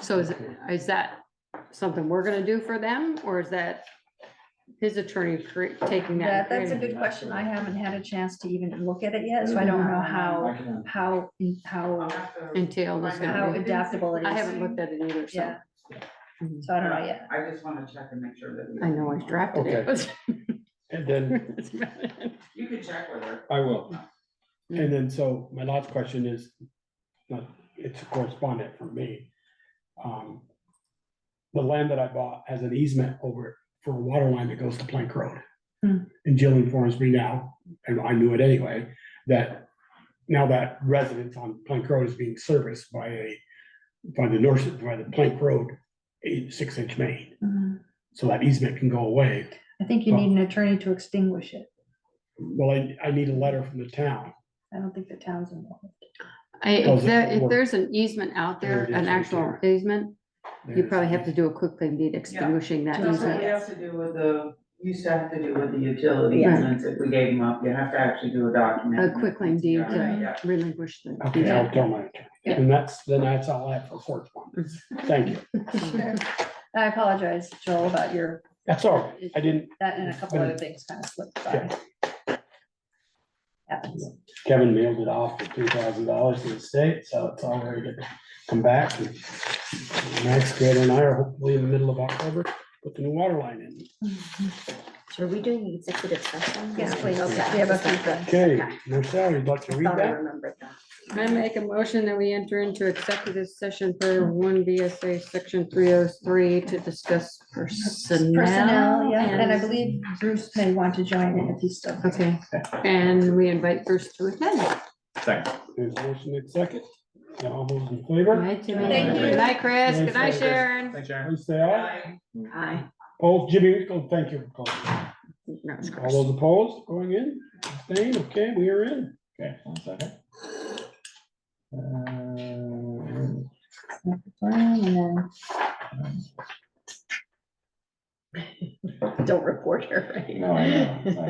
So is that something we're gonna do for them, or is that his attorney taking that? and That's a creating good it? question. I haven't had a chance to even look at it yet, so I don't know how Entailed is how gonna be. adaptable it is. I haven't looked at it either, so. Yeah. So I don't know yet. I just want to check and make sure that. we- I know I drafted it, but. And then, You can check with her. I will. and then, so my last question is, it's a correspondent from me. The land that I bought has an easement over it for a water line that goes to Plank Road. Hmm. And Jill informs me now, and I knew it anyway, that now that residence on Plank Road is being serviced by the Plank Road 6-inch main. Mhm. So that easement can go away. I think you need an attorney to extinguish it. Well, I need a letter from the town. I don't think the town's involved. If there's an easement out there, There it is an right actual there. easement, you probably have to do a quick claim deed extinguishing that That's what easement. we have to do with used to have to do with the utility Right. easements, if we gave them up, you have to actually do a document. A quick claim deed Yeah. to relinquish the. Okay, I'll tell my attorney. Yeah. And that's all I have for correspondence. Thank you. I apologize, Joel, about your, That's all right. I didn't, that and a couple other things kind of slipped by. Happens. Kevin mailed it off for $3,000 to the state, so it's all ready to come back. And Max, Greta and I are hopefully in the middle of October, put the new water line in. So are we doing the executive session? Yes, please. Okay. We have a few things. Okay, Marcel, you'd like to read Thought I that? remembered that. I make a motion that we enter into executive session for 1 VSA section 303 to discuss personnel. Personnel, yeah, and I believe Bruce may want to join in if he's still. Okay, and we invite Bruce to attend. Second. There's a motion and second. All those in favor? Good night, Jimmy. Thank you. Good night, Chris. Good night, Thanks, Sharon. Thanks, Sharon. Please say aye. Aye. Oh, Jimmy, oh, thank you. All No, it's Chris. those opposed, going in, staying, okay, we are in. Okay, 1 second. And then Don't report her, right? No, I know.